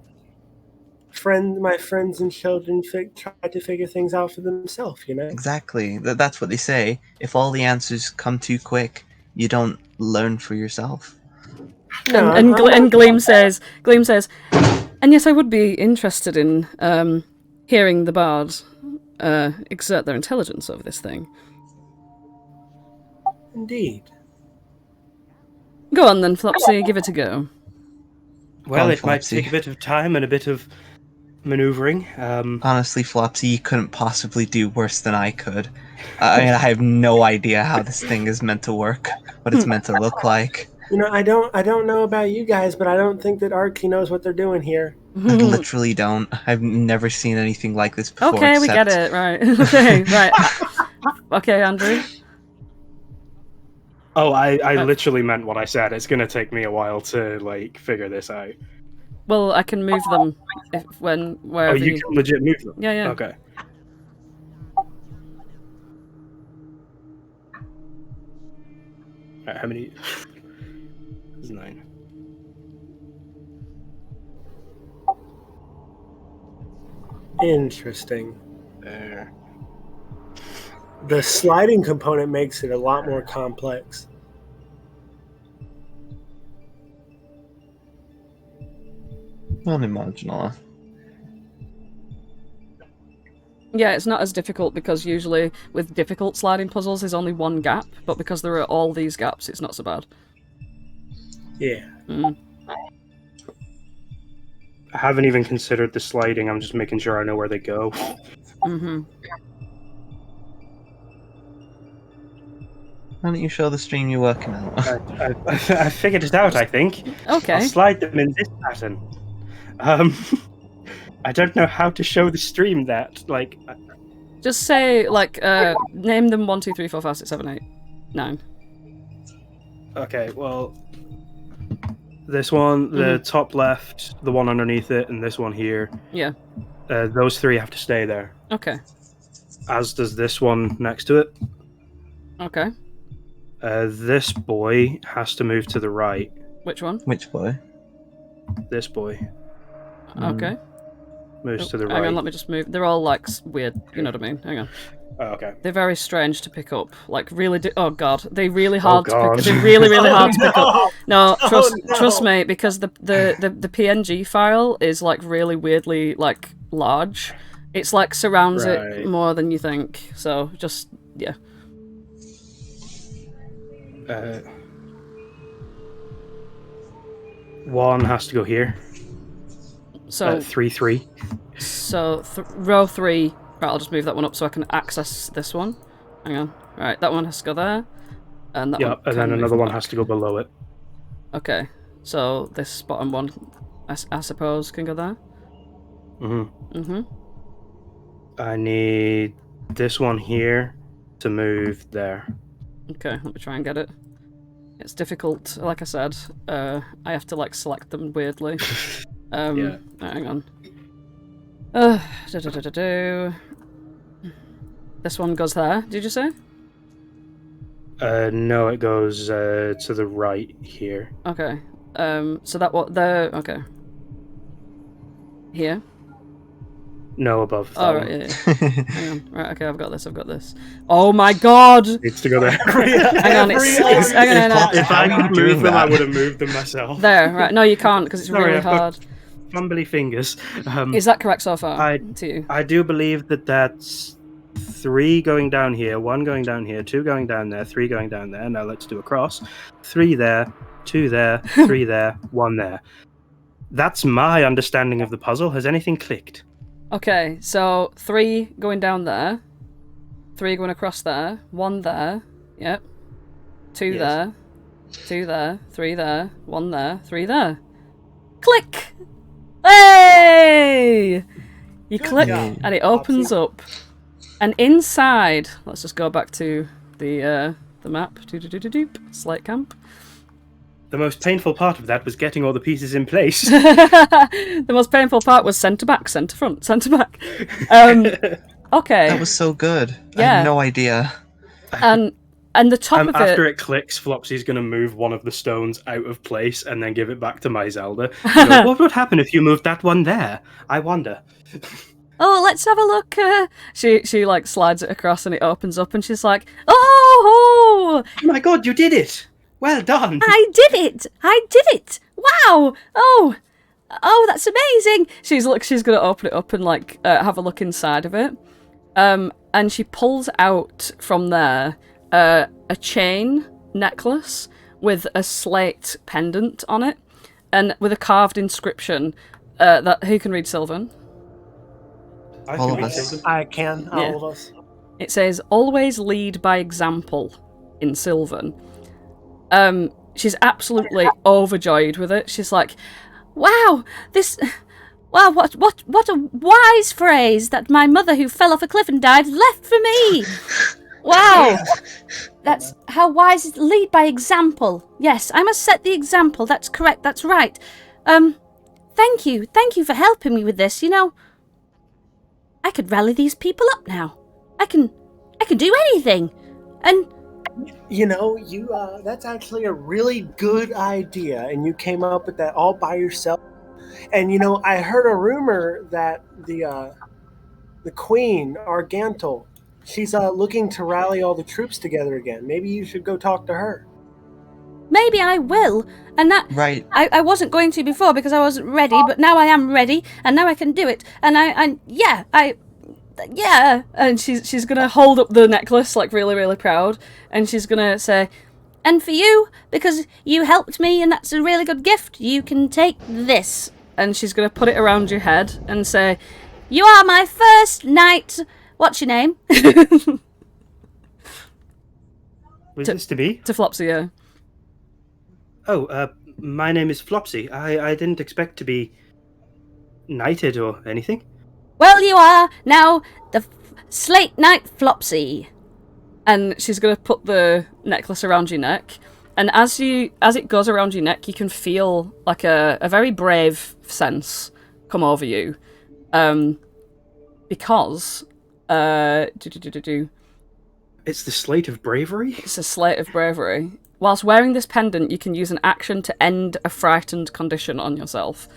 my friends and children try to figure things out for themselves, you know? Exactly. That's what they say. If all the answers come too quick, you don't learn for yourself. No, And Gleam says, and yes, I would be interested in hearing the bards exert their intelligence over this thing. Indeed. Go on then, Flopsy, give it a go. Well, Oh, it might Flopsy. take a bit of time and a bit of maneuvering. Honestly, Flopsy, you couldn't possibly do worse than I could. I mean, I have no idea how this thing is meant to work, what it's meant to look like. You know, I don't know about you guys, but I don't think that Archie knows what they're doing here. I literally don't. I've never seen anything like this before. Okay, we get it, right. Okay, right. Okay, Andrew. Oh, I literally meant what I said. It's going to take me a while to, figure this out. Well, I can move them wherever Oh, you can legit move them? Yeah. Okay. Alright, how many? There's 9. Interesting. There. The sliding component makes it a lot more complex. Unimaginable. Yeah, it's not as difficult because usually with difficult sliding puzzles there's only one gap, but because there are all these gaps, it's not so bad. Yeah. I haven't even considered the sliding. I'm just making sure I know where they go. Mm-hmm. Why don't you show the stream you're working on? I figured it out, I think. Okay. I'll slide them in this pattern. I don't know how to show the stream that. Just say, name them 1, 2, 3, 4, 5, 6, 7, 8, 9. Okay, well... This one, the top left, the one underneath it, and this one here. Yeah. Those 3 have to stay there. Okay. As does this one next to it. Okay. This boy has to move to the right. Which one? Which boy? This boy Okay. moves to the right. Hang on, let me just move. They're all, weird, you know what I mean? Hang on. Oh, okay. They're very strange to pick up. Oh god, they're really hard to pick God. up. They're really, really hard to pick up. No. No, No. trust me, because the PNG file is really weirdly large. It's surrounds Right. it more than you think. So just yeah. One has to go here. So 3-3. So row 3. Right, I'll just move that one up so I can access this one. Hang on. Right, that one has to go there. And that one Yep, and can then move another one back. has to go below it. Okay. So this bottom one, I suppose, can go there. Mm-hmm. I need this one here to move there. Okay, let me try and get it. It's difficult, like I said. I have to select them weirdly. Yeah. Hang on. Uh, This one goes there, did you say? No, it goes to the right here. Okay. So that what the okay. Here. No, above. Oh right, yeah. Hang on. Right, okay, I've got this. Oh my god! Needs to go there. Hang on, hang on. If I could move them, I would have moved them myself. There, right. No, you can't because it's Sorry, really I've got hard. Fumbly fingers. Is that correct so far? To you? I do believe that's 3 going down here, 1 going down here, 2 going down there, 3 going down there. Now let's do a cross. 3 there, 2 there, 3 there, 1 there. That's my understanding of the puzzle. Has anything clicked? Okay, so 3 going down there, 3 going across there, 1 there, yep, 2 Yes. there, 2 there, 3 there, 1 there, 3 there. Click! Hey! You click job, and it opens up. And inside, let's just go back to the map. Slate camp. The most painful part of that was getting all the pieces in place. The most painful part was centre back, centre front, centre back. Okay. That was so good. I Yeah. had no idea. And the top of After it. it clicks, Flopsy's going to move one of the stones out of place and then give it back to my Zelda. Go, what would happen if you moved that one there? I wonder. Oh, let's have a look. She like slides it across and it opens up and she's like, oh! Oh my god, you did it! Well done! I did it! Wow! Oh, that's amazing! She's gonna open it up and like have a look inside of it. And she pulls out from there a chain necklace with a slate pendant on it and with a carved inscription that who can read Sylvan? All of us. I can, all of us. It says, always lead by example in Sylvan. She's absolutely overjoyed with it. She's like, Wow, what a wise phrase that my mother who fell off a cliff and died left for me. Wow. That's how wise is lead by example. Yes, I must set the example. That's correct. That's right. Thank you for helping me with this. You know, I could rally these people up now. I can do anything. And You know, that's actually a really good idea, and you came up with that all by yourself. And you know, I heard a rumor that the queen, Argantel, she's looking to rally all the troops together again. Maybe you should go talk to her. maybe I will. And that Right. I wasn't going to before because I wasn't ready, but now I am ready, and now I can do it. And yeah. and she's gonna hold up the necklace like really, really proud, and she's gonna say, And for you, because you helped me and that's a really good gift, you can take this. and she's gonna put it around your head and say, You are my first knight. What's your name? Was this to me? to Flopsy, yeah. Oh, my name is Flopsy. I didn't expect to be knighted or anything. Well, you are now the Slate Knight Flopsy. And she's gonna put the necklace around your neck, and as it goes around your neck, you can feel like a very brave sense come over you, because It's the slate of bravery? it's a slate of bravery. Whilst wearing this pendant, you can use an action to end a frightened condition on yourself.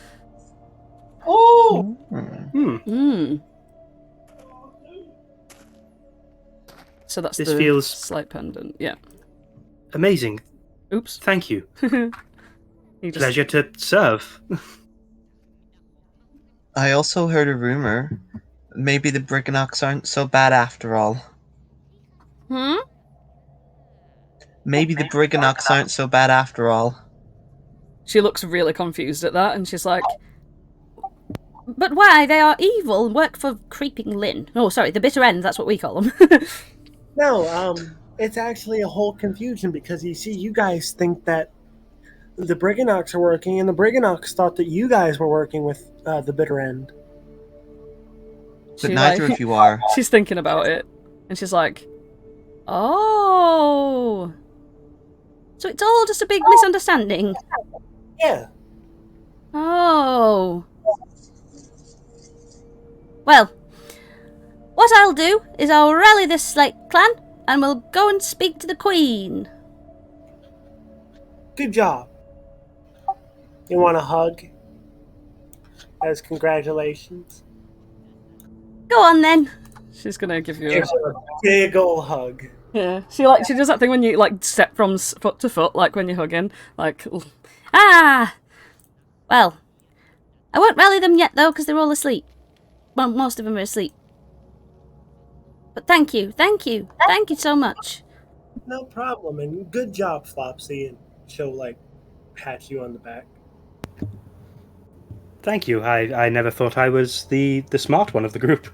Oh! So that's This the feels- slate pendant. Yeah. Amazing. Oops. Thank you. You just- Pleasure to serve. I also heard a rumor. Maybe the Brigganocks aren't so bad after all. Maybe the Brigganocks aren't so bad after all. She looks really confused at that, and she's like, But why? They are evil and work for Creeping Lynn. Oh, sorry, the bitter end, that's what we call them. No, it's actually a whole confusion because you see, you guys think that the Brigganocks are working, and the Brigganocks thought that you guys were working with the bitter end. But she, neither like- of you are. she's thinking about it, and she's like, oh. So it's all just a big misunderstanding. Yeah. Oh. Well, what I'll do is I'll rally this Slate clan, and we'll go and speak to the Queen. Good job. You want a hug? As congratulations. Go on then. She's gonna give you Here's a big ol' hug. yeah. She does that thing when you like step from foot to foot, like when you're hugging, like. Ah! Well, I won't rally them yet, though, because they're all asleep. Well, most of them are asleep. But thank you so much. No problem, and good job, Flopsy. And she'll like pat you on the back. Thank you. I never thought I was the smart one of the group.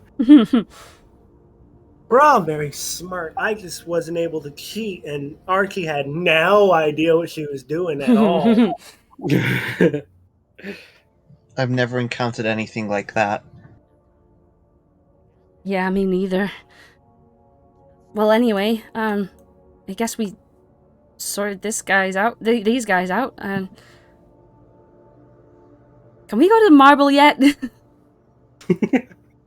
We're all very smart. I just wasn't able to cheat, and Archie had no idea what she was doing at all. I've never encountered anything like that. Yeah, me neither. Well, anyway, I guess we sorted these guys out. These guys out. And can we go to the marble yet?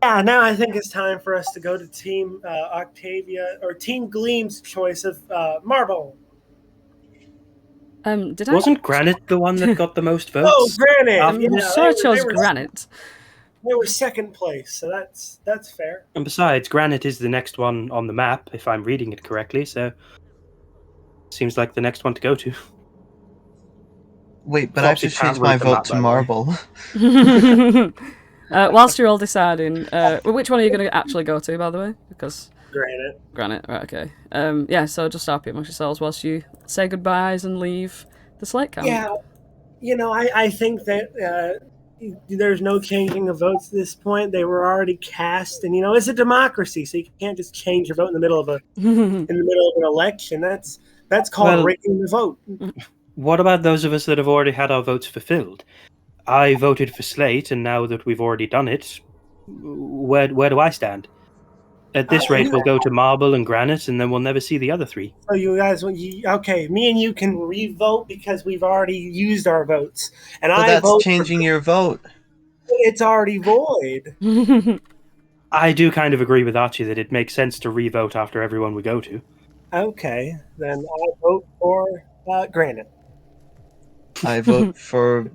Yeah, now I think it's time for us to go to Team Octavia or Team Gleam's choice of marble. Wasn't Granite the one that got the most votes? Oh, Granite! I'm sure I chose Granite. They were second place, so that's fair. And besides, Granite is the next one on the map, if I'm reading it correctly, so seems like the next one to go to. Wait, but I've Flopsy just can't changed my read the map, vote to by the way. marble. Whilst you're all deciding, which one are you going to actually go to, by the way? Because Granite, right, okay. Yeah, so just RP amongst yourselves whilst you say goodbyes and leave the slate camp. Yeah, I think that there's no changing of votes at this point. They were already cast, and it's a democracy, so you can't just change your vote in the middle of an election. That's called rigging the vote. What about those of us that have already had our votes fulfilled? I voted for Slate, and now that we've already done it, where do I stand? At this rate, we'll go to Marble and Granite, and then we'll never see the other three. So you guys, okay, me and you can re-vote because we've already used our votes, and But that's changing your vote. It's already void. I do kind of agree with Archie that it makes sense to re-vote after everyone we go to. Okay, then I vote for Granite. I vote for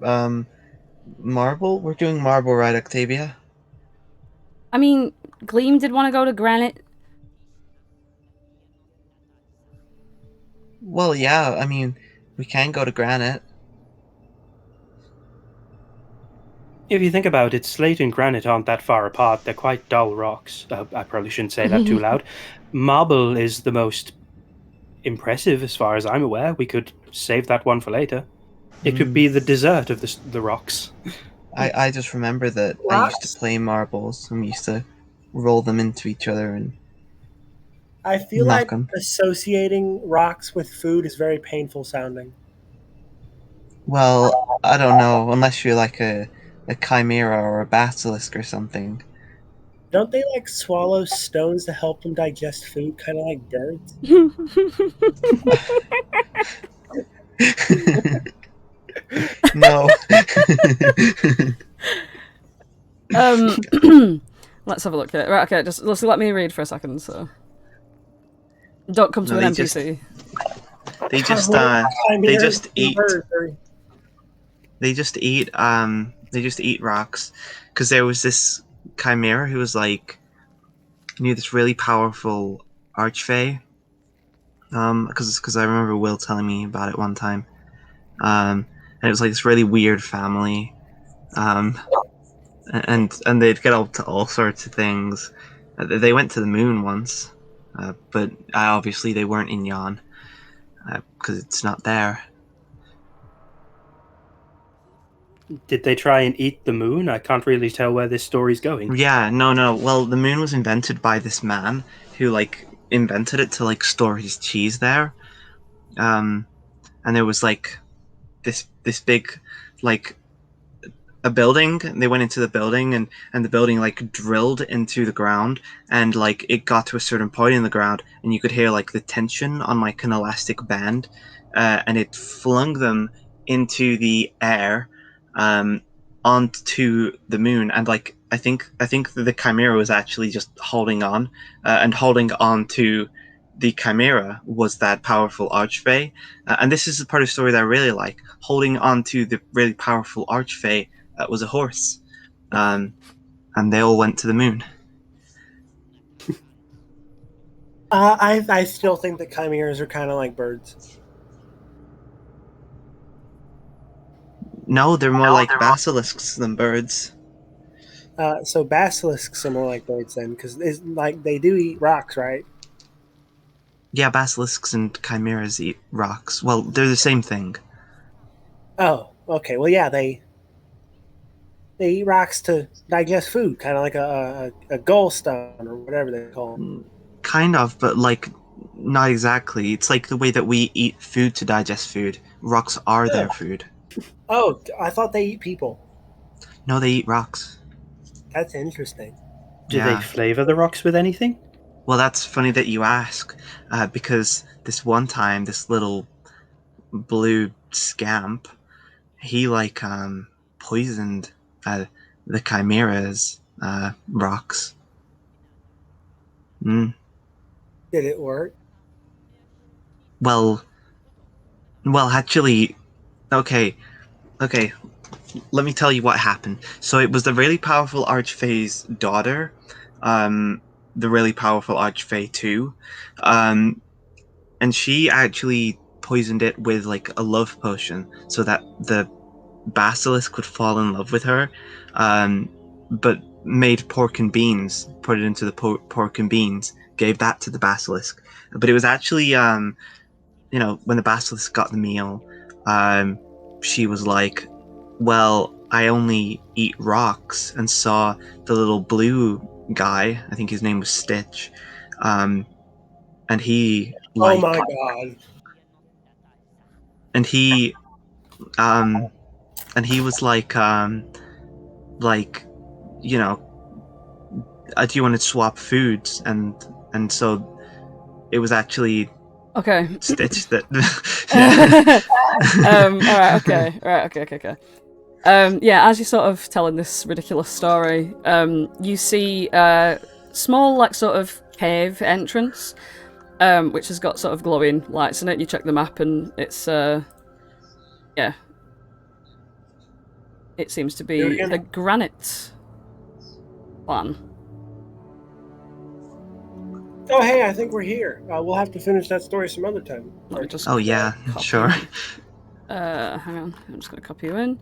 marble. We're doing marble, right, Octavia? I mean, Gleam did want to go to Granite. Well, yeah, I mean, we can go to granite. If you think about it, Slate and Granite aren't that far apart. They're quite dull rocks. I probably shouldn't say that too loud. Marble is the most impressive, as far as I'm aware. We could save that one for later. It could be the dessert of the rocks. I just remember that I used to play marbles, and we used to roll them into each other and I feel knock like 'em. associating rocks with food is very painful sounding. Well, I don't know, unless you're like a chimera or a basilisk or something. Don't they like swallow stones to help them digest food, kind of like birds? No. Let's have a look here. Right, okay, just let me read for a second. So, don't come to No, an they NPC. They just eat. They just eat rocks, because there was this chimera who was like, this really powerful archfey. Because I remember Will telling me about it one time. And it was like this really weird family. And they'd get up to all sorts of things. They went to the moon once, but obviously they weren't in Yon, because it's not there. Did they try and eat the moon? I can't really tell where this story's going. Yeah, no. Well, the moon was invented by this man who like invented it to like store his cheese there. And there was like this big like a building. They went into the building, and the building like drilled into the ground, and like it got to a certain point in the ground, and you could hear like the tension on like an elastic band, and it flung them into the air, onto the moon, and like I think the Chimera was actually just holding on, and holding on to the Chimera was that powerful Archfey. And this is the part of the story that I really like. Holding on to the really powerful Archfey was a horse. And they all went to the moon. I still think that chimeras are kind of like birds. No, they're more like basilisks than birds. So basilisks are more like birds then, because like they do eat rocks, right? Yeah, basilisks and chimeras eat rocks. Well, they're the same thing. Oh, okay. Well, yeah, they eat rocks to digest food, kind of like a gallstone or whatever they call it. Kind of, but like not exactly. It's like the way that we eat food to digest food. Rocks are their food. Oh, I thought they eat people. No, they eat rocks. That's interesting. Do they flavor the rocks with anything? Well, that's funny that you ask, because this one time, this little blue scamp, he like poisoned the chimera's rocks. Did it work? Well, actually, okay. Let me tell you what happened. So it was the really powerful Archfey's daughter, the really powerful Archfey too, and she actually poisoned it with like a love potion so that the basilisk would fall in love with her, but made pork and beans, put it into the pork and beans, gave that to the basilisk. But it was actually, when the basilisk got the meal, she was like, well, I only eat rocks, and saw the little blue guy, I think his name was Stitch, and he like, oh my god. And he was like, do you want to swap foods? And so it was actually Okay. Stitch that. Alright, okay. Yeah, as you're sort of telling this ridiculous story, you see a small, like, sort of cave entrance, which has got sort of glowing lights in it. You check the map and it's, yeah. It seems to be the Granite Clan. Oh, hey, I think we're here. We'll have to finish that story some other time. Let me just, Oh yeah, copy sure. in. Hang on, I'm just going to copy you in.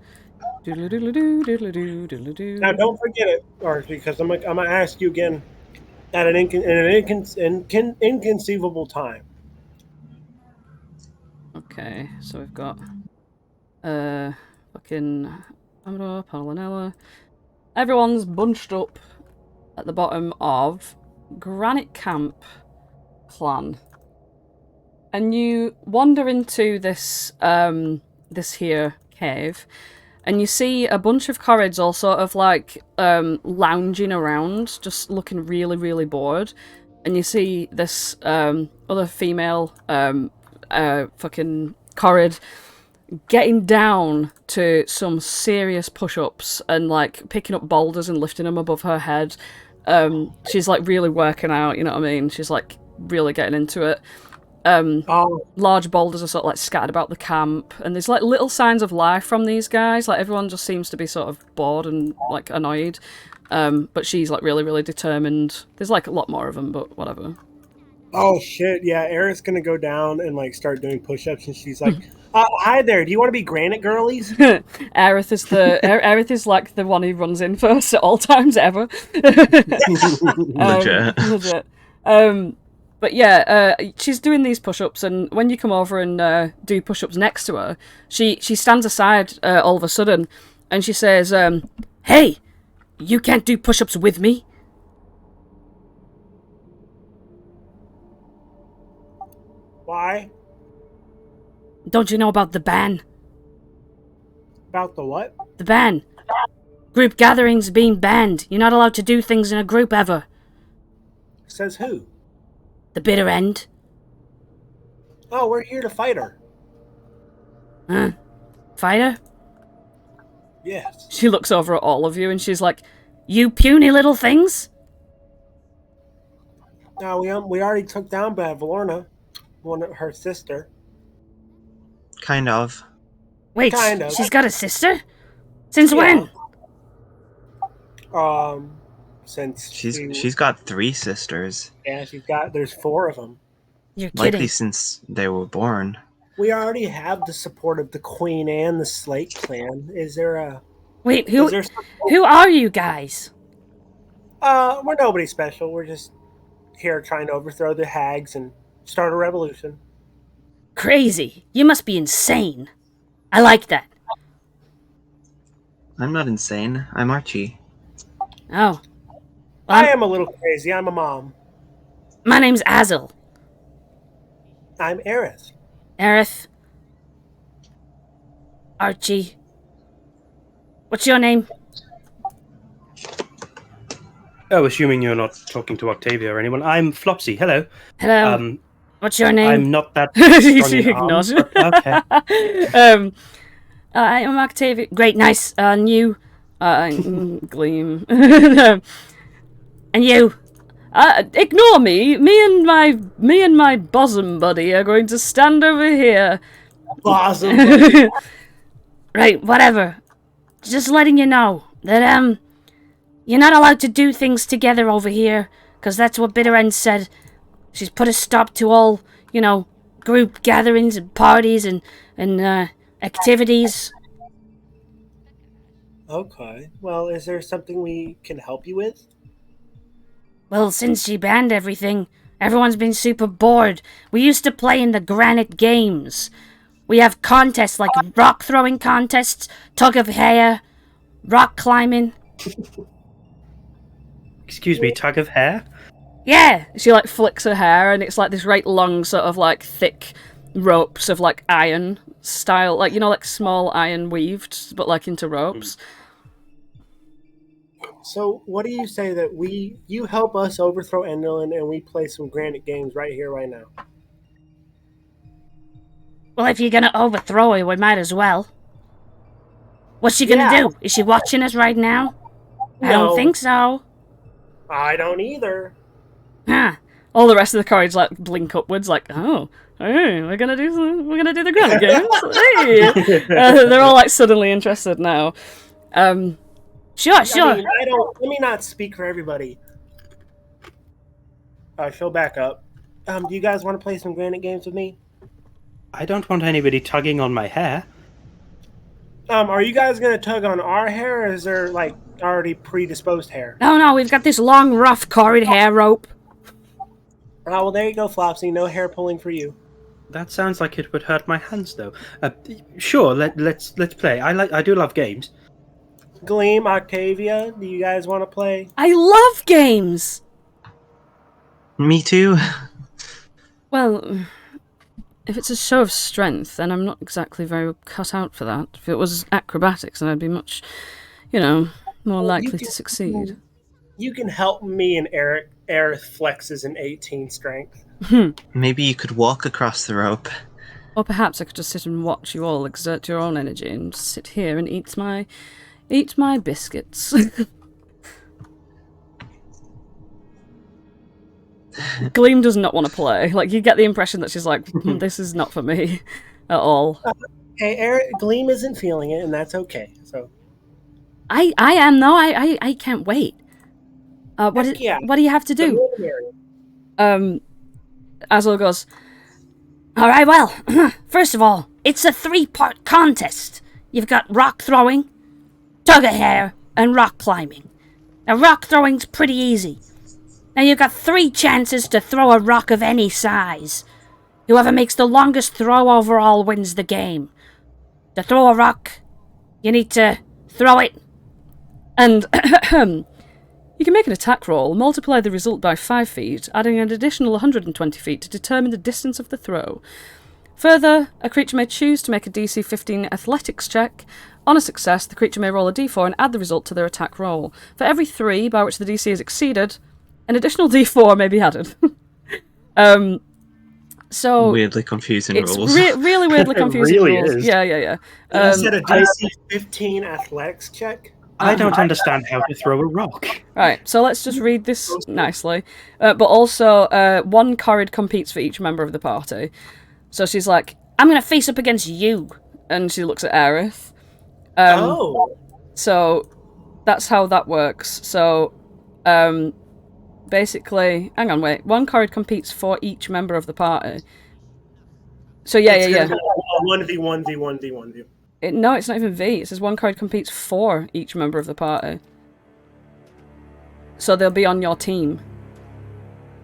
Doodle-doo-doodle-doo, Now, don't forget it, Archie, because I'm gonna ask you again at an inconceivable time. Okay, so we've got fucking Amador, Paladin. Everyone's bunched up at the bottom of Granite Camp Clan. And you wander into this this here cave, and you see a bunch of Korreds all sort of like lounging around, just looking really, really bored. And you see this other female fucking Korred getting down to some serious push-ups and like picking up boulders and lifting them above her head. She's like really working out, you know what I mean? She's like really getting into it. Large boulders are sort of like scattered about the camp, and there's like little signs of life from these guys. Like everyone just seems to be sort of bored and like annoyed. But she's like really, really determined. There's like a lot more of them, but whatever. Oh shit! Yeah, Aerith's gonna go down and like start doing push-ups, and she's like, "Hi there. Do you want to be Granite Girlies?" Aerith is like the one who runs in first at all times ever. Legit. But yeah, she's doing these push-ups, and when you come over and do push-ups next to her, she stands aside all of a sudden, and she says, "Hey, you can't do push-ups with me." Why? Don't you know about the ban? About the what? The ban. Group gatherings being banned. You're not allowed to do things in a group ever. Says who? The bitter end. Oh, we're here to fight her. Huh? Fight her? Yes. She looks over at all of you and she's like, You puny little things? No, we already took down Bad Valorna, her sister. Kind of. Wait, Kind of. she's got a sister? Since when? Since She's got 3 sisters. Yeah, there's 4 of them. You're kidding. Likely since they were born. We already have the support of the Queen and the Slate clan. Is there a... Wait, who are you guys? We're nobody special. We're just here trying to overthrow the hags and start a revolution. Crazy. You must be insane. I like that. I'm not insane. I'm Archie. Oh. I am a little crazy. I'm a mom. My name's Azel. I'm Aerith. Aerith. Archie. What's your name? Oh, assuming you're not talking to Octavia or anyone. I'm Flopsy. Hello. Hello. What's your name? I'm not that strong in arms, but okay. I'm Octavia. Great, nice. And you? Gleam. And you? Ignore me. Me and my bosom buddy are going to stand over here. Bosom buddy. Right, whatever. Just letting you know that, you're not allowed to do things together over here, because that's what Bitter End said. She's put a stop to all, group gatherings and parties and activities. Okay. Well, is there something we can help you with? Well, since she banned everything, everyone's been super bored. We used to play in the Granite Games. We have contests like rock throwing contests, tug of hair, rock climbing. Excuse me, tug of hair? Yeah! She, flicks her hair, and it's, this right long, sort of, thick ropes of, iron style. Small iron weaved, but, into ropes. So, what do you say that you help us overthrow Enderlin, and we play some Granite Games right here, right now? Well, if you're gonna overthrow her, we might as well. What's she gonna do? Is she watching us right now? No. I don't think so. I don't either. Huh. All the rest of the Korreds blink upwards, oh, hey, we're gonna do the Granite Games. Hey. They're all suddenly interested now. Sure. I mean, let me not speak for everybody. She'll back up. Do you guys want to play some Granite Games with me? I don't want anybody tugging on my hair. Are you guys gonna tug on our hair, or is there already predisposed hair? No, we've got this long, rough, Korred hair rope. Oh, well, there you go, Flopsy. No hair pulling for you. That sounds like it would hurt my hands, though. Sure, let's play. I do love games. Gleam, Octavia, do you guys want to play? I love games. Me too. Well, if it's a show of strength, then I'm not exactly very cut out for that. If it was acrobatics, then I'd be much, more likely to succeed. You can help me and Aerith flexes an 18 strength. Maybe you could walk across the rope. Or perhaps I could just sit and watch you all exert your own energy and sit here and eat my biscuits. Gleam does not want to play. You get the impression that she's this is not for me at all. Hey, Gleam isn't feeling it, and that's okay. So I am, though. I can't wait. What do you have to do? Azel goes, Alright, well, first of all, it's a 3-part contest. You've got rock throwing, tug of hair, and rock climbing. Now, rock throwing's pretty easy. Now, you've got 3 chances to throw a rock of any size. Whoever makes the longest throw overall wins the game. To throw a rock, you need to throw it. and you can make an attack roll, multiply the result by 5 feet, adding an additional 120 feet to determine the distance of the throw. Further, a creature may choose to make a DC 15 athletics check. On a success, the creature may roll a d4 and add the result to their attack roll. For every 3 by which the DC is exceeded, an additional d4 may be added. So weirdly confusing it's rules. Really weirdly confusing It really rules. is. Yeah. you said a DC 15 athletics check? I don't understand how to throw a rock. Right, so let's just read this nicely. But also, one Korred competes for each member of the party. So she's like, I'm going to face up against you. And she looks at Aerith. So that's how that works. So basically, hang on, wait. One Korred competes for each member of the party. So yeah. 1v1v1v1v. No, it's not even V. It says one Korred competes for each member of the party. So they'll be on your team.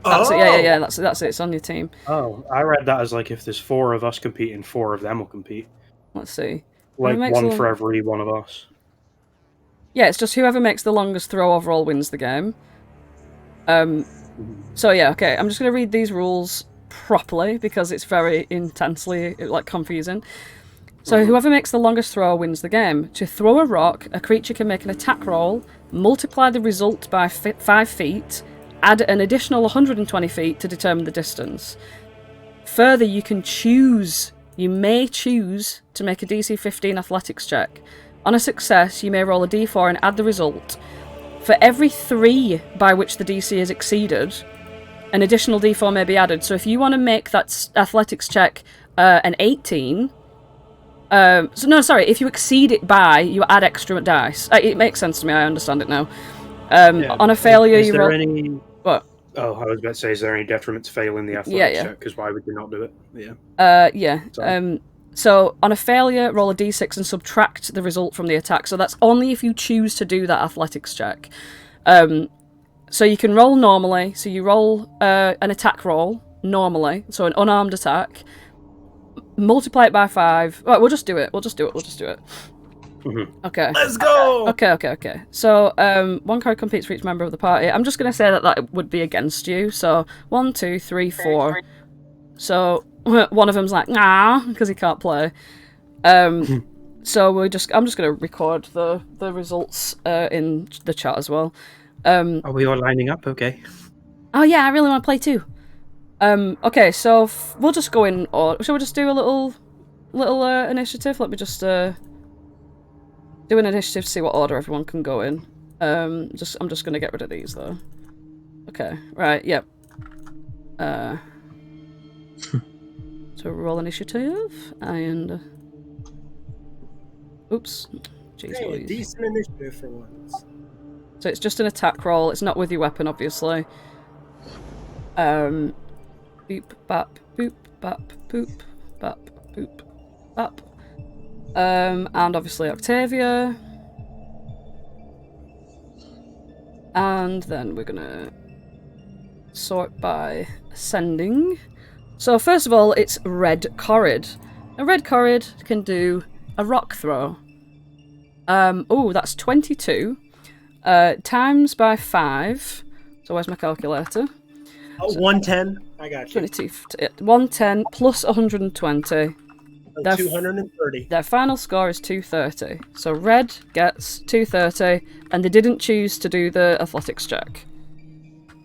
That's it. Yeah. That's it. It's on your team. Oh, I read that as like if there's 4 of us competing, 4 of them will compete. Let's see. Like one for every one of us. Yeah, it's just whoever makes the longest throw overall wins the game. So yeah, okay. I'm just gonna read these rules properly because it's very intensely confusing. So whoever makes the longest throw wins the game. To throw a rock, a creature can make an attack roll, multiply the result by 5 feet, add an additional 120 feet to determine the distance. Further, you may choose to make a DC 15 athletics check. On a success, you may roll a d4 and add the result. For every 3 by which the DC is exceeded, an additional d4 may be added. So if you want to make that athletics check an 18... if you exceed it by, you add extra dice. It makes sense to me, I understand it now. On a failure, you roll... What? Oh, I was about to say, is there any detriment to failing the athletics check? Because why would you not do it? Yeah. So on a failure, roll a d6 and subtract the result from the attack. So that's only if you choose to do that athletics check. So you can roll normally. So you roll an attack roll normally, so an unarmed attack. Multiply it by 5. Right, we'll just do it. Okay. Let's go! Okay. So, one card competes for each member of the party. I'm just going to say that would be against you. So, 1, 2, 3, 4. So, one of them's like, nah, because he can't play. So, I'm just going to record the results in the chat as well. Are we all lining up? Okay. Oh, yeah, I really want to play too. Okay, so we'll just go in, or shall we just do a little initiative? Let me just do an initiative to see what order everyone can go in. I'm just gonna get rid of these though. Okay, right, yep. So roll initiative and oops, jeez, hey, decent initiative for once. So it's just an attack roll. It's not with your weapon, obviously. Boop, bap, boop, bap, boop, bap, boop, bap. And obviously Octavia. And then we're gonna sort by ascending. So first of all, it's Red Korred. A Red Korred can do a rock throw. Oh, that's 22. Times by 5. So where's my calculator? Oh, 110. I got you. 22. 110 plus 120. 230. Their final score is 230. So Red gets 230, and they didn't choose to do the athletics check.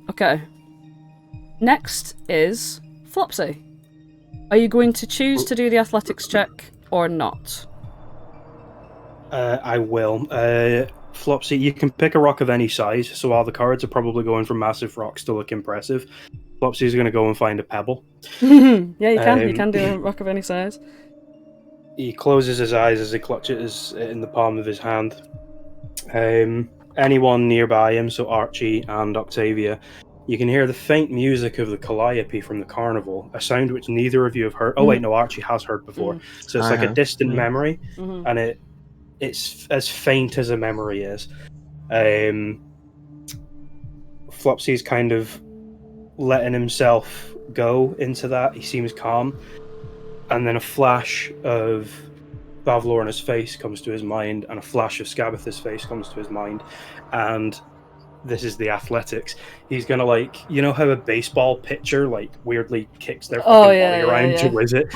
Okay. Next is Flopsy. Are you going to choose to do the athletics check or not? I will. Flopsy, you can pick a rock of any size, so while the cards are probably going for massive rocks to look impressive, Flopsy's going to go and find a pebble. Yeah, you can. You can do a rock of any size. He closes his eyes as he clutches it in the palm of his hand. Anyone nearby him, so Archie and Octavia, you can hear the faint music of the calliope from the carnival, a sound which neither of you have heard. Oh wait, no, Archie has heard before. So it's like a distant memory, and it's as faint as a memory is. Flopsy's kind of letting himself go into that. He seems calm. And then a flash of Bavlorna's face comes to his mind, and a flash of Scabatha's face comes to his mind. And this is the athletics. He's gonna, like, you know how a baseball pitcher, like, weirdly kicks their body around to whiz it?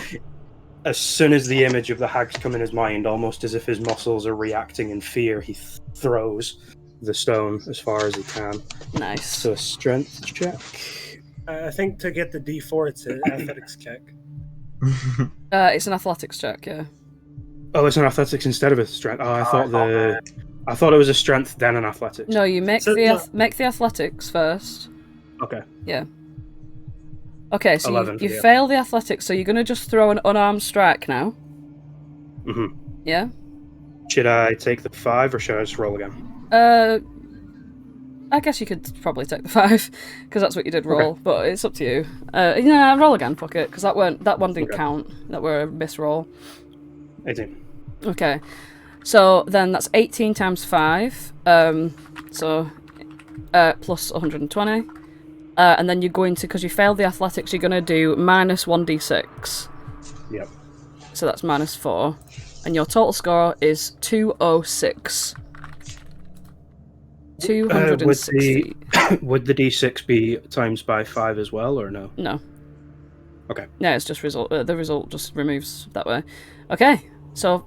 As soon as the image of the hags come in his mind, almost as if his muscles are reacting in fear, he throws the stone as far as he can. Nice. So a strength check. I think to get the D4, it's an athletics check. It's an athletics check, yeah. Oh, it's an athletics instead of a strength. Oh, I thought I thought it was a strength, then an athletics. No, you make So, make the athletics first. Okay. Yeah. Okay, so 11 you for the fail the athletics, so you're going to just throw an unarmed strike now. Mm-hmm. Yeah? Should I take the 5 or should I just roll again? I guess you could probably take the 5, because that's what you did roll, but it's up to you. Yeah, roll again, fuck it, because that one didn't count. That were a misroll. 18. Okay, so then that's 18 times 5, so plus 120. And then you're going to, because you failed the athletics, you're going to do minus 1d6. Yep. So that's minus 4. And your total score is 206. 260. Would the d6 be times by 5 as well, or no? No. Okay. No, it's just result. The result just removes that way. Okay. So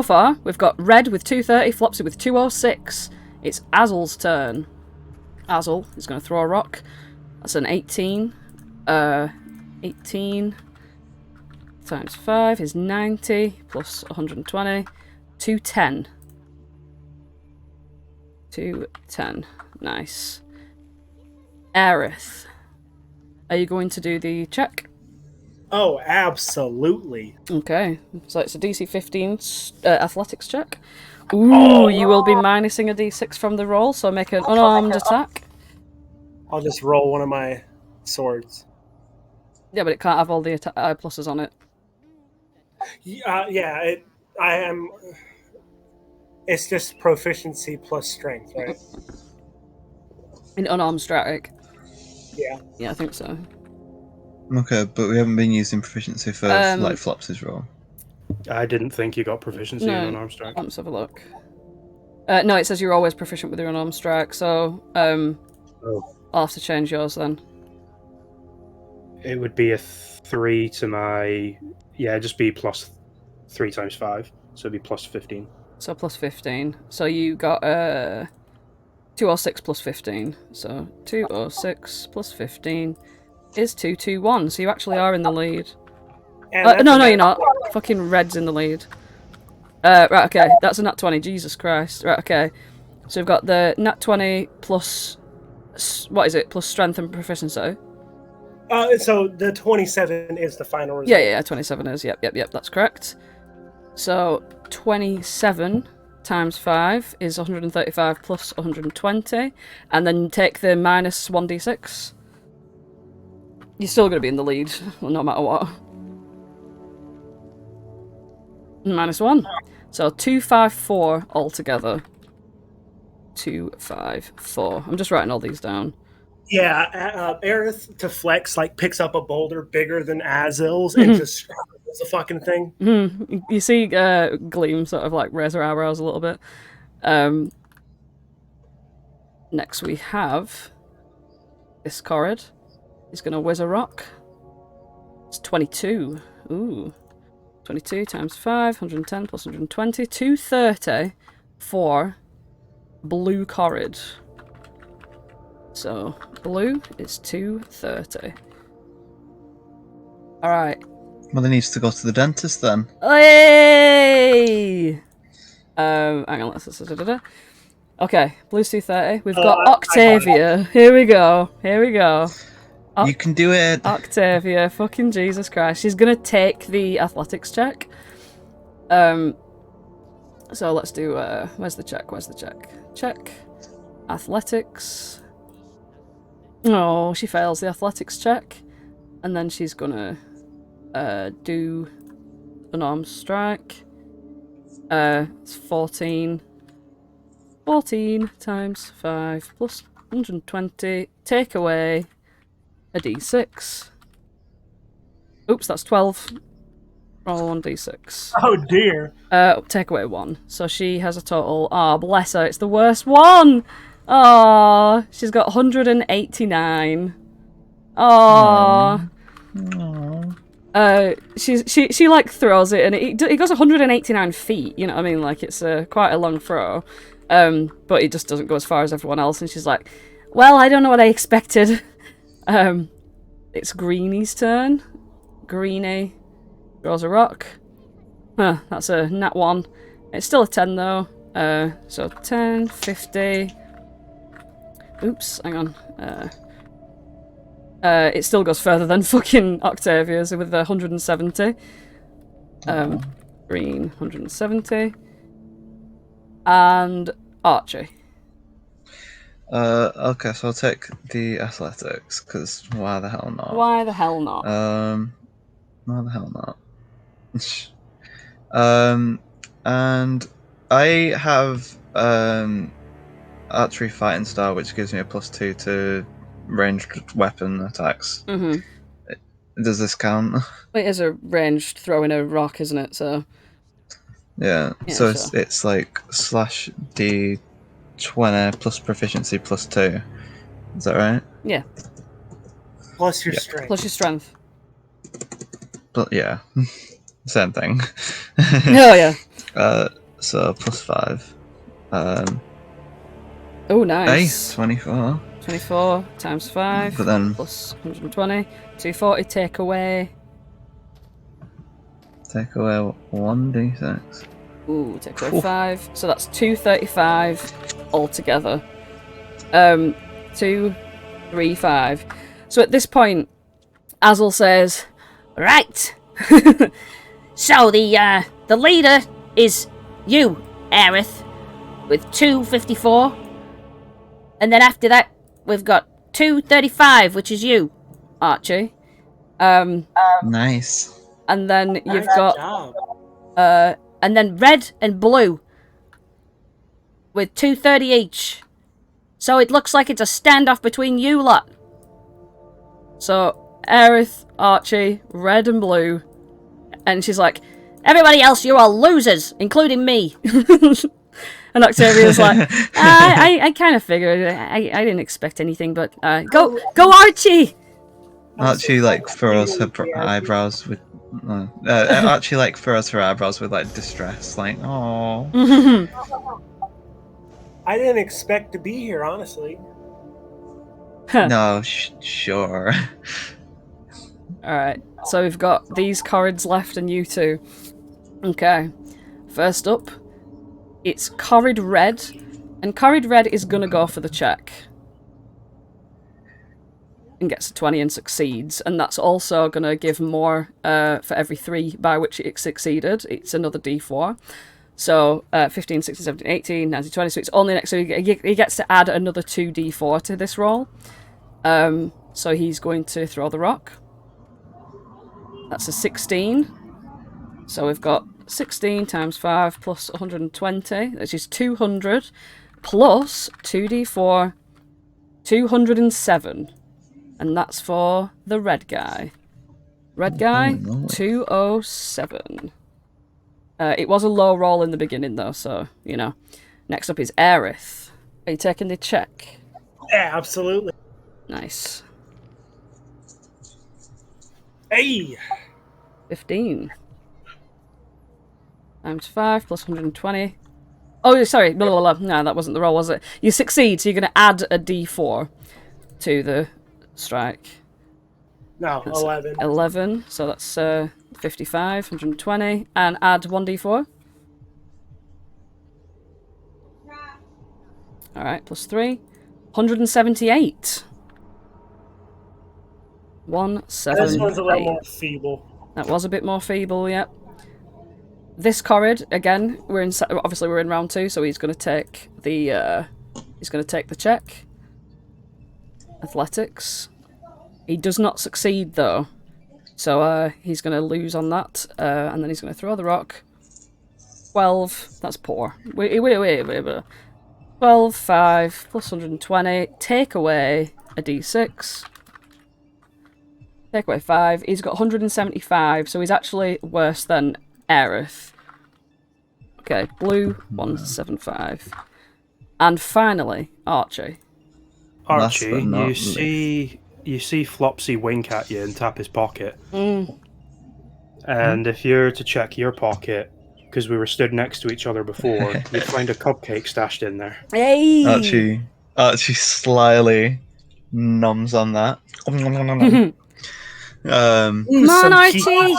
far we've got Red with 230, Flopsy with 206. It's Azel's turn. Azel is going to throw a rock. That's an 18. 18 times 5 is 90 plus 120. 210. 210. Nice. Aerith, are you going to do the check? Oh, absolutely. Okay, so it's a DC 15 athletics check. Ooh, you will be minusing a d6 from the roll, so make an unarmed attack. I'll just roll one of my swords. Yeah, but it can't have all the pluses on it. I am. It's just proficiency plus strength, right? In unarmed strike. Yeah. Yeah, I think so. Okay, but we haven't been using proficiency for like Flopsy's roll. I didn't think you got proficiency in an arm strike. Let's have a look. No, it says you're always proficient with your unarmed strike, so I'll have to change yours then. It would be a 3 to my... Yeah, just be plus 3 times 5, so it'd be plus 15. So plus 15. So you got 206 plus 15. So 206 plus 15 is 221. So you actually are in the lead. No, you're not. Fucking Red's in the lead. Right, okay. That's a Nat 20. Jesus Christ. Right, okay. So we've got the Nat 20 plus... What is it? Plus strength and proficiency. So the 27 is the final result. Yeah, 27 is. Yep, that's correct. So 27 times 5 is 135 plus 120. And then take the minus 1d6. You're still going to be in the lead, no matter what. Minus 1. So 254 altogether. 254. I'm just writing all these down. Yeah, Aerith to flex picks up a boulder bigger than Azil's and just struggles the fucking thing. You see Gleam sort of raise her eyebrows a little bit. Next we have this Korred. He's going to whiz a rock. It's 22. Ooh. 22 times 5, 110 plus 120. 230 for blue Korred. So, blue is 230. Alright. Well, he needs to go to the dentist then. Hey! Hang on, let's... Okay, blue's 230. We've got Octavia. Here we go. You can do it. Octavia, fucking Jesus Christ. She's gonna take the athletics check. So let's do, where's the check? Check. Athletics. Oh, she fails the athletics check. And then she's gonna, do an armed strike. It's 14. 14 times 5 plus 120. Take away a d6. Oops, that's 12. Roll 1d6. Oh dear. Take away 1. So she has a total... Oh, bless her, it's the worst one! Oh, she's got 189. Oh. She throws it and it goes 189 feet, you know what I mean? It's quite a long throw. But it just doesn't go as far as everyone else, and she's like, well, I don't know what I expected. It's Greenie's turn. Greenie throws a rock. Huh, that's a Nat One. It's still a 10 though. So 10, 50. Oops, hang on. It still goes further than fucking Octavia's with the 170. Green, 170. And Archie. Okay, so I'll take the athletics, because why the hell not? Why the hell not? Why the hell not? And I have archery fighting style, which gives me a +2 to ranged weapon attacks. Mm-hmm. Does this count? It is a ranged throwing a rock, isn't it? So Yeah. Yeah, So sure. it's like /d20 plus proficiency +2. Is that right? yeah, Plus your Yeah. strength. plus your strength. But yeah, same thing. Oh yeah. So +5. Oh nice. 24. 24 times 5 But then plus 120. 240 take away. take away 1d6. Ooh, take away Oof. 5. So that's 235 altogether. 2, 3, 5. So at this point, Azel says, Right. So the leader is you, Aerith, with 254. And then after that, we've got 235, which is you, Archie. Nice. And then you've Nice got job. and then red and blue with 230 each. So it looks like it's a standoff between you lot. So Aerith, Archie, red and blue. And she's like, Everybody else, you're all losers, including me. and Octavia's like, I kind of figured. I didn't expect anything, but go Archie! Archie like furrows her eyebrows with. Archie like furrows her eyebrows with like distress, like oh. I didn't expect to be here, honestly. No, sure. Alright, so we've got these Korreds left and you two. Okay, first up, it's Korred Red, and Korred Red is gonna go for the check. And gets a 20 and succeeds, and that's also gonna give more for every 3 by which it succeeded. It's another d4. So 15, 16, 17, 18, 19, 20, so it's only next, so he gets to add another 2d4 to this roll. So he's going to throw the rock. That's a 16. So we've got 16 times 5 plus 120, which is 200, plus 2d4, 207. And that's for the red guy. Red guy, Oh, no. 207. It was a low roll in the beginning, though, so, you know. Next up is Aerith. Are you taking the check? Yeah, absolutely. Nice. Hey! 15. Times 5 plus 120. Oh, sorry. Blah, blah, blah. No, that wasn't the roll, was it? You succeed, so you're going to add a d4 to the strike. No, That's 11. 11, so that's 55, 120, and add 1d4. Alright, plus 3. 178. This one's a little 178. more feeble. That was a bit more feeble, yep. This Korred, again, obviously we're in round 2, so he's going to take the check. Athletics. He does not succeed though, so he's going to lose on that, and then he's going to throw the rock. 12. That's poor. Wait. 12, 5 plus 120. Take away a d6. Take away 5. He's got 175, so he's actually worse than Aerith. Okay, blue 175, and finally Archie. Last Archie, but not you see Flopsy wink at you and tap his pocket. Mm. And if you're to check your pocket, because we were stood next to each other before, you'd find a cupcake stashed in there. Hey! Archie slyly noms on that. Come on, Some Archie! heat.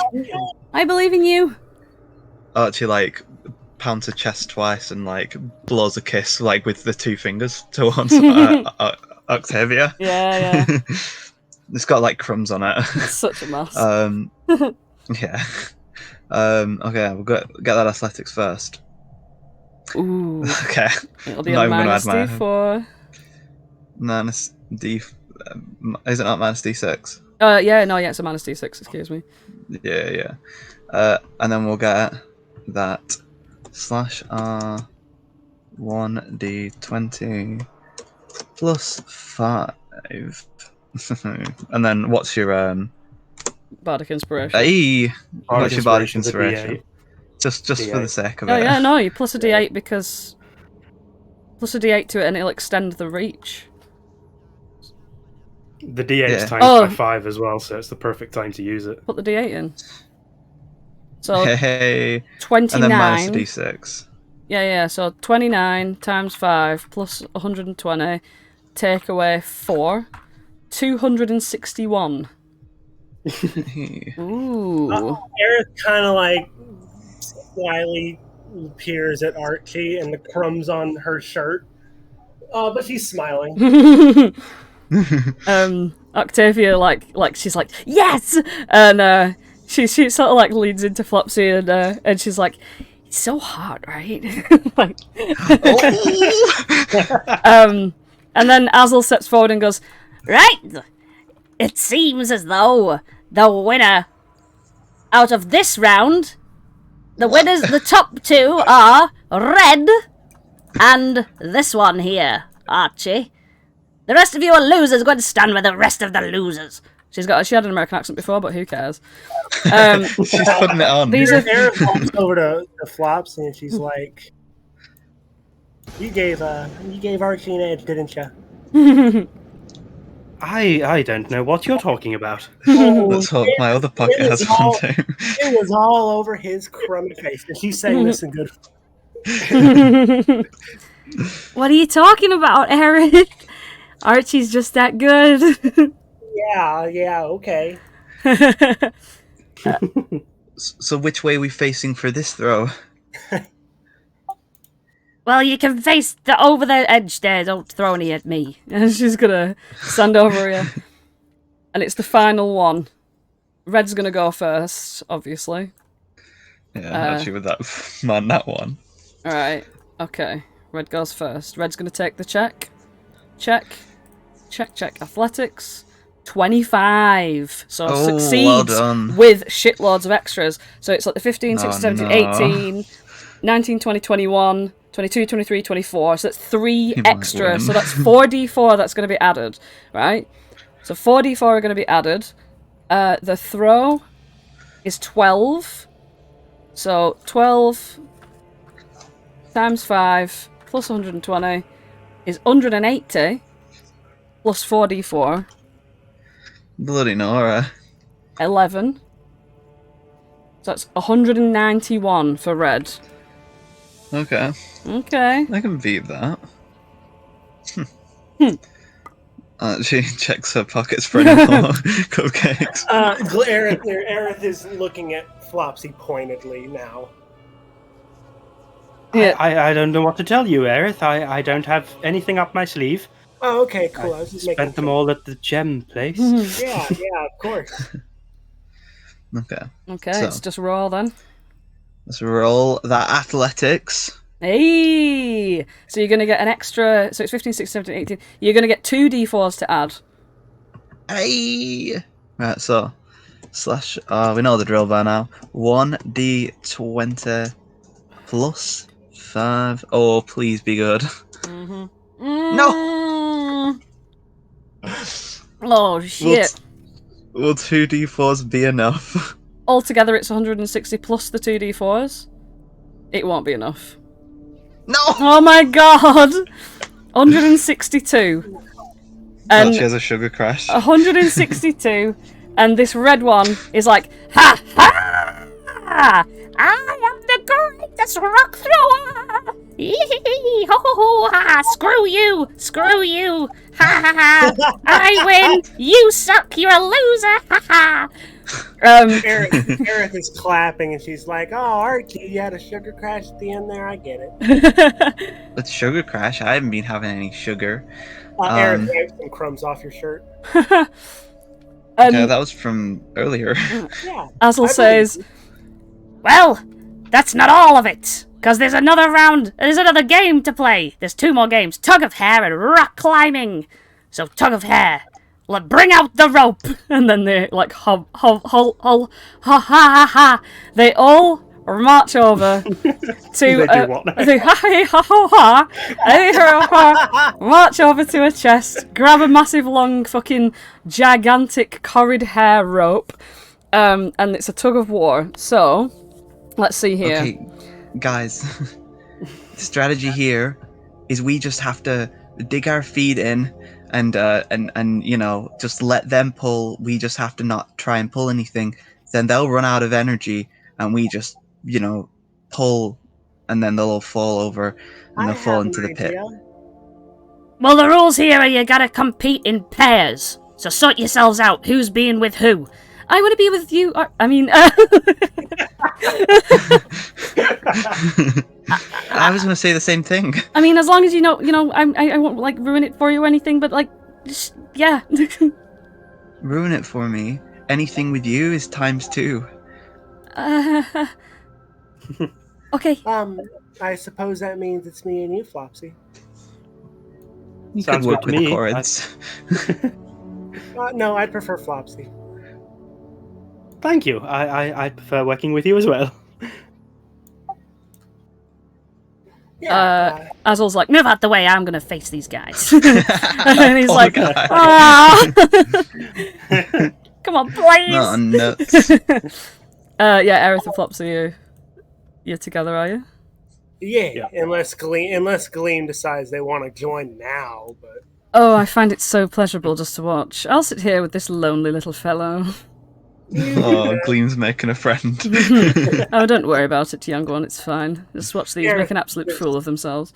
I believe in you. Archie like pounds her chest twice and like blows a kiss like with the 2 fingers towards Octavia. Yeah. It's got like crumbs on it. It's such a mess. Yeah. Okay, we'll get that athletics first. Ooh. Okay. It'll be Not a even gonna minus add my- D4. Minus D. Is it not minus D6? Yeah, it's a minus D6, excuse me. Yeah. And then we'll get that /R 1d20 plus 5. And then what's your Bardic Inspiration. Hey, what's your Bardic Inspiration's a Inspiration? Just for the sake of Oh it. yeah, no, you plus a D8 because plus a D8 to it and it'll extend the reach. The D8 is Yeah. times Oh. by 5 as well, so it's the perfect time to use it. Put the D8 in. So Hey, 29. and then minus a D6. Yeah, so 29 times 5 plus 120, take away 4, 261. Ooh. Aerith kind of like slyly peers at Archie and the crumbs on her shirt. But she's smiling. Octavia, like she's like, yes! And she sort of like leans into Flopsy and she's like, it's so hot, right? Like, and then Azel steps forward and goes, Right. It seems as though the winner out of this round, the top 2 are Red and this one here, Archie. The rest of you are losers. Go and stand with the rest of the losers. she had an American accent before, but who cares? She's putting it on. These are Aerith walks over to Flopsy and she's like, "You gave Archie an edge, didn't you?" I don't know what you're talking about. Let's hope my other pocket it has was one all- too. It was all over his crummy face, and she's saying this in good. What are you talking about, Aerith? Archie's just that good. Yeah, okay. So which way are we facing for this throw? Well, you can face over the edge there. Don't throw any at me. and she's gonna stand over here. And it's the final one. Red's gonna go first, obviously. Yeah, actually with that man, that one. Alright, okay. Red goes first. Red's gonna take the check. Check. Athletics. 25. So Oh, succeeds well done. with shitloads of extras. So it's like the 15, 16, Oh, 17, no. 18, 19, 20, 21, 22, 23, 24. So that's 3 You might extra. win. So that's 4d4 that's going to be added, right? So 4d4 are going to be added. The throw is 12. So 12 times 5 plus 120 is 180 plus 4d4. Bloody Nora. 11. So that's 191 for red. Okay, Okay. I can beat that. She checks her pockets for any more cupcakes. Aerith is looking at Flopsy pointedly now. Yeah. I don't know what to tell you, Aerith. I don't have anything up my sleeve. Oh, okay, cool. I was just making Spent them all at the gem place. Yeah, of course. Okay, Okay, So. it's just roll then. let's roll that athletics. Hey! So you're going to get an extra... So it's 15, 16, 17, 18. You're going to get 2 d4s to add. Hey! Right, so slash. We know the drill by now. 1d20 plus 5. Oh, please be good. No! Oh, shit. Will 2d4s be enough? Altogether, it's 160 plus the 2 d4s. It won't be enough. No! Oh my god! 162. And She has a sugar crash. 162. And this red one is like, ha ha! I am the greatest rock thrower. Hee ho ho ho ha! Screw you! Ha ha ha! I win. You suck. You're a loser. Ha ha! Aerith is clapping and she's like, "Oh, Archie, you had a sugar crash at the end there. I get it." It's sugar crash. I haven't been having any sugar. Aerith wipes some crumbs off your shirt. Yeah, that was from earlier. Yeah. Azel says, Well, that's not all of it. Because there's another round, there's another game to play. There's 2 more games, tug of hair and rock climbing. So tug of hair, bring out the rope. and then they like ha ha ha ha. They all march over to They do what now? they march over to a chest, grab a massive long fucking gigantic Korred hair rope, and it's a tug of war. So let's see here. Okay, guys. The strategy here is we just have to dig our feet in and you know, just let them pull. We just have to not try and pull anything. Then they'll run out of energy and we just, you know, pull, and then they'll all fall over and they'll fall into the pit. Well, the rules here are you gotta compete in pairs. So sort yourselves out. Who's being with who? I want to be with you. I mean, I was going to say the same thing. I mean, as long as you know, I won't like ruin it for you or anything. But like, just, yeah. Ruin it for me. Anything with you is ×2. Okay. I suppose that means it's me and you, Flopsy. You Sounds could work good with to me. Korreds. No, I'd prefer Flopsy. Thank you. I prefer working with you as well. Azel's like, Move out the way, I'm gonna face these guys. and he's Oh, like, God. ah. Come on, please. Not nuts. Yeah, Aerith and Flopsy, you're together, are you? Yeah, unless Gleam decides they want to join now, but Oh, I find it so pleasurable just to watch. I'll sit here with this lonely little fellow. Oh, Gleam's making a friend. Oh, don't worry about it, young one. It's fine. Just watch these make an absolute fool of themselves.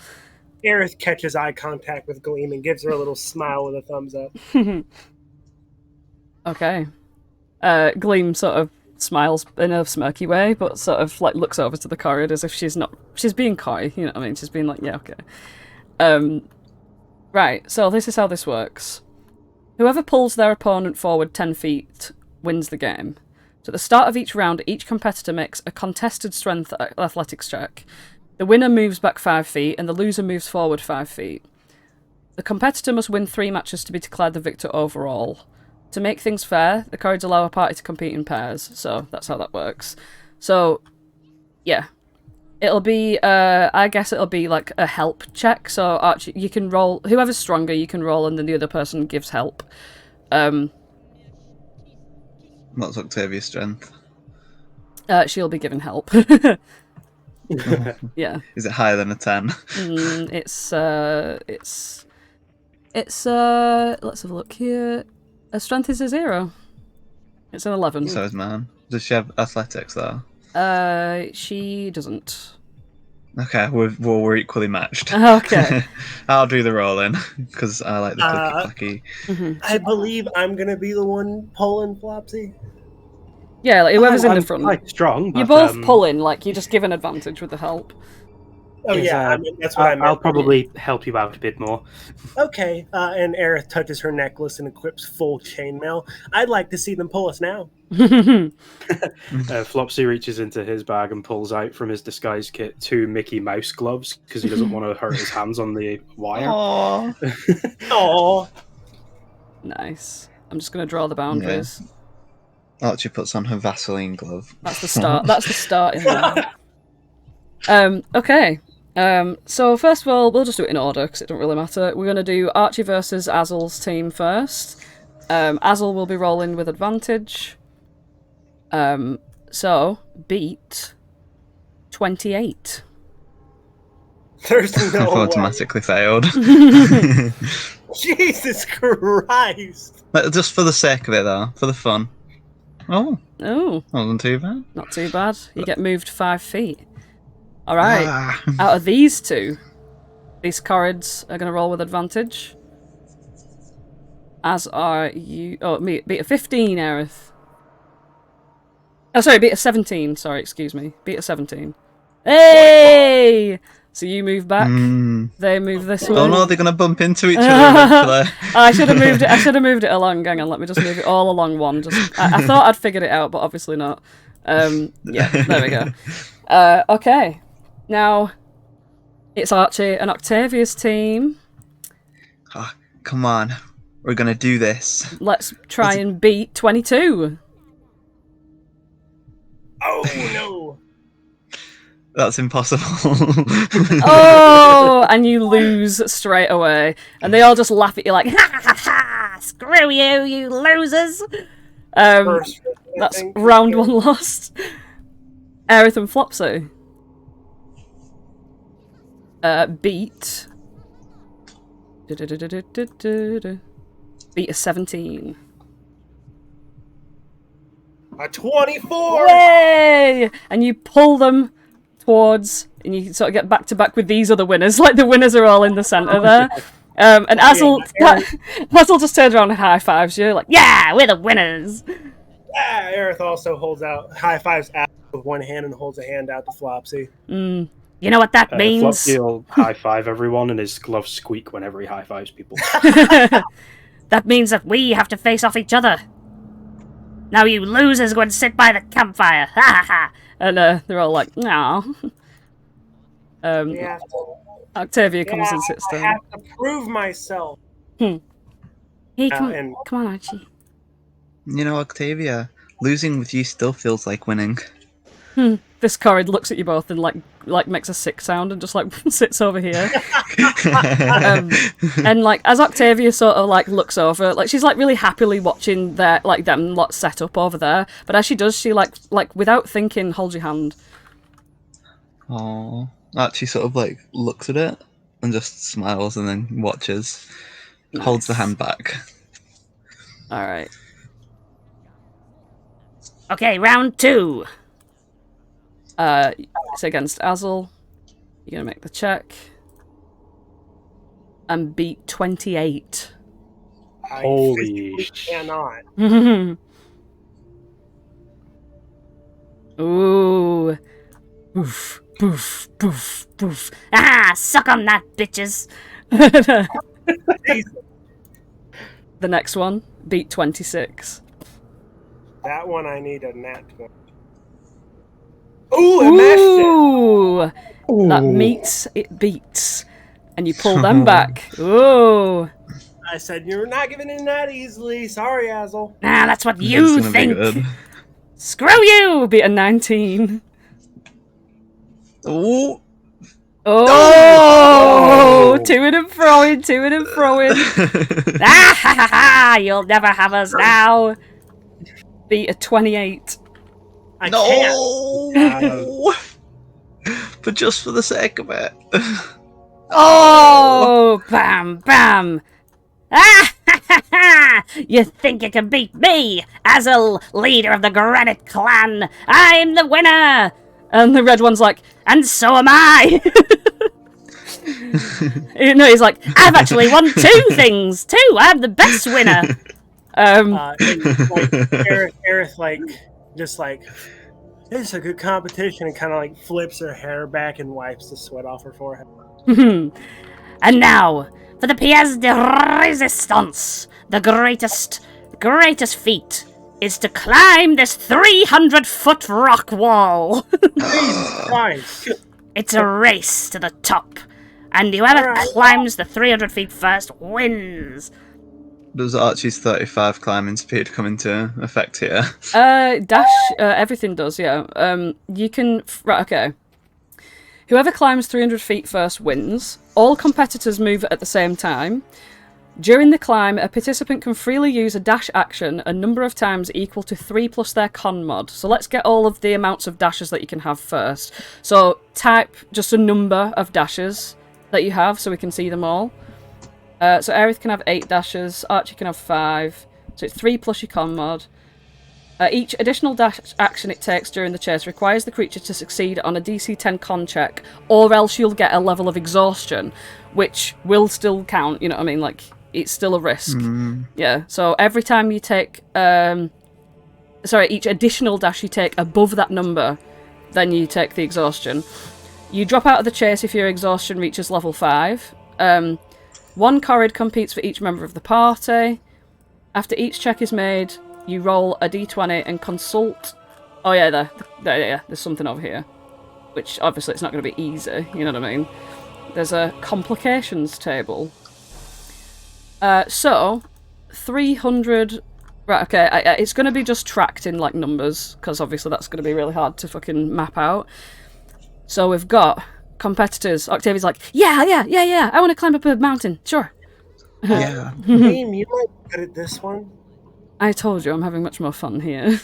Aerith catches eye contact with Gleam and gives her a little smile with a thumbs up. Okay. Gleam sort of smiles in a smirky way, but sort of like looks over to the Korred as if she's being coy, you know what I mean? She's being like, yeah, okay. Right, so this is how this works. Whoever pulls their opponent forward 10 feet wins the game. So at the start of each round, each competitor makes a contested strength athletics check. The winner moves back 5 feet, and the loser moves forward 5 feet. The competitor must win 3 matches to be declared the victor overall. To make things fair, the Korreds allow a party to compete in pairs, so that's how that works. So, yeah. It'll be, I guess it'll be like a help check, so Archie, you can roll, whoever's stronger, you can roll, and then the other person gives help. What's Octavia's strength? She'll be given help. Yeah. Is it higher than a 10? It's let's have a look here. Her strength is a 0. It's an 11. So is mine. Does she have athletics though? She doesn't. Okay, we're equally matched. Okay. I'll do the rolling because I like the clicky clacky. I believe I'm gonna be the one pulling Flopsy. Yeah, like whoever's in I'm the front. quite strong. But, You're both pulling, like, you just give an advantage with the help. Oh yeah, I mean, that's what I meant. I'll probably help you out a bit more. Okay, and Aerith touches her necklace and equips full chainmail. I'd like to see them pull us now. Flopsy reaches into his bag and pulls out from his disguise kit 2 Mickey Mouse gloves because he doesn't want to hurt his hands on the wire. Aww. Nice. I'm just going to draw the boundaries. Yeah. Archie puts on her Vaseline glove. That's the start. That's the start in there. Okay. So first of all, we'll just do it in order because it don't really matter. We're going to do Archie versus Azel's team first. Azel will be rolling with advantage. So beat 28. There's no I've way. automatically failed. Jesus Christ! Just for the sake of it, though, for the fun. Oh, wasn't too bad. Not too bad. You get moved 5 feet. All right. Ah. Out of these two, these Korreds are going to roll with advantage. As are you. Oh, beat a 15, Aerith. Oh, sorry, beat a 17. Sorry, excuse me. Beat a 17. Hey! So you move back. They move this way. Oh no, they're gonna bump into each other eventually. I should have moved it. I should have moved it along. Hang on, let me just move it all along one. I thought I'd figured it out, but obviously not. Yeah, there we go. Okay, now it's Archie and Octavia's team. Oh, come on, we're gonna do this. Let's try and beat 22. Oh no! That's impossible. Oh, and you lose straight away, and they all just laugh at you like, ha ha ha! Screw you, you losers! That's round 1 lost. Aerith and Flopsy. Beat. Beat a 17. A 24! Yay! And you pull them towards, and you sort of get back to back with these other winners. Like the winners are all in the centre there. And Azel just turns around and high fives you, like, yeah, we're the winners. Yeah, Aerith also holds out, high fives Azel with one hand and holds a hand out to Flopsy. You know what that means? Flopsy will high five everyone, and his gloves squeak whenever he high fives people. That means that we have to face off each other. Now you losers go and sit by the campfire. Ha ha ha. And they're all like, no. Octavia comes and sits I down. have to prove myself. Hmm. Hey, come on, Archie. You know, Octavia, losing with you still feels like winning. This Korred looks at you both and like makes a sick sound and just like sits over here. And like as Octavia sort of like looks over, like she's like really happily watching their like them lot set up over there. But as she does, she like without thinking holds your hand. Oh, Archie sort of like looks at it and just smiles and then watches, holds the hand back. All right. Okay, round 2. It's against Azel. You're gonna make the check and beat 28. Holy I cannot. Ooh. Boof, boof, boof, boof. Ah, suck on that, bitches. The next one beat 26. That one I need a Nat One. Ooh, it mashed it. Ooh, that meets it beats, and you pull them back. Ooh, I said you're not giving in that easily. Sorry, Azel. Ah, that's what you It's gonna be think. good. screw you! Beat a 19. Ooh. Oh, to it and throwing, to it and throwing. Ah ha ha ha! You'll never have us now. Beat a 28. I can't. No! But just for the sake of it. Oh, bam, bam. Ah ha ha ha! You think you can beat me, Azel, leader of the Granite Clan? I'm the winner. And the red one's like, And so am I. no, he's like, I've actually won 2 things too. I'm the best winner. And, like, Aerith, like, just like, it's a good competition, and kind of like flips her hair back and wipes the sweat off her forehead. And now, for the pièce de résistance, the greatest feat is to climb this 300-foot rock wall. Jesus Christ. It's a race to the top, and whoever climbs the 300 feet first wins. Does Archie's 35 climbing speed come into effect here? dash, everything does, yeah. You can, right, okay. Whoever climbs 300 feet first wins. All competitors move at the same time. During the climb, a participant can freely use a dash action a number of times equal to 3 plus their con mod. So let's get all of the amounts of dashes that you can have first. So type just a number of dashes that you have so we can see them all. So Aerith can have 8 dashes, Archie can have 5. So it's 3 plus your con mod. Each additional dash action it takes during the chase requires the creature to succeed on a DC 10 con check, or else you'll get a level of exhaustion, which will still count, you know what I mean? Like, it's still a risk. Yeah, so every time you take the each additional dash you take above that number, then you take the exhaustion. You drop out of the chase if your exhaustion reaches level 5. One Korred competes for each member of the party. After each check is made, you roll a d20 and consult... Oh yeah, there's something over here. Which, obviously, it's not going to be easy, you know what I mean? There's a complications table. So, 300... Right, okay, it's going to be just tracked in, like, numbers, because obviously that's going to be really hard to fucking map out. So we've got competitors. Octavia's like, yeah, I want to climb up a mountain, sure. Yeah. Game, you might be good at this one. I told you, I'm having much more fun here.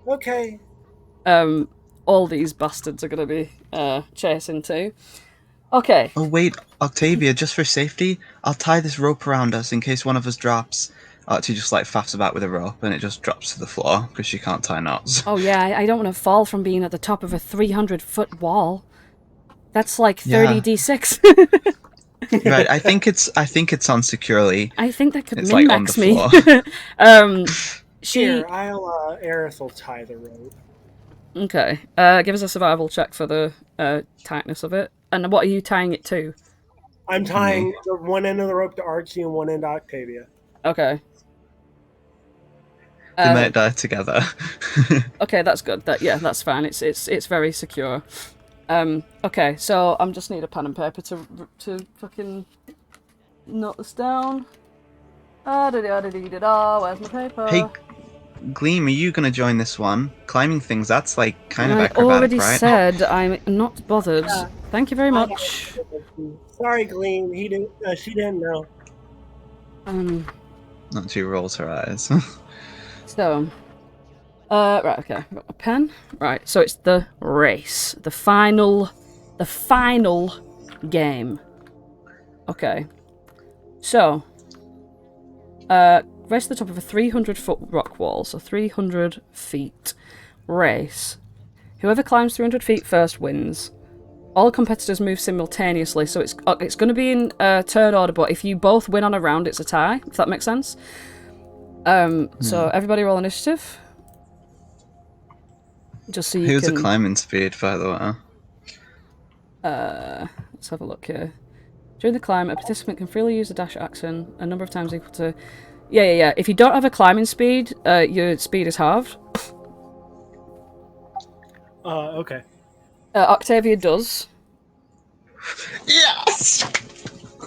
Okay. All these bastards are going to be chasing too. Okay. Oh wait, Octavia, just for safety, I'll tie this rope around us in case one of us drops. Archie just like faffs about with a rope and it just drops to the floor because she can't tie knots. Oh yeah, I don't want to fall from being at the top of a 300-foot wall. That's like 30 d6. Right, I think it's on securely. I think that could It's like on min-max the me. floor. Here, Aerith will tie the rope. Okay. Give us a survival check for the tightness of it. And what are you tying it to? I'm tying the one end of the rope to Archie and one end to Octavia. Okay. They might die together. Okay, that's good. That's fine. It's very secure. Okay, so I'm just need a pen and paper to fucking note this down. Where's my paper? Hey, Gleam, are you gonna join this one? Climbing things, that's like kind of I acrobatic, already right? said I'm not bothered. Yeah. Thank you very much. Sorry, Gleam. He didn't. She didn't know. Not she rolls her eyes. So, right, okay, I've got my pen. Right, so it's the race, the final game. Okay, so, race to the top of a 300-foot rock wall, so 300 feet. Race. Whoever climbs 300 feet first wins. All competitors move simultaneously, so it's going to be in turn order, but if you both win on a round, it's a tie, if that makes sense. So everybody roll initiative. Just so you Who's can... the climbing speed, by the way? Let's have a look here. During the climb, a participant can freely use the dash action a number of times equal to... Yeah. If you don't have a climbing speed, your speed is halved. Okay. Octavia does. Yes!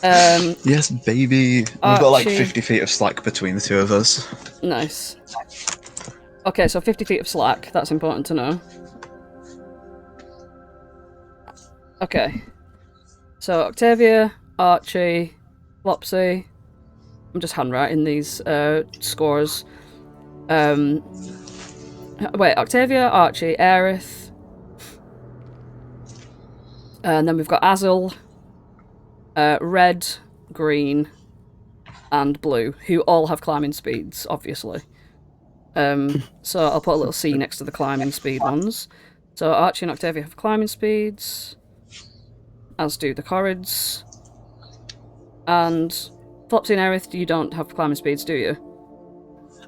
Um, Yes, baby. We've got like Archie. 50 feet of slack between the two of us. Nice. Okay, so 50 feet of slack. That's important to know. Okay. So Octavia, Archie, Flopsy. I'm just handwriting these scores. Wait, Octavia, Archie, Aerith. And then we've got Azul, red, green, and blue, who all have climbing speeds, obviously. So I'll put a little C next to the climbing speed ones. So Archie and Octavia have climbing speeds, as do the Korreds. And Flopsy and Aerith, you don't have climbing speeds, do you?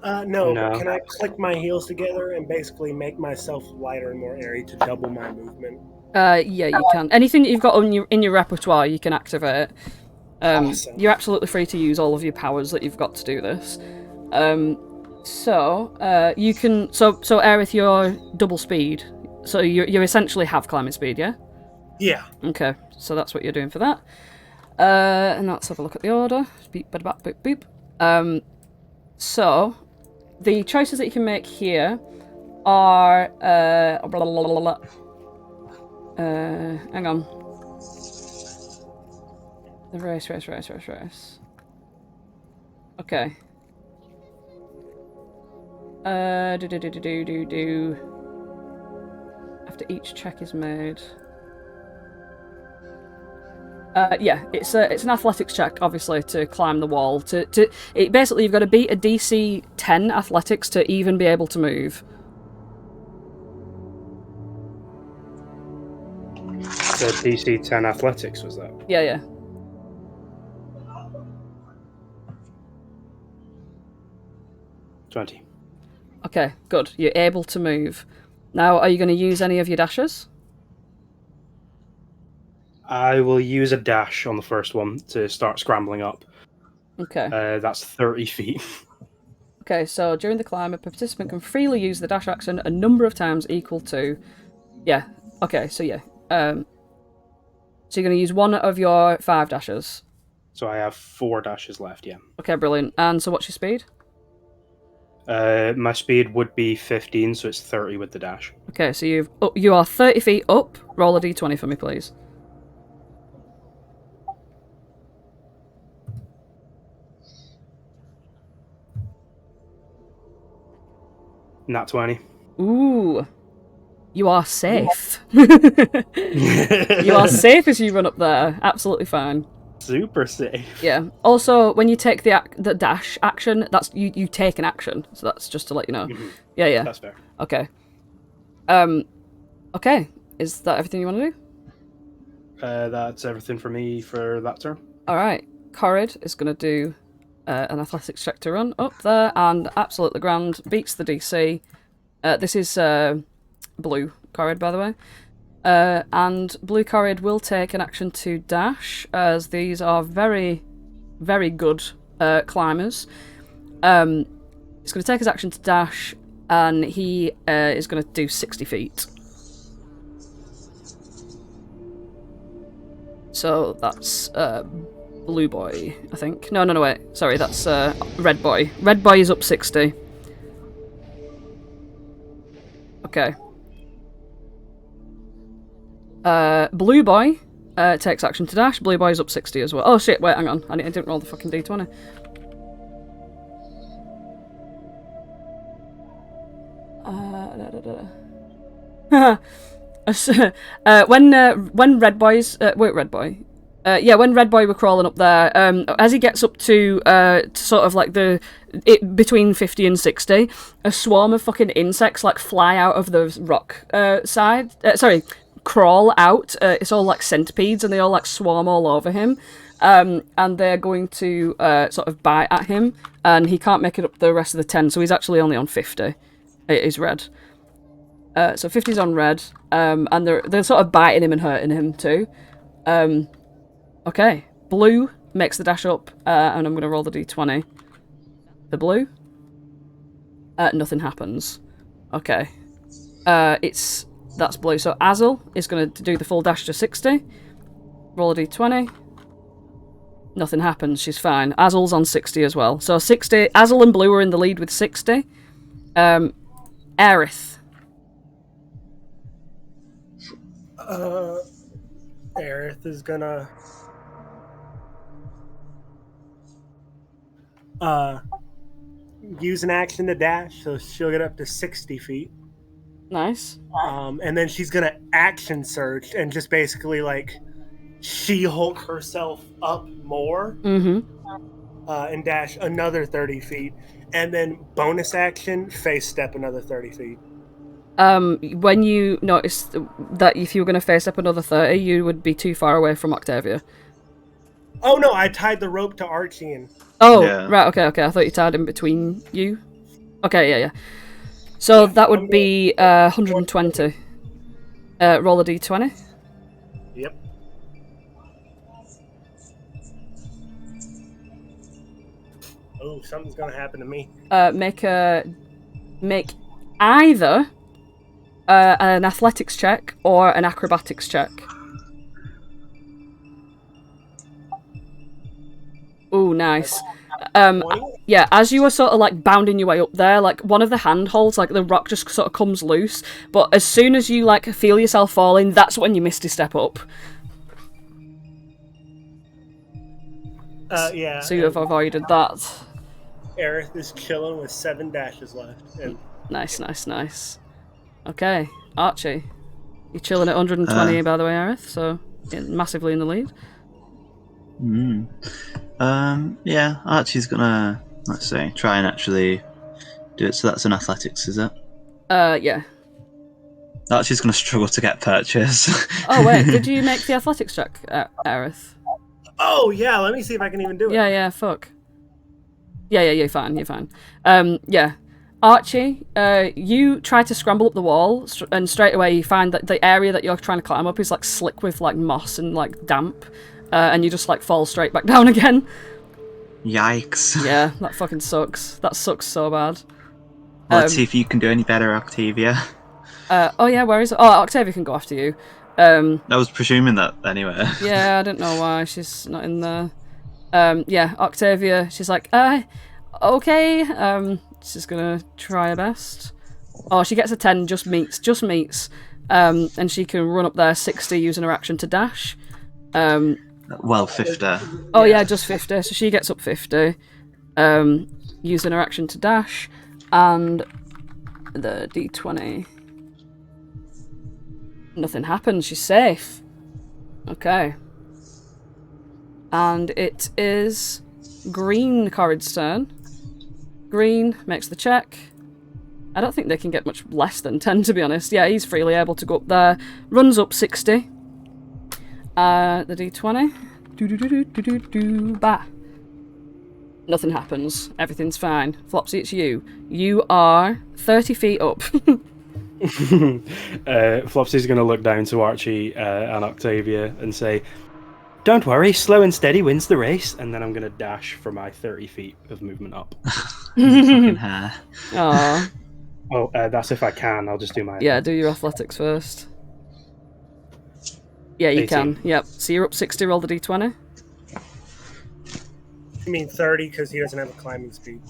No. No. Can I click my heels together and basically make myself lighter and more airy to double my movement? Yeah, you can. Anything that you've got in your repertoire, you can activate. Awesome. You're absolutely free to use all of your powers that you've got to do this. So you can. So Aerith, you're double speed. So you essentially have climbing speed, yeah? Yeah. Okay. So that's what you're doing for that. And let's have a look at the order. Beep, bada, bap, boop, boop. So the choices that you can make here are hang on. The race. Okay. Do. After each check is made. Yeah, it's an athletics check, obviously, to climb the wall. Basically, you've got to beat a DC 10 athletics to even be able to move. So DC 10 athletics, was that? Yeah. 20. Okay, good. You're able to move. Now, are you going to use any of your dashes? I will use a dash on the first one to start scrambling up. Okay. That's 30 feet. Okay, so during the climb, a participant can freely use the dash action a number of times equal to... Yeah, okay, so yeah. So you're going to use one of your 5 dashes. So I have 4 dashes left, yeah. Okay, brilliant. And so what's your speed? My speed would be 15, so it's 30 with the dash. Okay, so you are 30 feet up. Roll a d20 for me, please. Nat 20. Ooh. You are safe. You are safe as you run up there. Absolutely fine. Super safe. Yeah. Also, when you take the dash action, that's you take an action. So that's just to let you know. Mm-hmm. Yeah. That's fair. Okay. Okay. Is that everything you want to do? That's everything for me for that turn. All right. Korred is going to do an athletics check to run up there, and absolutely grand, beats the DC. This is blue Korred, by the way. And blue Korred will take an action to dash, as these are very, very good climbers. He's going to take his action to dash, and he is going to do 60 feet. So that's blue boy, I think. No, wait. Sorry, that's red boy. Red boy is up 60. Okay. Blue boy takes action to dash. Blue boy's up 60 as well. Oh shit, wait, hang on. I didn't roll the fucking d20. When red boys... wait, red boy. When red boy were crawling up there, as he gets up to sort of like between 50 and 60, a swarm of fucking insects like fly out of the rock side. Crawl out. It's all like centipedes, and they all like swarm all over him. And they're going to sort of bite at him, and he can't make it up the rest of the 10, so he's actually only on 50. It is red. So 50's on red, and they're sort of biting him and hurting him too. Okay, blue makes the dash up, and I'm going to roll the d20. The blue. Nothing happens. Okay. That's blue. So Azel is going to do the full dash to 60. Roll a d20. Nothing happens. She's fine. Azel's on 60 as well. So 60. Azel and blue are in the lead with 60. Aerith. Aerith is gonna use an action to dash, so she'll get up to 60 feet. Nice. And then she's gonna action surge and just basically like She-Hulk herself up more. Mm-hmm. And dash another 30 feet. And then bonus action, face step another 30 feet. When you noticed that if you were going to face up another 30, you would be too far away from Octavia. Oh no, I tied the rope to Archie and... Oh, Yeah. right, okay. I thought you tied him between you. Okay, yeah. So that would be 120. Roll a d20. Yep. Oh, something's gonna happen to me. Make either an athletics check or an acrobatics check. Ooh, nice. Yeah, as you were sort of like bounding your way up there, like one of the handholds, like the rock just sort of comes loose, but as soon as you like feel yourself falling, that's when you misty step up. Yeah. So you have avoided that. Aerith is chilling with 7 dashes left. And Nice. Okay, Archie. You're chilling at 120, by the way, Aerith, so massively in the lead. Yeah, Archie's gonna, let's say, try and actually do it. So that's an athletics, is it? Yeah. Archie's gonna struggle to get purchase. Oh, wait, did you make the athletics check, Aerith? oh yeah, let me see if I can even do it. Yeah, fuck. Yeah, you're fine. Yeah. Archie, you try to scramble up the wall, and straight away you find that the area that you're trying to climb up is like slick with like moss and like damp, and you just like fall straight back down again. Yikes. Yeah, that fucking sucks. That sucks so bad. Let's see if you can do any better, Octavia. Oh yeah, where is it? Oh, Octavia can go after you. I was presuming that anyway. Yeah, I don't know why she's not in there. Yeah, Octavia, she's like, okay, she's gonna try her best. Oh, she gets a 10, just meets. And she can run up there 60 using her action to dash. Well, 50. Oh yeah, just 50, so she gets up 50, using her action to dash, and the d20. Nothing happens, she's safe. Okay. And it is Green Korreds' turn. Green makes the check. I don't think they can get much less than 10, to be honest. Yeah, he's freely able to go up there. Runs up 60. The d20. Bah. Nothing happens. Everything's fine. Flopsy, it's you. You are 30 feet up. Flopsy's going to look down to Archie and Octavia and say, "Don't worry, slow and steady wins the race." And then I'm going to dash for my 30 feet of movement up. Fucking hair. Aww. Oh, that's if I can. I'll just do my... Yeah, do your athletics first. Yeah, you 18. can. Yep. So you're up 60, roll the d20. You mean 30 because he doesn't have a climbing speed?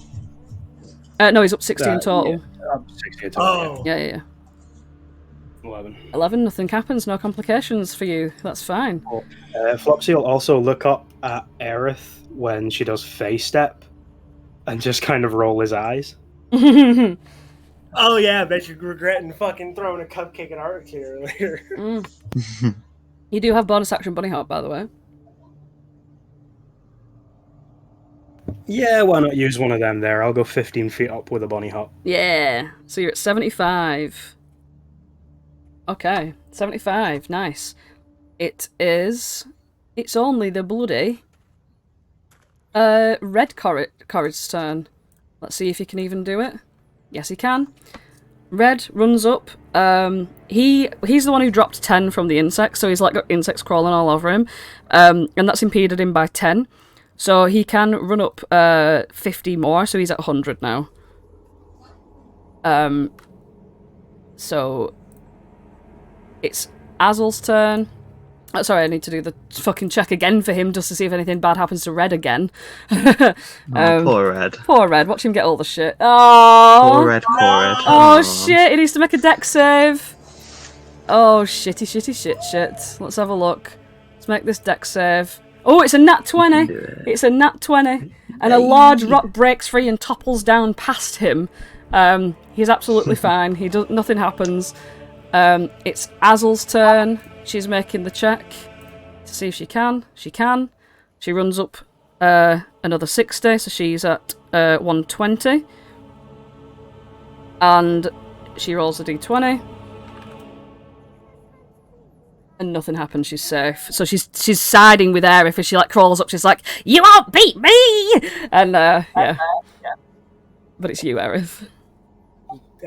No, he's up 60 in total. Yeah, up 60 in total. Oh. Yeah. 11. 11, nothing happens, no complications for you. That's fine. Flopsy will also look up at Aerith when she does face step and just kind of roll his eyes. Oh yeah, I bet you're regretting fucking throwing a cupcake at Archie earlier. You do have bonus action bunny hop, by the way. Yeah, why not use one of them there? I'll go 15 feet up with a bunny hop. Yeah. So you're at 75. Okay, 75. Nice. It's only the bloody red Korred's turn. Let's see if he can even do it. Yes, he can. Red runs up. He's the one who dropped 10 from the insects, so he's like got insects crawling all over him. And that's impeded him by 10. So he can run up 50 more, so he's at 100 now. So it's Azel's turn. Oh, sorry, I need to do the fucking check again for him just to see if anything bad happens to Red again. Poor Red. Poor Red, watch him get all the shit. Oh, Poor Red. oh shit, he needs to make a dex save. Oh, shit. Let's have a look. Let's make this dex save. Oh, it's a nat 20. It's a nat 20. And a large rock breaks free and topples down past him. He's absolutely fine. Nothing happens. It's Azel's turn. She's making the check to see if she can. She can. She runs up another 60, so she's at 120. And she rolls a d20. And nothing happens, she's safe. So she's siding with Aerith as she like crawls up, she's like, "You won't beat me!" And yeah. But it's you, Aerith.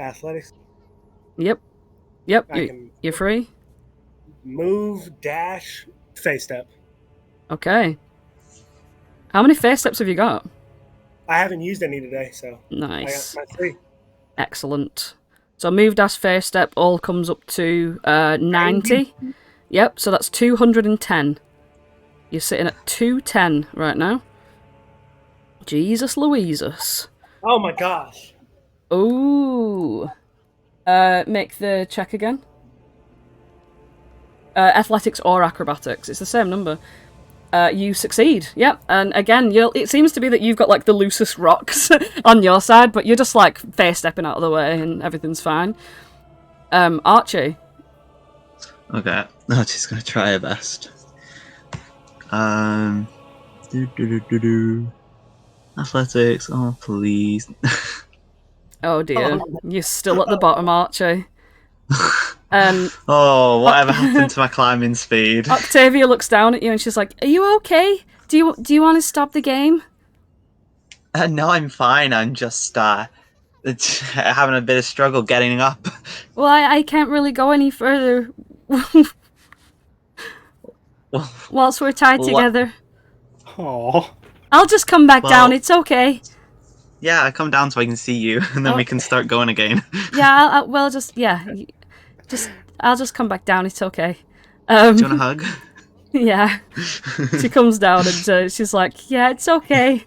Athletics. Yep, you're free. Move, dash, face step. Okay. How many face steps have you got? I haven't used any today, so Nice. I got my 3. Excellent. So move, dash, face step all comes up to 90. Yep, so that's 210. You're sitting at 210 right now. Jesus Louises. Oh my gosh. Ooh. Make the check again. Athletics or acrobatics. It's the same number. You succeed. Yep. And again, it seems to be that you've got like the loosest rocks on your side, but you're just like face stepping out of the way and everything's fine. Archie. Okay. Archie's gonna try her best. Athletics. Oh, please. Oh dear. You're still at the bottom, Archie. Oh, whatever happened to my climbing speed? Octavia looks down at you and she's like, "Are you okay? Do you want to stop the game?" No, I'm fine. I'm just it's having a bit of struggle getting up. Well, I can't really go any further Well, whilst we're tied What? together. Oh, I'll just come back down. Well- It's okay. yeah, I come down so I can see you, and then we can start going again. Yeah, I'll just come back down. It's okay. Do you want a hug? Yeah. She comes down and she's like, "Yeah, it's okay."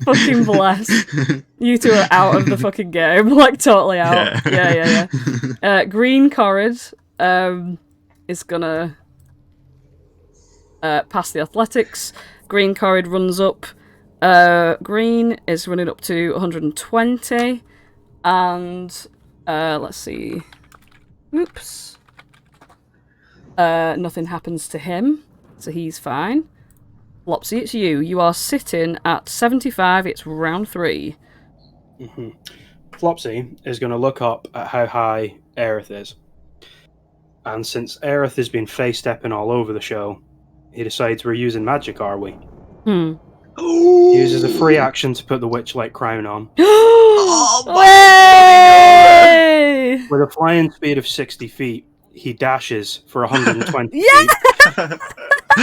Fucking bless. You two are out of the fucking game, like totally out. Yeah. Green Korred is gonna pass the athletics. Green Korred runs up. Green is running up to 120, and let's see. Oops. Nothing happens to him, so he's fine. Flopsy, it's you. You are sitting at 75. It's round 3. Mm-hmm. Flopsy is going to look up at how high Aerith is. And since Aerith has been face-stepping all over the show, he decides we're using magic, are we? Hmm. He uses a free action to put the Witchlight crown on. Way! With a flying speed of 60 feet, he dashes for 120 Yeah! feet.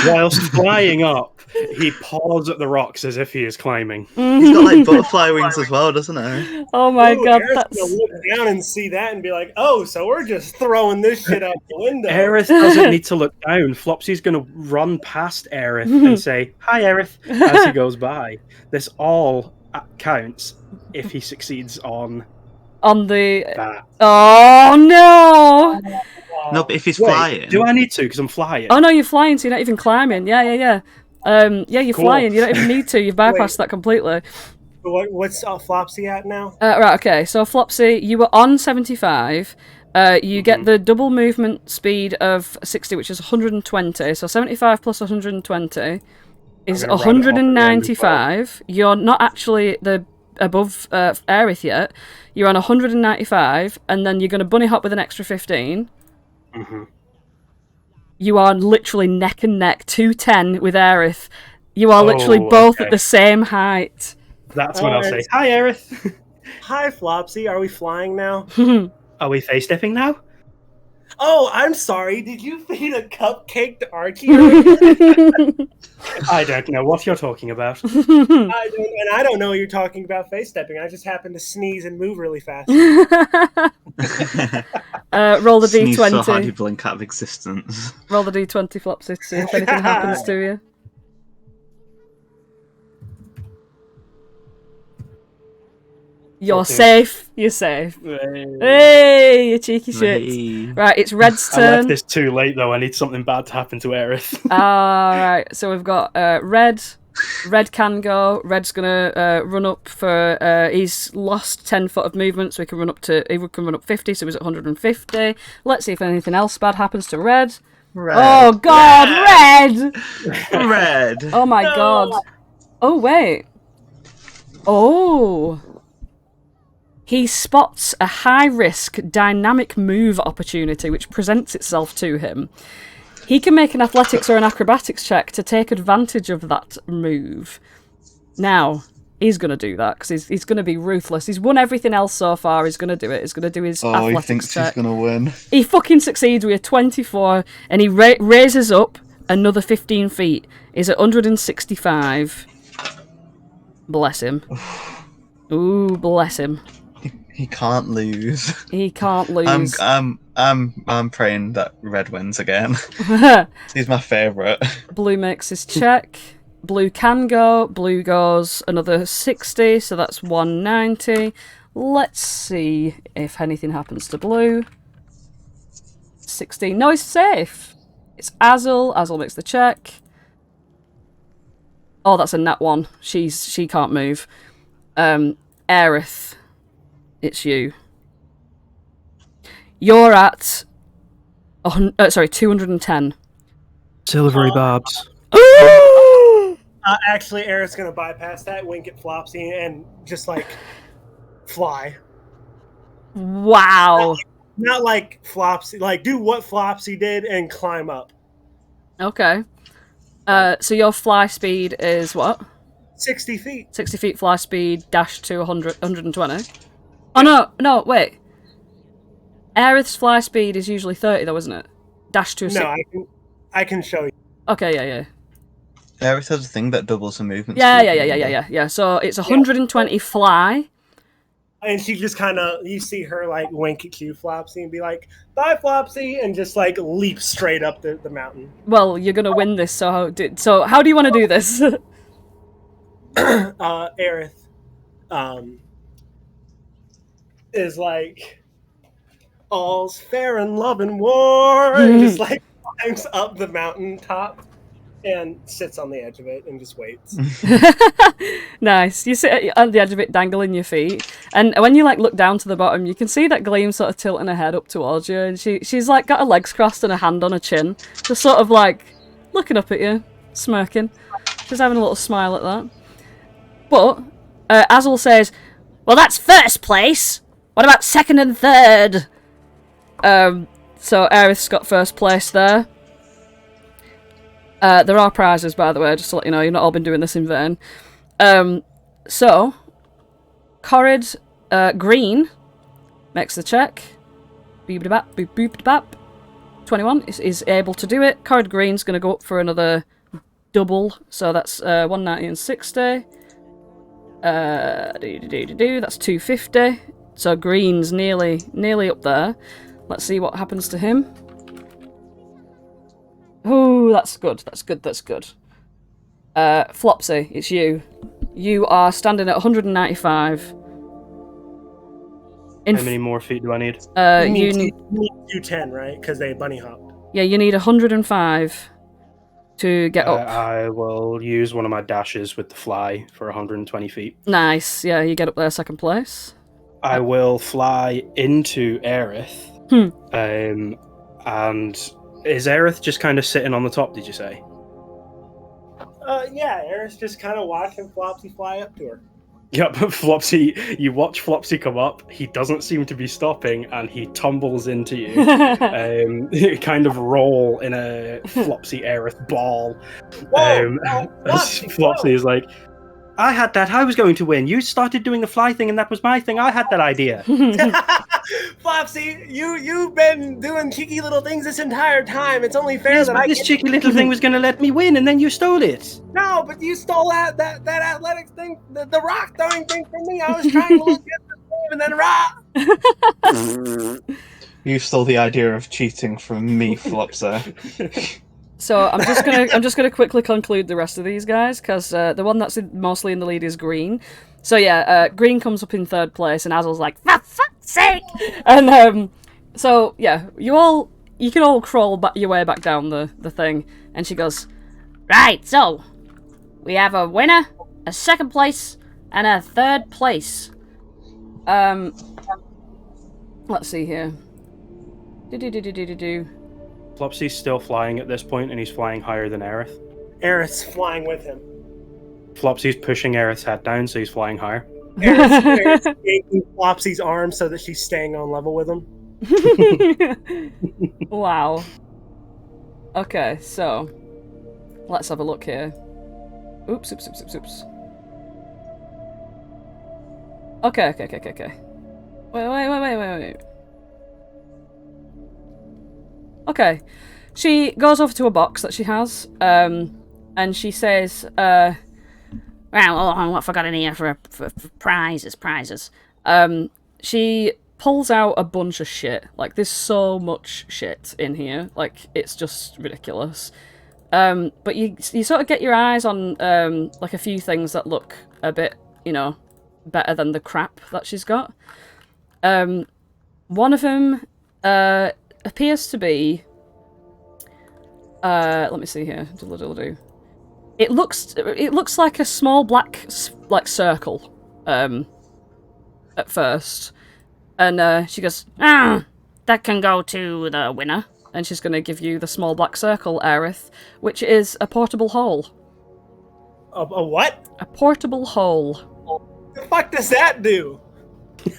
Whilst flying up, he paws at the rocks as if he is climbing. He's got like butterfly wings as well, doesn't he? Oh my god, Aerith's that's... gonna look down and see that and be like, "Oh, so we're just throwing this shit out the window." Aerith doesn't need to look down. Flopsy's going to run past Aerith and say, "Hi, Aerith," as he goes by. This all counts if he succeeds on the... that. Oh no! No, but if he's Wait, flying. do I need to? Because I'm flying. Oh no, you're flying, so you're not even climbing. Yeah. Yeah, you're Cool. flying. You don't even need to. You've bypassed that completely. What's Flopsy at now? Right, okay. So Flopsy, you were on 75. You get the double movement speed of 60, which is 120. So 75 plus 120 is I'm gonna round it up at the end as 195. You're not actually above Aerith yet. You're on 195, and then you're going to bunny hop with an extra 15. Mm-hmm. You are literally neck and neck, 210 with Aerith. You are literally both okay. at the same height. That's when I'll say, "Hi, Aerith." Hi, Flopsy. Are we flying now? Are we face stepping now? Oh, I'm sorry. Did you feed a cupcake to Archie earlier? I don't know what you're talking about. I don't know what you're talking about face stepping. I just happened to sneeze and move really fast. Roll the Sneeze so hard you d20. blink out of existence. Roll the d20, Flopsy, to see if anything happens to you. You're Okay. safe. You're safe. I Hey, you cheeky shit. Hey. Right, it's Red's left turn. this too late though. I need something bad to happen to Aerith. Alright, so we've got Red. Red can go. Red's gonna run up for. He's lost 10 foot of movement, so he can run up 50, so he's at 150. Let's see if anything else bad happens to Red. Red. Oh god, Red! Red. Oh my god. Oh wait. Oh. He spots a high-risk dynamic move opportunity which presents itself to him. He can make an athletics or an acrobatics check to take advantage of that move. Now, he's going to do that because he's going to be ruthless. He's won everything else so far. He's going to do it. He's going to do his Oh, he athletics thinks check. he's gonna win. He fucking succeeds with a 24, and he raises up another 15 feet. He's at 165. Bless him. Ooh, bless him. He can't lose. He can't lose. I'm praying that Red wins again. He's my favourite. Blue makes his check. Blue can go. Blue goes another 60, so that's 190. Let's see if anything happens to Blue. 16. No, he's safe. It's Azel. Azel makes the check. Oh, that's a Nat One. She can't move. Aerith, it's you. You're at 210. Silvery barbs. Actually, Aerith's gonna bypass that, wink at Flopsy, and just like fly. Wow. Not like Flopsy, like do what Flopsy did and climb up. Okay. So your fly speed is what? 60 feet. 60 feet fly speed, dash to 120. Oh, no, wait. Aerith's fly speed is usually 30, though, isn't it? Dash to... No, I can show you. Okay, yeah. Aerith has a thing that doubles her movement Yeah. So it's 120 fly. And she just kind of, you see her like wink at you, Flopsy, and be like, "Bye, Flopsy," and just like leap straight up the mountain. Well, you're gonna win this, so how do you want to do this? Aerith is like, "All's fair in love and war," and just like climbs up the mountaintop and sits on the edge of it and just waits. Nice. You sit on the edge of it, dangling your feet, and when you like look down to the bottom, you can see that Gleam sort of tilting her head up towards you, and she's like got her legs crossed and a hand on her chin, just sort of like looking up at you, smirking. She's having a little smile at that. But Azul says, Well, that's first place. What about second and third? So Aerith's got first place there. There are prizes, by the way, just to let you know, you've not all been doing this in vain. So, Korreds Green makes the check. Boop-de-bap, boop-boop-de-bap. 21 is able to do it. Korreds Green's going to go up for another double, so that's 190 and 60. That's 250. So Green's nearly up there. Let's see what happens to him. Oh, that's good. Flopsy, it's you. You are standing at 195. How many more feet do I need? You need 210, right? Because they bunny hopped. Yeah, you need 105 to get up. I will use one of my dashes with the fly for 120 feet. Nice. Yeah, you get up there second place. I will fly into Aerith. And is Aerith just kind of sitting on the top, did you say? Yeah, Aerith's just kind of watching Flopsy fly up to her. Yep, Flopsy, you watch Flopsy come up, he doesn't seem to be stopping, and he tumbles into you. Kind of roll in a Flopsy Aerith ball. Flopsy is like, I had that, I was going to win. You started doing the fly thing, and that was my thing, I had that idea. Flopsy, you've been doing cheeky little things this entire time. It's only fair that this cheeky little thing was going to let me win, and then you stole it. No, but you stole that athletics thing, the rock throwing thing from me. I was trying to look at the game and then rock. You stole the idea of cheating from me, Flopsy. So I'm just gonna quickly conclude the rest of these guys, because the one that's mostly in the lead is Green. So yeah, Green comes up in third place, and Azul's like, for fuck's sake! And so yeah, you can all crawl your way back down the thing, and she goes, Right, so we have a winner, a second place, and a third place. Let's see here. Flopsy's still flying at this point, and he's flying higher than Aerith. Aerith's flying with him. Flopsy's pushing Aerith's head down, so he's flying higher. Aerith's yanking Flopsy's arm so that she's staying on level with him. Wow. Okay, so let's have a look here. Oops. Okay. Wait. Okay. She goes over to a box that she has, and she says, Well, what have I got in here for prizes? She pulls out a bunch of shit. Like, there's so much shit in here. Like, it's just ridiculous. But you sort of get your eyes on, like, a few things that look a bit, better than the crap that she's got. One of them, appears to be, let me see here. It looks like a small black circle at first, and she goes, that can go to the winner. And she's going to give you the small black circle, Aerith, which is a portable hole. A what? A portable hole. What the fuck does that do?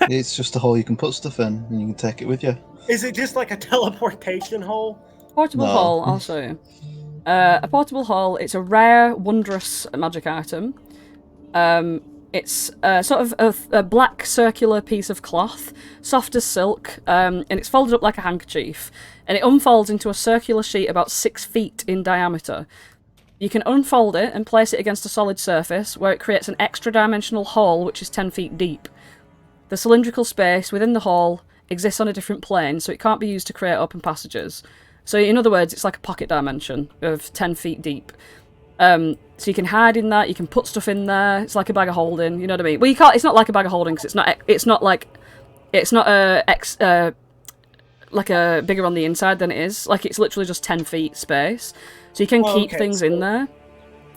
It's just a hole you can put stuff in, and you can take it with you. Is it just like a teleportation hole? Portable hole, I'll show you. A portable hole, it's a rare, wondrous magic item. It's sort of a black circular piece of cloth, soft as silk, and it's folded up like a handkerchief, and it unfolds into a circular sheet about 6 feet in diameter. You can unfold it and place it against a solid surface, where it creates an extra-dimensional hole which is 10 feet deep. The cylindrical space within the hole exists on a different plane, so it can't be used to create open passages. So in other words, it's like a pocket dimension of 10 feet deep. So you can hide in that, you can put stuff in there, it's like a bag of holding, you know what I mean? Well, you can't, it's not like a bag of holding, because it's not bigger on the inside than it is. Like, it's literally just 10 feet space. So you can keep things in there.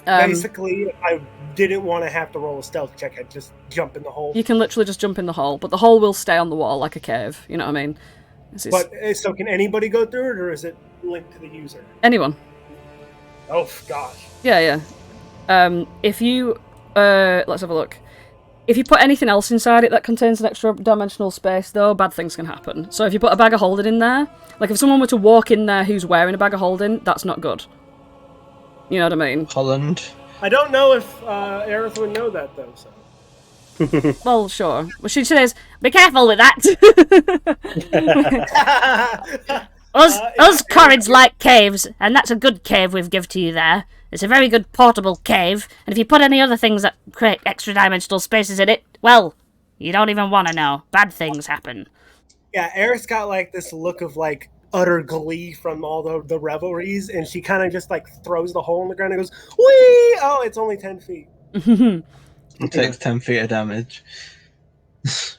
Basically, if I didn't want to have to roll a stealth check, I'd just jump in the hole. You can literally just jump in the hole, but the hole will stay on the wall like a cave, you know what I mean? But, so can anybody go through it, or is it linked to the user? Anyone. Oh, gosh. Yeah. If you, let's have a look. If you put anything else inside it that contains an extra dimensional space, though, bad things can happen. So if you put a bag of holding in there, like if someone were to walk in there who's wearing a bag of holding, that's not good. You know what I mean? Holland. I don't know if Aerith would know that, though, so. Well, sure. Well, she says, be careful with that! Us Korreds like caves, and that's a good cave we've given to you there. It's a very good portable cave, and if you put any other things that create extra-dimensional spaces in it, well, you don't even want to know. Bad things happen. Yeah, Aerith's got, like, this look of, like, utter glee from all the revelries, and she kind of just, like, throws the hole in the ground and goes, whee! Oh, it's only 10 feet. It takes 10 feet of damage.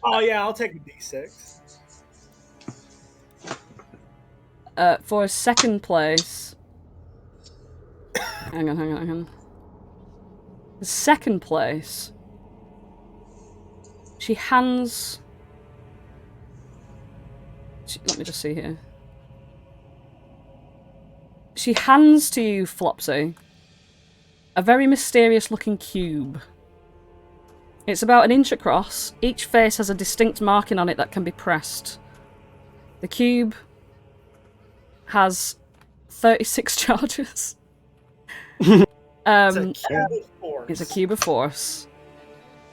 Oh, yeah, I'll take a d6. For second place... Hang on. The second place... She hands... Let me just see here. She hands to you, Flopsy, a very mysterious-looking cube. It's about 1 inch across. Each face has a distinct marking on it that can be pressed. The cube has 36 charges. It's a cube of force. It's a cube of force.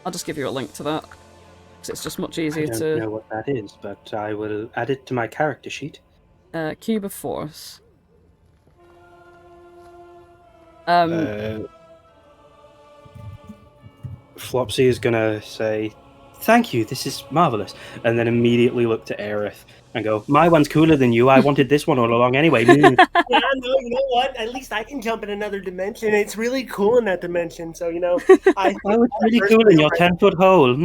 I'll just give you a link to that, because it's just much easier I don't know what that is, but I will add it to my character sheet. Cube of force. Flopsy is gonna say, "Thank you, this is marvelous," and then immediately look to Aerith and go, "My one's cooler than you. I wanted this one all along anyway." Yeah, no, you know what? At least I can jump in another dimension. It's really cool in that dimension, so, you know. Oh, it's really cool in your 10-foot hole.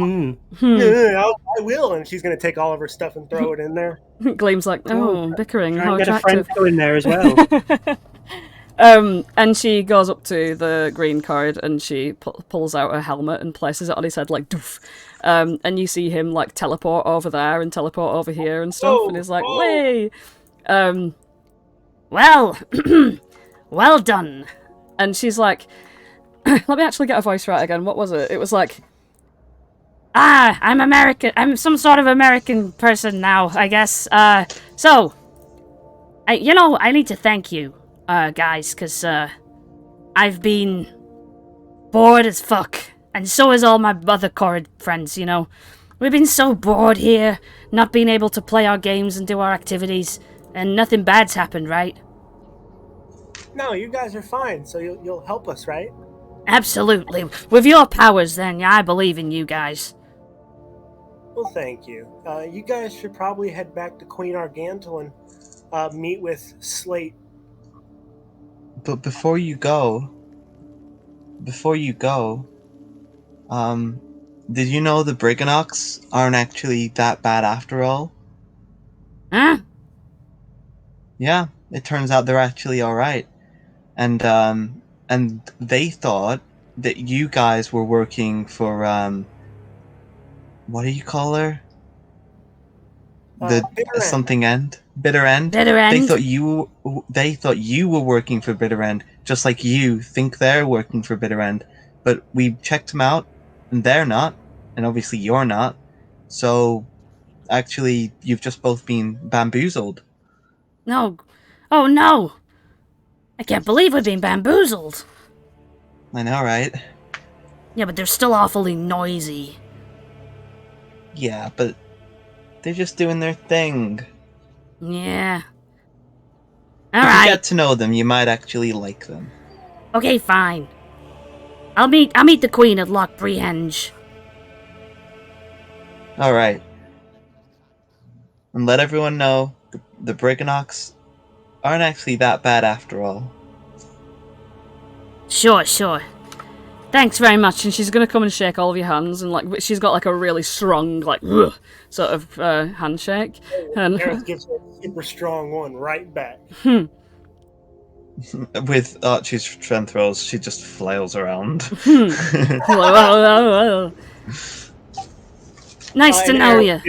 Yeah, I will, and she's going to take all of her stuff and throw it in there. Gleam's like, bickering, Try how and get a friend attractive. to go in there as well. And she goes up to the green card and she pulls out a helmet and places it on his head like doof. And you see him like teleport over there and teleport over here and stuff, and he's like, "Way!" Well, well done. And she's like, "Let me actually get her voice right again. What was it? It was like, I'm American. I'm some sort of American person now, I guess. I need to thank you, guys, because I've been bored as fuck, and so is all my other Korred friends, you know. We've been so bored here, not being able to play our games and do our activities, and nothing bad's happened, right? No, you guys are fine, so you'll help us, right? Absolutely. With your powers, then, yeah, I believe in you guys. Well, thank you. You guys should probably head back to Queen Argantel and meet with Slate. But before you go, did you know the Brigganocks aren't actually that bad after all? Huh? Yeah, it turns out they're actually alright. And they thought that you guys were working for, what do you call her? Bitter End. Something end? Bitter End? Bitter End? They thought you were working for Bitter End, just like you think they're working for Bitter End. But we checked them out, and they're not, and obviously you're not. So, actually, you've just both been bamboozled. No. Oh, no. I can't believe we've been bamboozled. I know, right? Yeah, but they're still awfully noisy. Yeah, but they're just doing their thing. Yeah. If you Alright. get to know them, you might actually like them. Okay, fine. I'll meet the Queen at Loch Brehenge. Alright. And let everyone know the Brigganocks aren't actually that bad after all. Sure. Thanks very much. And she's gonna come and shake all of your hands, and like she's got like a really strong, like sort of handshake. And Aerith gives her a super strong one right back. With Archie's strength rolls, she just flails around. Nice to know you.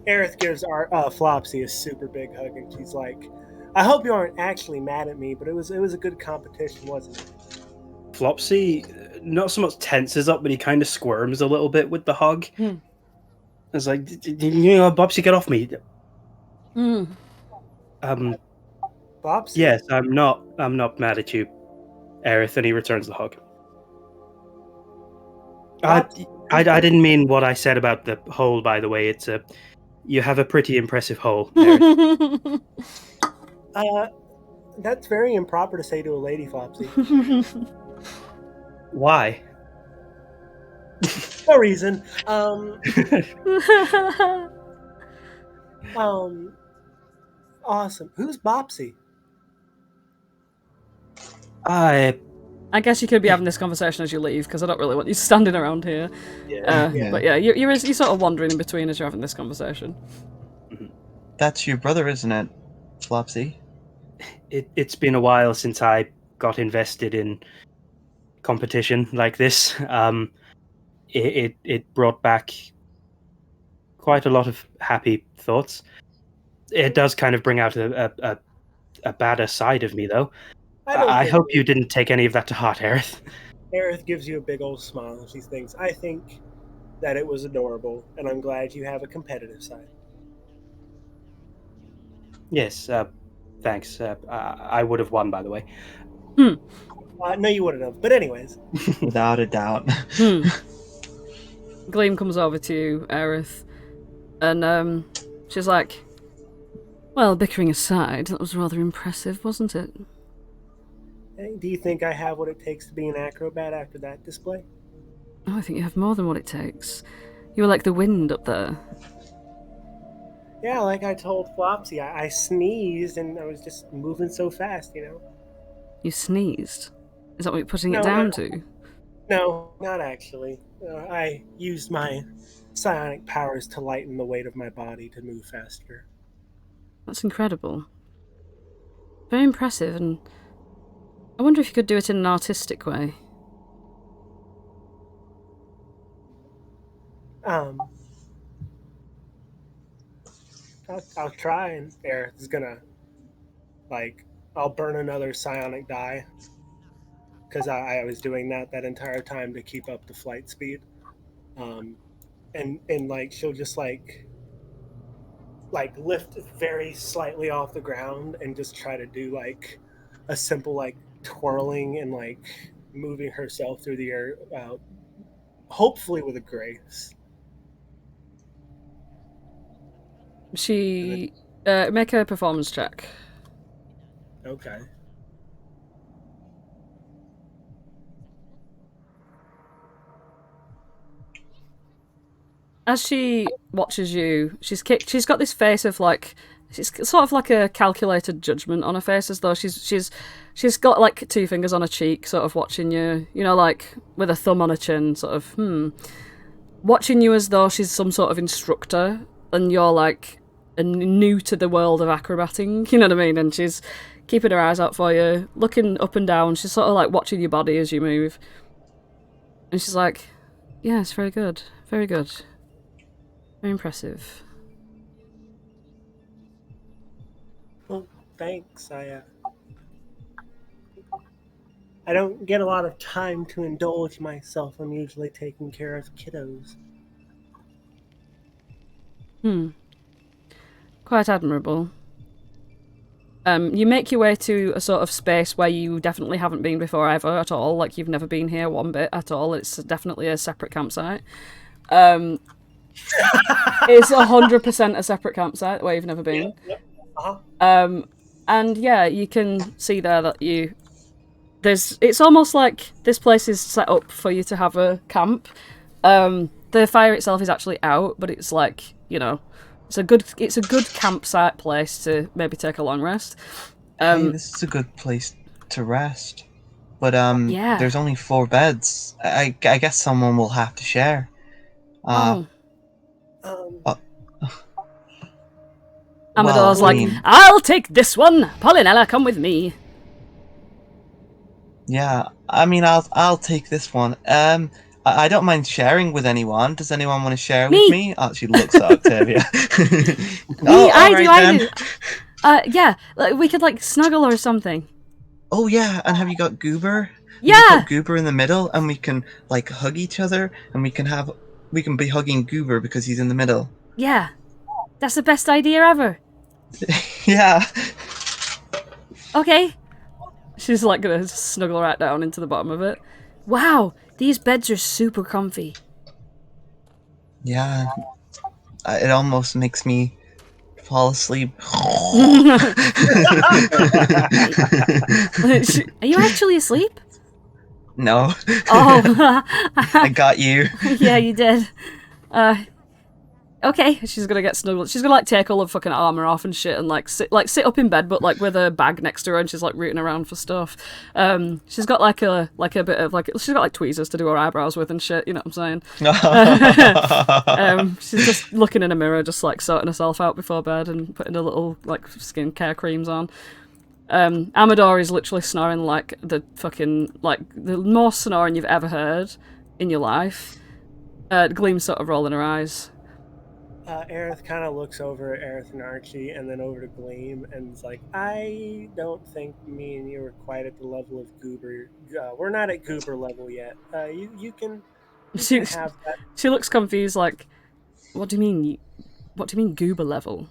Aerith gives our Flopsy a super big hug, and she's like, "I hope you aren't actually mad at me, but it was a good competition, wasn't it?" Flopsy, not so much tenses up, but he kind of squirms a little bit with the hug. It's like, Bobsy, get off me. Flopsy? Yes, I'm not mad at you, Aerith, and he returns the hug. I didn't mean what I said about the hole, by the way. It's you have a pretty impressive hole, Aerith. That's very improper to say to a lady, Flopsy. Why? No reason. Awesome. Who's Bopsy? I I guess you could be having this conversation as you leave, because I don't really want you standing around here. Yeah. But yeah, you're sort of wandering in between as you're having this conversation. That's your brother, isn't it, Flopsy? It's been a while since I got invested in competition like this. It brought back quite a lot of happy thoughts. It does kind of bring out a badder side of me, though. I hope you didn't take any of that to heart, Aerith. Aerith gives you a big old smile, and she thinks, "I think that it was adorable, and I'm glad you have a competitive side." Yes, thanks. I would have won, by the way. No, you wouldn't have. But anyways. Without a doubt. Gleam comes over to you, Aerith, and she's like, "Well, bickering aside, that was rather impressive, wasn't it?" Hey, do you think I have what it takes to be an acrobat after that display? Oh, I think you have more than what it takes. You were like the wind up there. Yeah, like I told Flopsy, I sneezed and I was just moving so fast, you know? You sneezed? Is that what you're putting No, it down to? No, not actually. I used my psionic powers to lighten the weight of my body to move faster. That's incredible. Very impressive, and I wonder if you could do it in an artistic way. I'll try, and Aerith is gonna, I'll burn another psionic die. Because I was doing that entire time to keep up the flight speed. And she'll just lift very slightly off the ground and just try to do a simple twirling and moving herself through the air, hopefully with a grace. She make a performance check. Okay. As she watches you, she's got this face of she's sort of like a calculated judgment on her face, as though she's got like two fingers on her cheek, sort of watching you, like with a thumb on her chin, sort of watching you as though she's some sort of instructor and you're like new to the world of acrobating, you know what I mean? And she's keeping her eyes out for you, looking up and down. She's sort of like watching your body as you move, and she's like, "Yeah, it's very good, very good." Very impressive. Well, thanks. I don't get a lot of time to indulge myself. I'm usually taking care of kiddos. Quite admirable. You make your way to a sort of space where you definitely haven't been before ever at all. Like, you've never been here one bit at all. It's definitely a separate campsite. It's 100% a separate campsite where you've never been. Yep. Uh-huh. And yeah, you can see there that it's almost like this place is set up for you to have a camp. The fire itself is actually out, but it's like, you know, it's a good campsite place to maybe take a long rest. Hey, this is a good place to rest. But Yeah. there's only 4 beds. I guess someone will have to share. Amador's well, I like, mean- I'll take this one. Polynella, come with me. Yeah, I mean, I'll take this one. I don't mind sharing with anyone. Does anyone want to share with me? Archie looks at Octavia. I do. Yeah, like, we could like snuggle or something. Oh yeah, and have you got Goober? Yeah. We can put Goober in the middle, and we can like hug each other, and we can be hugging Goober because he's in the middle. Yeah, that's the best idea ever. Yeah. Okay. She's like gonna snuggle right down into the bottom of it. Wow, these beds are super comfy. Yeah. It almost makes me fall asleep. Are you actually asleep? No. Oh. I got you. Yeah, you did. Okay, she's gonna get snuggled. She's gonna like take all her fucking armor off and shit, and like sit up in bed, but like with a bag next to her, and she's like rooting around for stuff. She's got like a bit of like she's got like tweezers to do her eyebrows with and shit. You know what I'm saying? She's just looking in a mirror, just like sorting herself out before bed and putting her little like skincare creams on. Amador is literally snoring like the fucking like the most snoring you've ever heard in your life. Gleam's sort of rolling her eyes. Aerith kind of looks over at Aerith and Archie and then over to Gleam and is like, I don't think me and you are quite at the level of Goober. We're not at Goober level yet. You can have that. She looks confused like, what do you mean? What do you mean Goober level?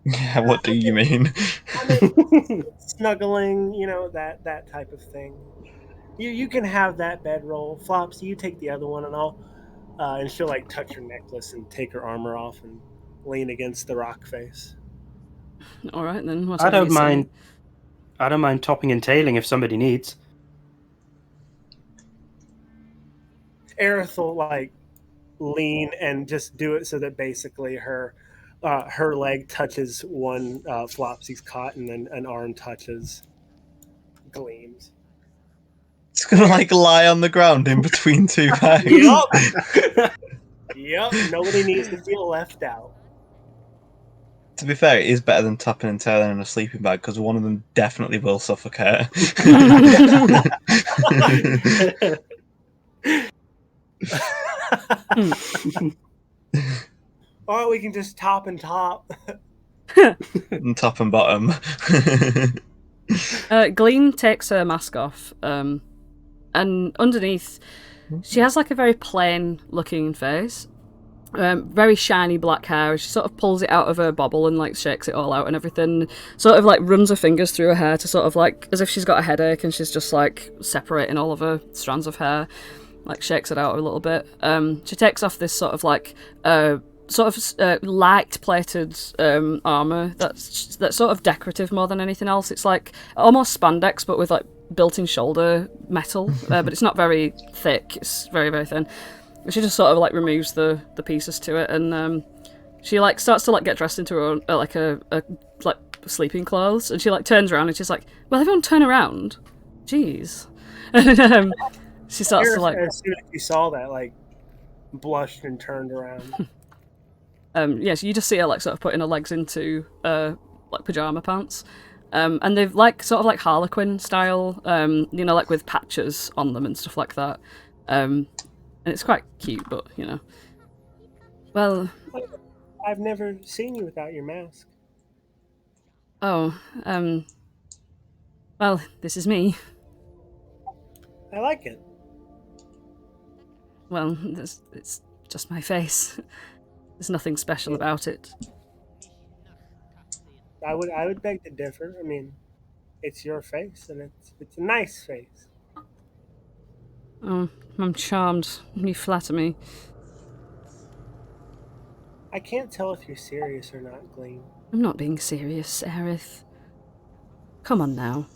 Yeah, what do you mean? I mean, snuggling, you know, that type of thing. You can have that bedroll. Flopsy, you take the other one and I'll... and she'll like touch her necklace and take her armor off and lean against the rock face. All right then. I don't mind. I don't mind topping and tailing if somebody needs. Aerith will like lean and just do it so that basically her leg touches one Flopsy's cot and then an arm touches Gleam's. It's gonna like lie on the ground in between 2 bags. Yep. Nobody needs to feel left out. To be fair, it is better than topping and tailing in a sleeping bag because one of them definitely will suffocate. Or we can just top and top. And top and bottom. Gleam takes her mask off, and underneath, she has like a very plain looking face. Very shiny black hair. She sort of pulls it out of her bobble and like shakes it all out and everything. Sort of like runs her fingers through her hair to sort of like as if she's got a headache and she's just like separating all of her strands of hair. Like shakes it out a little bit. She takes off this sort of like light plated armor that's sort of decorative more than anything else. It's like almost spandex but with like built-in shoulder metal, but it's not very thick. It's very, very thin. She just sort of like removes the pieces to it, and she like starts to like get dressed into her like a like sleeping clothes, and she like turns around and she's like, "Well, everyone turn around, jeez." And she starts to like. As soon as you saw that, like, blushed and turned around. Yeah, so you just see her like sort of putting her legs into like pajama pants, and they've like sort of like Harlequin style, you know, like with patches on them and stuff like that. And it's quite cute, but you know. Well, I've never seen you without your mask. oh, well, this is me. I like it. Well, it's just my face. There's nothing special about it. I would beg to differ. I mean, it's your face, and it's a nice face. Oh, I'm charmed. You flatter me. I can't tell if you're serious or not, Gleam. I'm not being serious, Aerith. Come on now.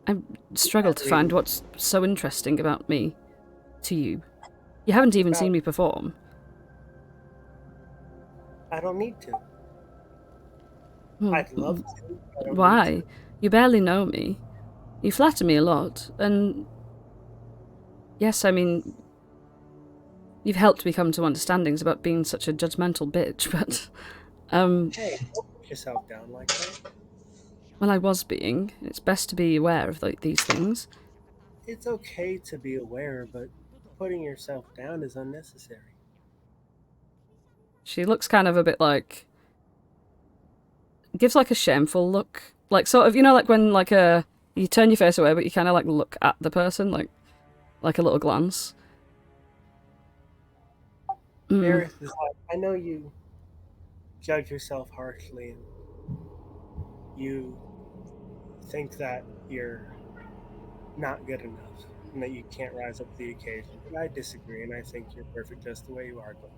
I struggle to find what's so interesting about me to you. You haven't even seen me perform. I don't need to. Hmm. I'd love to. I don't Why? need to. You barely know me. You flatter me a lot, and yes, I mean, you've helped me come to understandings about being such a judgmental bitch, but, Hey, don't put yourself down like that. well, I was being. It's best to be aware of these things. It's okay to be aware, but putting yourself down is unnecessary. She looks kind of a bit like... gives like a shameful look. Like sort of, you know, like when like you turn your face away, but you kind of like look at the person, like a little glance. Aerith is like, I know you judge yourself harshly, and you think that you're not good enough, and that you can't rise up to the occasion. But I disagree, and I think you're perfect just the way you are, Glenn.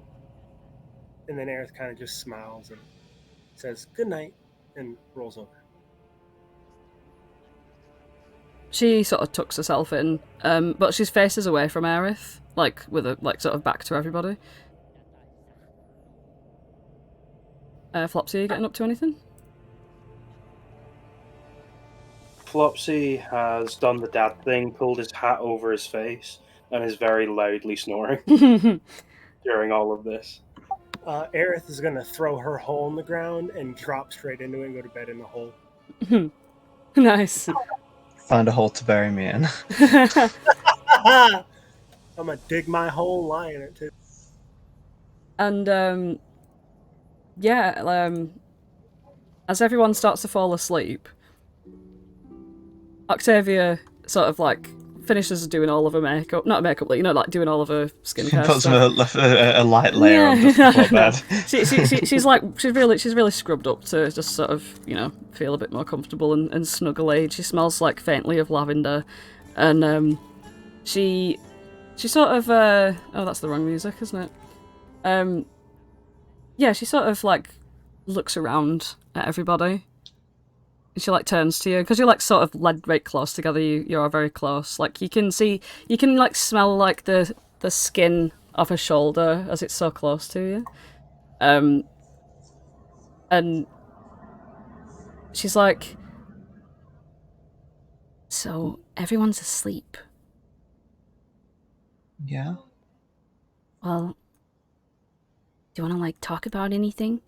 And then Aerith kind of just smiles and says, good night, and rolls over. She sort of tucks herself in, but she's faces away from Aerith, like with a sort of back to everybody. Flopsy, are you getting up to anything? Flopsy has done the dad thing, pulled his hat over his face, and is very loudly snoring during all of this. Aerith is going to throw her hole in the ground and drop straight into it and go to bed in the hole. Nice. Found a hole to bury me in. I'm going to dig my hole and lie in it, too. And, as everyone starts to fall asleep, Octavia sort of like finishes doing all of her makeup, not makeup, like, you know, like doing all of her skincare Puts stuff. a light layer on just before bed. She's really scrubbed up to just sort of, you know, feel a bit more comfortable and snuggly. She smells like faintly of lavender, and she sort of oh, that's the wrong music, isn't it? Yeah, she sort of like looks around at everybody. And she like turns to you because you're like sort of led right close together. You are very close. Like you can like smell like the skin of her shoulder as it's so close to you. And she's like, so everyone's asleep. Yeah. Well, do you want to like talk about anything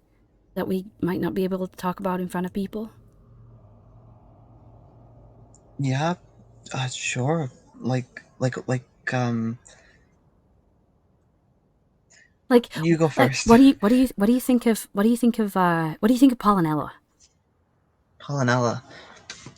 that we might not be able to talk about in front of people? Yeah. Sure. Like you go first. What do you think of Pollinella? Pollinella.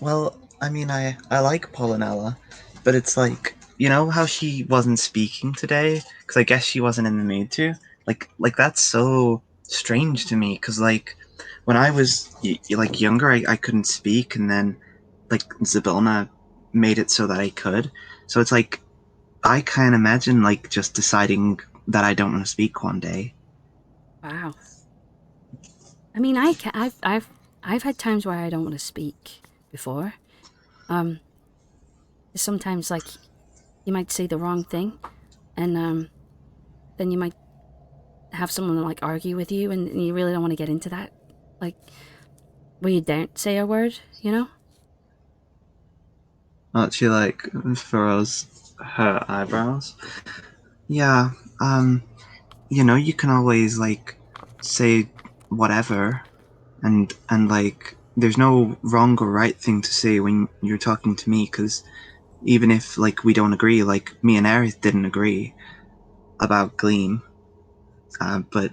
Well, I mean, I like Pollinella, but it's like, you know how she wasn't speaking today because I guess she wasn't in the mood to. Like that's so strange to me because like when I was like younger, I couldn't speak, and then like Zybilna made it so that I could. So it's like I can't imagine like just deciding that I don't want to speak one day. Wow. I mean, I've had times where I don't want to speak before. Sometimes like you might say the wrong thing, and then you might have someone like argue with you, and you really don't want to get into that, like where you don't say a word, you know. She like furrows her eyebrows. Yeah, you know, you can always like say whatever, and like there's no wrong or right thing to say when you're talking to me, because even if like we don't agree, like me and Aerith didn't agree about Gleam, but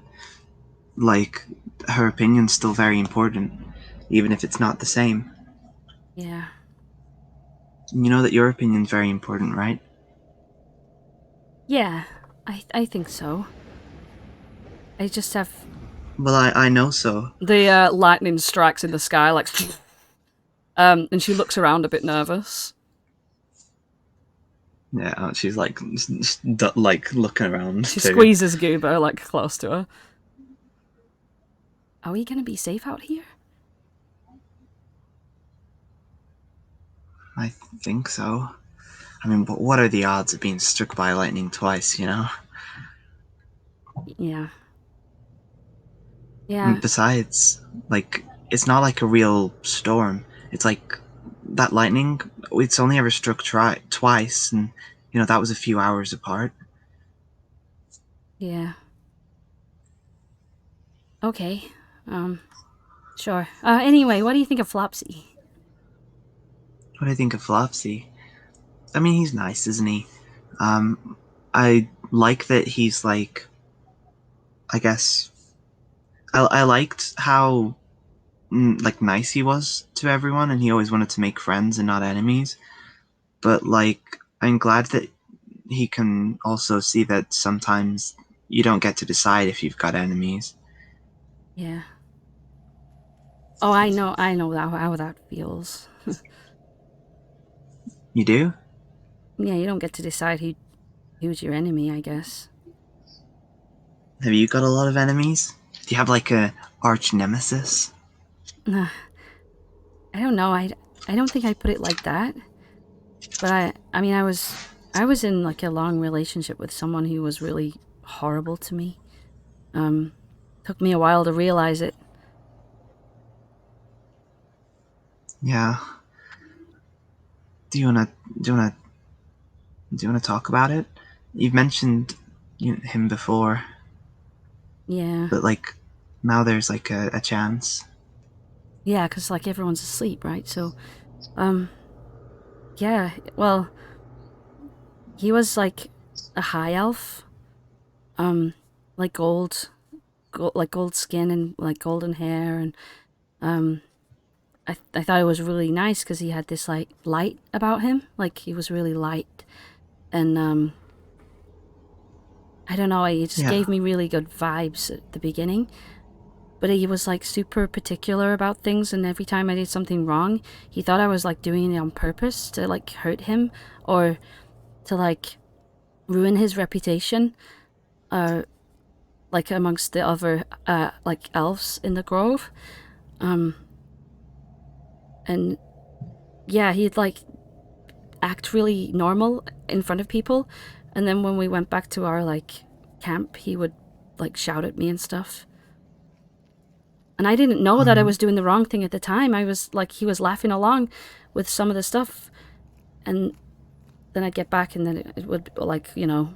like her opinion's still very important, even if it's not the same. Yeah. You know that your opinion's very important, right? Yeah, I think so. I just have... Well, I know so. The lightning strikes in the sky, like... and she looks around a bit nervous. Yeah, she's like looking around She too. squeezes Goober, like, close to her. Are we gonna be safe out here? I think so. I mean, but what are the odds of being struck by lightning twice, you know? Yeah. Yeah. Besides, like, it's not like a real storm. It's like that lightning, it's only ever struck twice, and, you know, that was a few hours apart. Yeah. Okay. Sure. Anyway, what do you think of Flopsy? What do I think of Flopsy? I mean, he's nice, isn't he? I like that he's like, I guess, I liked how like nice he was to everyone, and he always wanted to make friends and not enemies. But like, I'm glad that he can also see that sometimes you don't get to decide if you've got enemies. Yeah. Oh, I know how that feels. You do? Yeah, you don't get to decide who's your enemy, I guess. Have you got a lot of enemies? Do you have like a arch nemesis? I don't know. I don't think I put it like that. But I mean, I was in like a long relationship with someone who was really horrible to me. Took me a while to realize it. Yeah. Do you wanna do you wanna do you wanna talk about it? You've mentioned him before, Yeah. but like now there's like a chance. Yeah, 'cause like everyone's asleep, right? So, yeah. Well, he was like a high elf, like gold skin and like golden hair, and I thought it was really nice because he had this like light about him, like he was really light, and I don't know, he just gave me really good vibes at the beginning. But he was like super particular about things, and every time I did something wrong, he thought I was like doing it on purpose to like hurt him or to like ruin his reputation, like amongst the other like elves in the grove. And yeah, he'd like act really normal in front of people, and then when we went back to our like camp, he would like shout at me and stuff. And I didn't know that I was doing the wrong thing at the time. I was like, he was laughing along with some of the stuff, and then I'd get back, and then it would like, you know,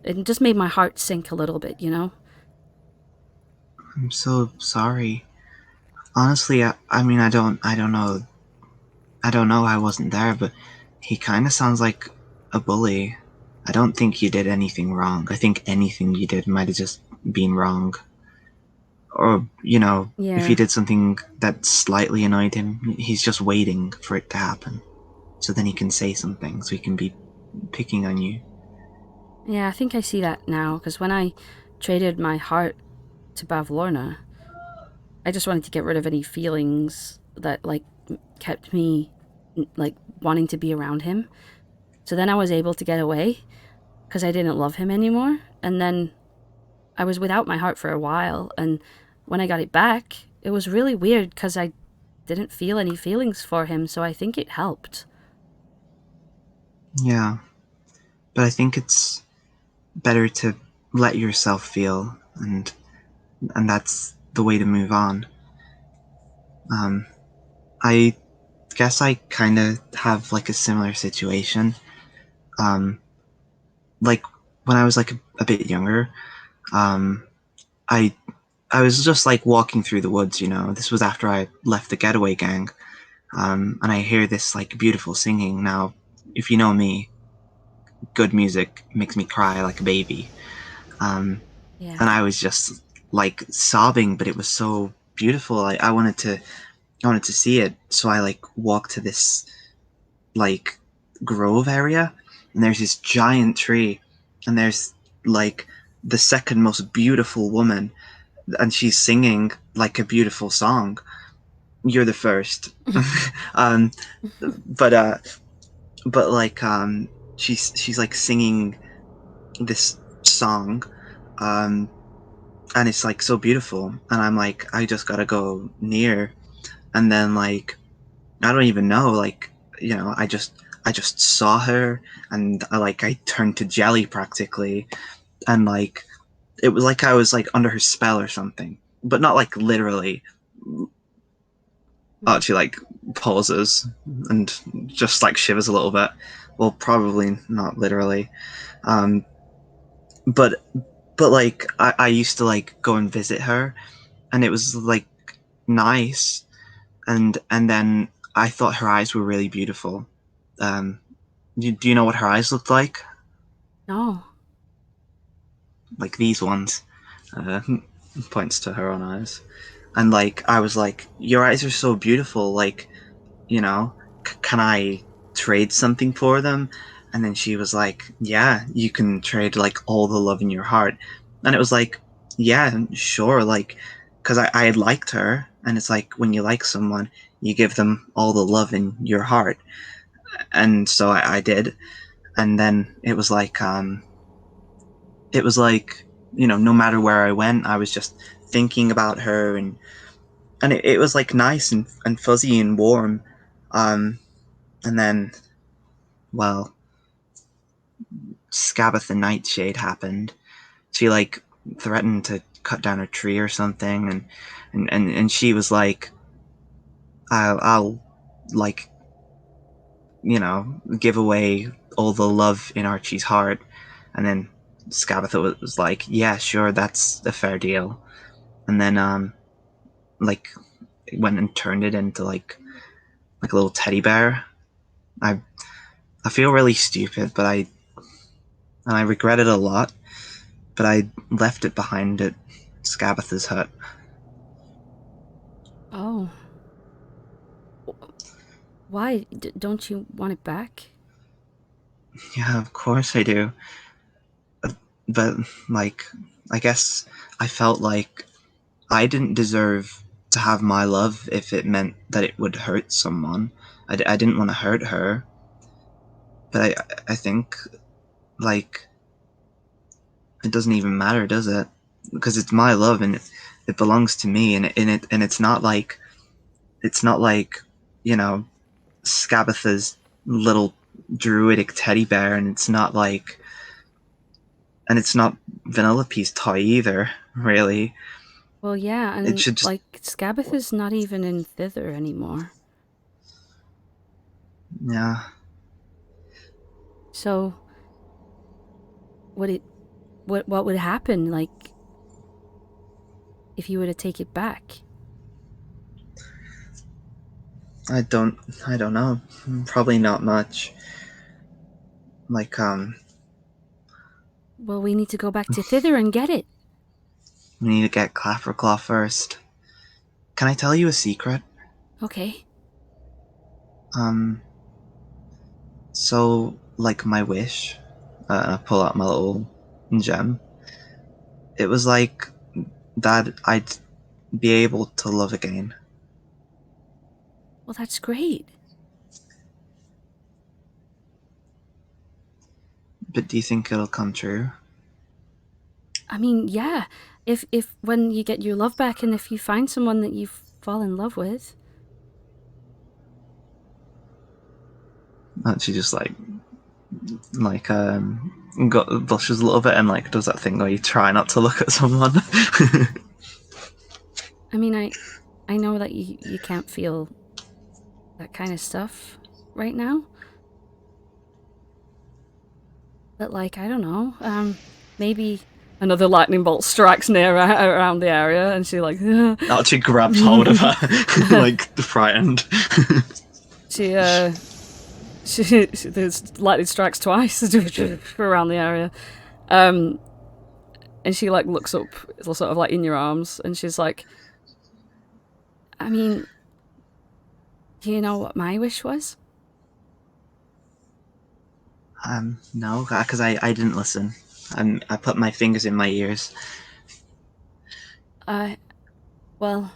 it just made my heart sink a little bit, you know. I'm so sorry. Honestly, I mean, I don't know. I don't know. I wasn't there, but he kind of sounds like a bully. I don't think you did anything wrong. I think anything you did might have just been wrong. Or, you know, if you did something that slightly annoyed him, he's just waiting for it to happen. So then he can say something, so he can be picking on you. Yeah, I think I see that now, because when I traded my heart to Bavlorna, I just wanted to get rid of any feelings that, like, kept me, like, wanting to be around him. So then I was able to get away, because I didn't love him anymore, and then I was without my heart for a while, and when I got it back, it was really weird, because I didn't feel any feelings for him, so I think it helped. Yeah. But I think it's better to let yourself feel, and that's the way to move on. I guess I kind of have like a similar situation. Like when I was like a bit younger, I I was just like walking through the woods. You know, this was after I left the getaway gang, and I hear this like beautiful singing. Now, if you know me, good music makes me cry like a baby. Yeah. And I was just like sobbing, but it was so beautiful. I wanted to see it, so I like walked to this like grove area, and there's this giant tree, and there's like the second most beautiful woman, and she's singing like a beautiful song. You're the first. um, but like she's like singing this song, um, and it's like so beautiful, and I'm like, I just gotta go near, and then like I don't even know, like, I just saw her, and I turned to jelly practically, and like it was like I was like under her spell or something, but not like literally. Archie like pauses and just like shivers a little bit. Well, probably not literally, um, but like I used to like go and visit her, and it was like nice, and then I thought her eyes were really beautiful. Um, do you know what her eyes looked like? No. Like these ones. Uh, Points to her own eyes, and like I was like, your eyes are so beautiful. Like, can I trade something for them? And then she was like, yeah, you can trade like all the love in your heart. And it was like, yeah, sure, like, because I had liked her, and it's like when you like someone, you give them all the love in your heart. And so I did. And then it was like, no matter where I went, I was just thinking about her, and it was like nice and fuzzy and warm. And then, well, Scabbeth the Nightshade happened. She like threatened to cut down a tree or something, and she was like, I'll like, give away all the love in Archie's heart. And then Scabbeth was like, yeah, sure, that's a fair deal. And then like went and turned it into like a little teddy bear. I I feel really stupid, but I regret it a lot. But I left it behind at Scabbeth's hut. Oh. Why? Don't you want it back? Yeah, of course I do. But like, I guess I felt like I didn't deserve to have my love if it meant that it would hurt someone. I didn't want to hurt her. But I think, like, it doesn't even matter, does it? Because it's my love, and it belongs to me, and it's not like you know Scabbeth's little druidic teddy bear, and it's not Vanellope's toy either, really. Well, yeah, It and should just, like Scabbeth is not even in thither anymore. yeah. So, what would happen, like, if you were to take it back? I don't know. Probably not much. Like, Well, we need to go back to thither and get it. we need to get Clapperclaw first. Can I tell you a secret? Okay. So, like, my wish, I pull out my little gem. It was like that I'd be able to love again. Well, that's great. But do you think it'll come true? I mean, yeah. If when you get your love back, and if you find someone that you fall in love with. And she just blushes a little bit and like does that thing where you try not to look at someone. I mean, I know that you can't feel that kind of stuff right now. But like, I don't know. Maybe Another lightning bolt strikes near around the area, and she like Archie grabs hold of her, like frightened. she there's lightning strikes twice around the area, and she like looks up, sort of like in your arms, and she's like, I mean, do you know what my wish was? No, because I didn't listen. And I put my fingers in my ears. Well,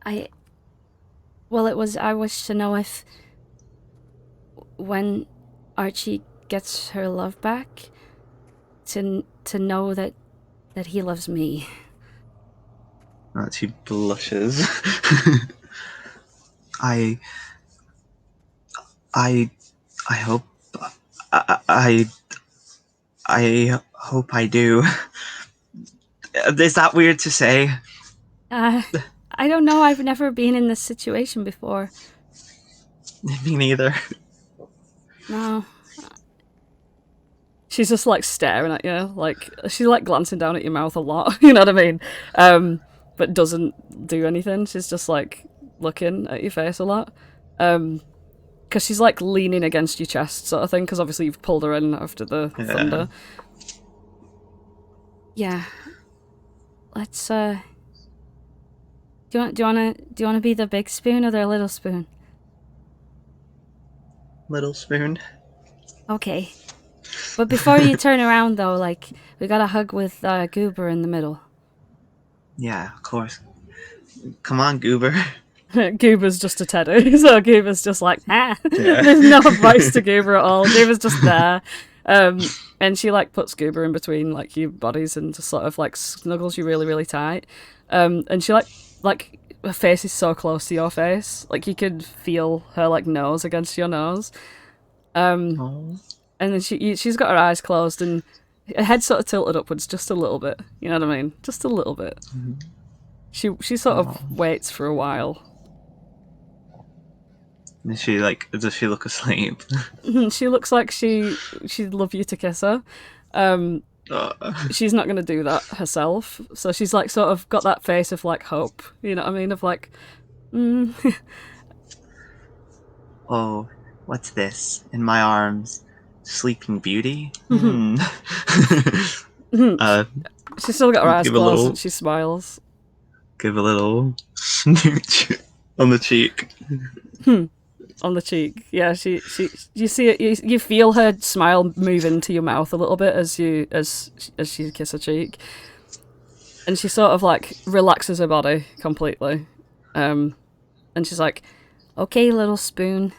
I wish to know if when Archie gets her love back, to know that he loves me. She blushes. I hope I hope I do. Is that weird to say? I don't know. I've never been in this situation before. Me neither. No. She's just like staring at you, like she's like glancing down at your mouth a lot. You know what I mean? But doesn't do anything. She's just like looking at your face a lot. Because she's like leaning against your chest, sort of thing. Because obviously you've pulled her in after the thunder. Yeah. Let's do you wanna be the big spoon or the little spoon? Little spoon. Okay. But before you turn around though, like we got a hug with Goober in the middle. Yeah, of course. Come on, Goober. Goober's just a teddy, so Goober's just like, There's no advice to Goober at all. Goober's just there. And she like puts Goober in between like your bodies and just sort of like snuggles you really, really tight. And she like her face is so close to your face, like you could feel her like nose against your nose. And then she's got her eyes closed and her head sort of tilted upwards just a little bit. You know what I mean? Just a little bit. Mm-hmm. She sort of waits for a while. Is she like? Does she look asleep? She looks like she'd love you to kiss her. She's not gonna do that herself, so she's like sort of got that face of like hope. You know what I mean? Of like, Oh, what's this in my arms? Sleeping Beauty. She's still got her eyes closed and she smiles. Give a little smooch on the cheek. On the cheek, yeah. She you see it. You feel her smile move into your mouth a little bit as you kiss her cheek, and she sort of like relaxes her body completely, and she's like, "Okay, little spoon,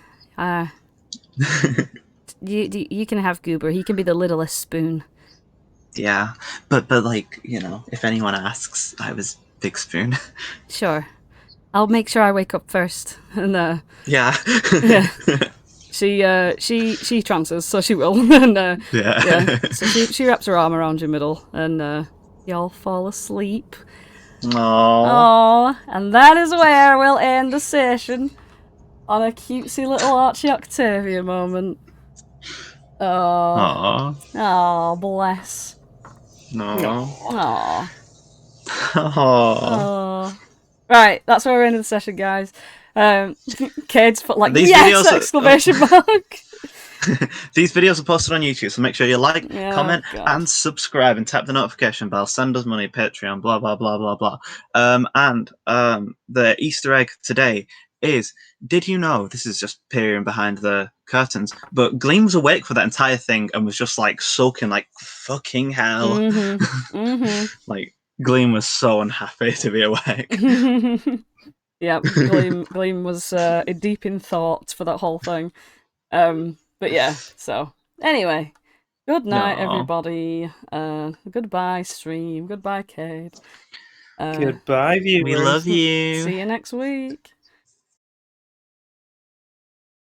you can have Goober. He can be the littlest spoon." Yeah, but like if anyone asks, I was Big Spoon. Sure. I'll make sure I wake up first. And yeah. She trances, so she will. And so she wraps her arm around your middle, and y'all fall asleep. Aww. And that is where we'll end the session on a cutesy little Archie Octavia moment. Oh, bless. No. Oh. Right, that's where we're ending the session, guys. Kids put like these yes! Videos Exclamation mark. These videos are posted on YouTube, so make sure you like, comment, and subscribe, and tap the notification bell. Send us money, Patreon, blah blah blah blah blah. And the Easter egg today is: did you know? This is just peering behind the curtains, but Gleam was awake for that entire thing and was just like sulking, like fucking hell. Like Gleam was so unhappy to be awake. Yeah, Gleam was deep in thought for that whole thing. But yeah, so anyway, good night, everybody. Goodbye, stream. Goodbye, Cade. Goodbye, viewers. We love you. See you next week.